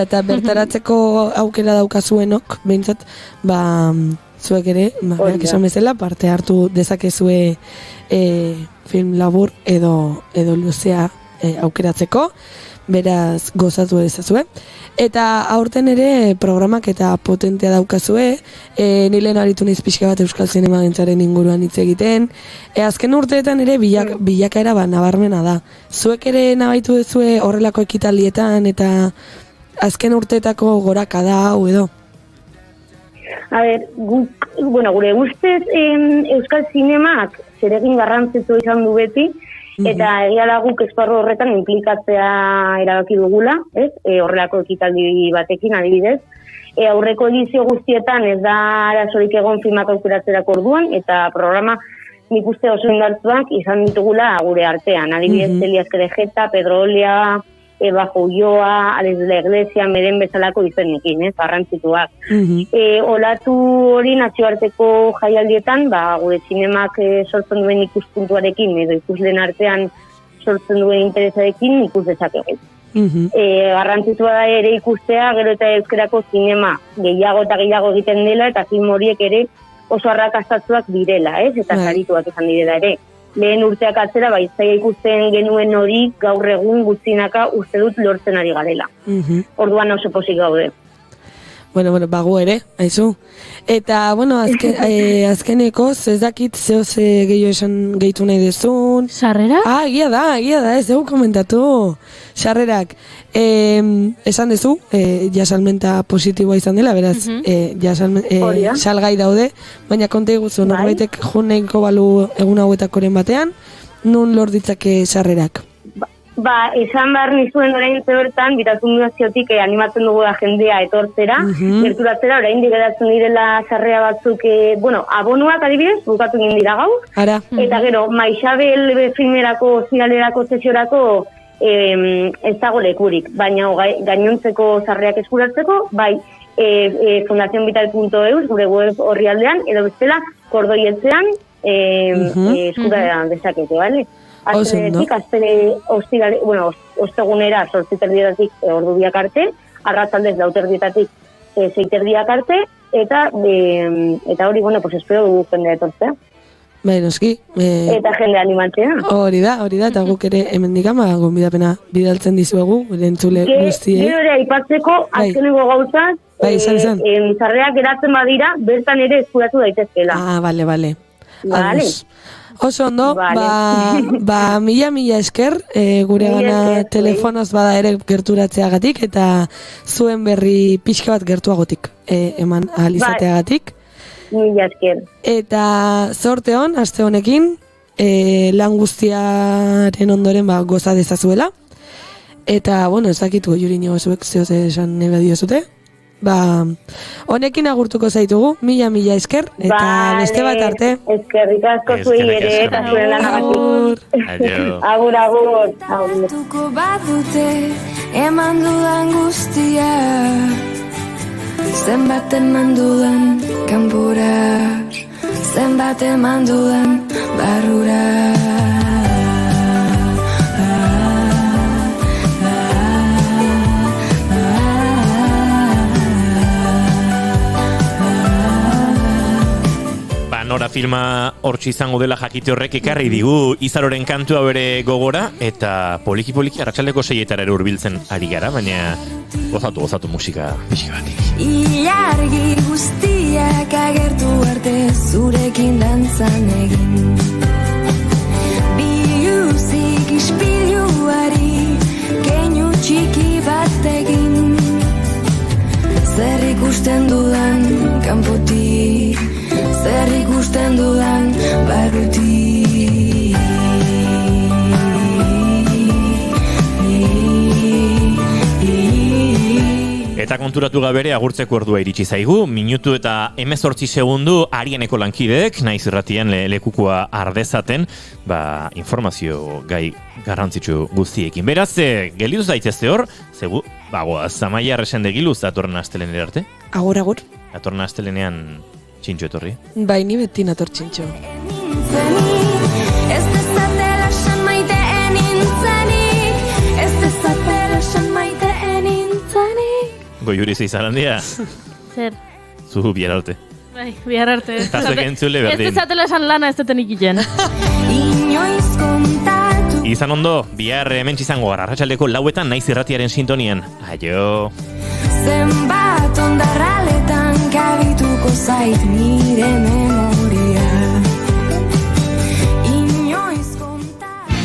eta bertaratzeko aukera daukazuenok, behintzat, zuek ere, esan bezala, parte hartu dezakezue film labur edo luzea aukeratzeko, beraz gozatu dezazue. Eta aurten ere programak eta potentea daukazue, ni lehen aritu naiz pixka bat Euskal Zinemagintzaren inguruan hitz egiten. Azken urteetan ere bilakaera nabarmena da. Zuek ere nabaitu duzue horrelako ekitaldietan eta azken urteetako goraka da hau edo? Gure ustez Euskal Zinemak zeregin garrantzitsu izan du beti, eta egia da guk esparru horretan implikatzea erabaki dugula, horrelako ekitaldi batekin adibidez. Aurreko edizio guztietan ez da arazorik egon filmak aukeratzerako orduan, eta programa nik uste oso indartzuak izan ditugula gure artean. Adibidez, Elias Kerejeta, Pedro Olia, Bajo Ulloa, Alex de la Iglesia, Meren bezalako izenekin, garrantzituak. Olatu hori nazioarteko jaialdietan, gure zinemak sortzen duen ikuspuntuarekin, edo ikusleen artean sortzen duen interesarekin ikus dezakegu. Garrantzitua da ere ikustea, gero eta euskerako zinema gehiago eta gehiago egiten dela, eta film horiek ere oso arrakastatzuak direla, eta sarituak izan direla ere. Lehen urteak atzera, zaila ikusten genuen hori gaur egun gutxinaka uste dut lortzen ari garela. Orduan oso posik gaude. Bago ere, haizu. Eta, azkeneko, ez dakit zehoz gehiago esan gehitu nahi dezun. Sarrera? Egia da, ez dugu komentatu. Sarrerak, esan dezu, jasalmenta positiboa izan dela, beraz, salgai daude, baina konta iguzu, norbaitek juneiko balu egun hauetakoren batean, nun lor ditzake sarrerak? Esan behar nizuen orain zehortan, Bitazundaziotik animatzen dugu da jendea etortzera, gerturatzera, orain digeratzen direla sarrea batzuk, abonuak adibidez, bukatu egin dira gaur, eta gero, Maixabel filmerako, zinalerako, sesiorako, ez dago lekurik, baina gainontzeko sarreak eskuratzeko, fundacionvital.eus, gure web horri aldean, edo bestela, kordoietzean, eskura dezakete, bale? Aztenetik, ostegunera sortziterdietatik ordubiak arte, arratzaldez lauterdietatik zeiterdiak arte, eta hori, espero dugu jendea etortzea. Noski. Eta jende animatzea. Hori da, eta guk ere hemendik gonbidapena bidaltzen dizuegu, entzule guztiei. Gero ere aipatzeko, azkeneko gauzaz, sarreak geratzen badira, bertan ere eskuratu daitezkela. Bale. Oso ondo, mila esker, gure gana telefonoz bada ere gerturatzeagatik, eta zuen berri pixka bat gertuagotik eman ahalizateagatik. Mila esker. Eta zorte hon, aste honekin, lan guztiaren ondoren goza dezazuela. Eta, ez dakitu, Juriño zuek zehoz esan nebe diozute. Honekin agurtuko zaitugu, mila esker, eta beste bat arte. Eskerrik asko zuei ere, eta zuen lanagatik. Agur. Tuko bat dute, eman dudan guztia, zenbat eman dudan kanpura, zenbat eman dudan barrura. Nora filma hortxe izango dela jakite horrek ekarri digu Izaroren kantua bere gogora, eta poliki arratsaldeko 6etara ere hurbiltzen ari gara, baina gozatu musika pixka batik. Ilargi guztiak agertu arte zurekin dantzan egin. Biluzik ispiluari keinu txiki bat egin. Zer ikusten dudan kanpotik, zer ikusten dudan barrutik. Eta konturatu gabere agurtzeko ordua iritsi zaigu, minutu eta 18 segundu Arianeko lankideek, naiz irratian lekukoa ardezaten, informazio gai garrantzitsu guztiekin. Beraz, gelditu zaitezte hor, zegu, bagoaz, Amaia Arresendegiluz datorren astelenera arte? Agur, agur. Datorren astelenean txintxo etorri? Bai, ni beti nator txintxo. Ez dezatela esan maiteen intzenik, ez dezatela esan maiteen intzenik. Goiuri zeizaran dira? Zer? Zu bihar arte. Bai, bihar arte. Eta zuek entzule berdin. Ez dezatela esan lana ez deten ikiten. Inoiz kontatu. Izan ondo, bihar hementsi izango gara, arratsaldeko 4etan naiz irratiaren sintonian. Aio! Zenbat ondarraletan kabituko zait nire memoria. Inoiz kontatu.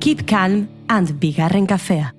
Keep calm and bigarren kafea.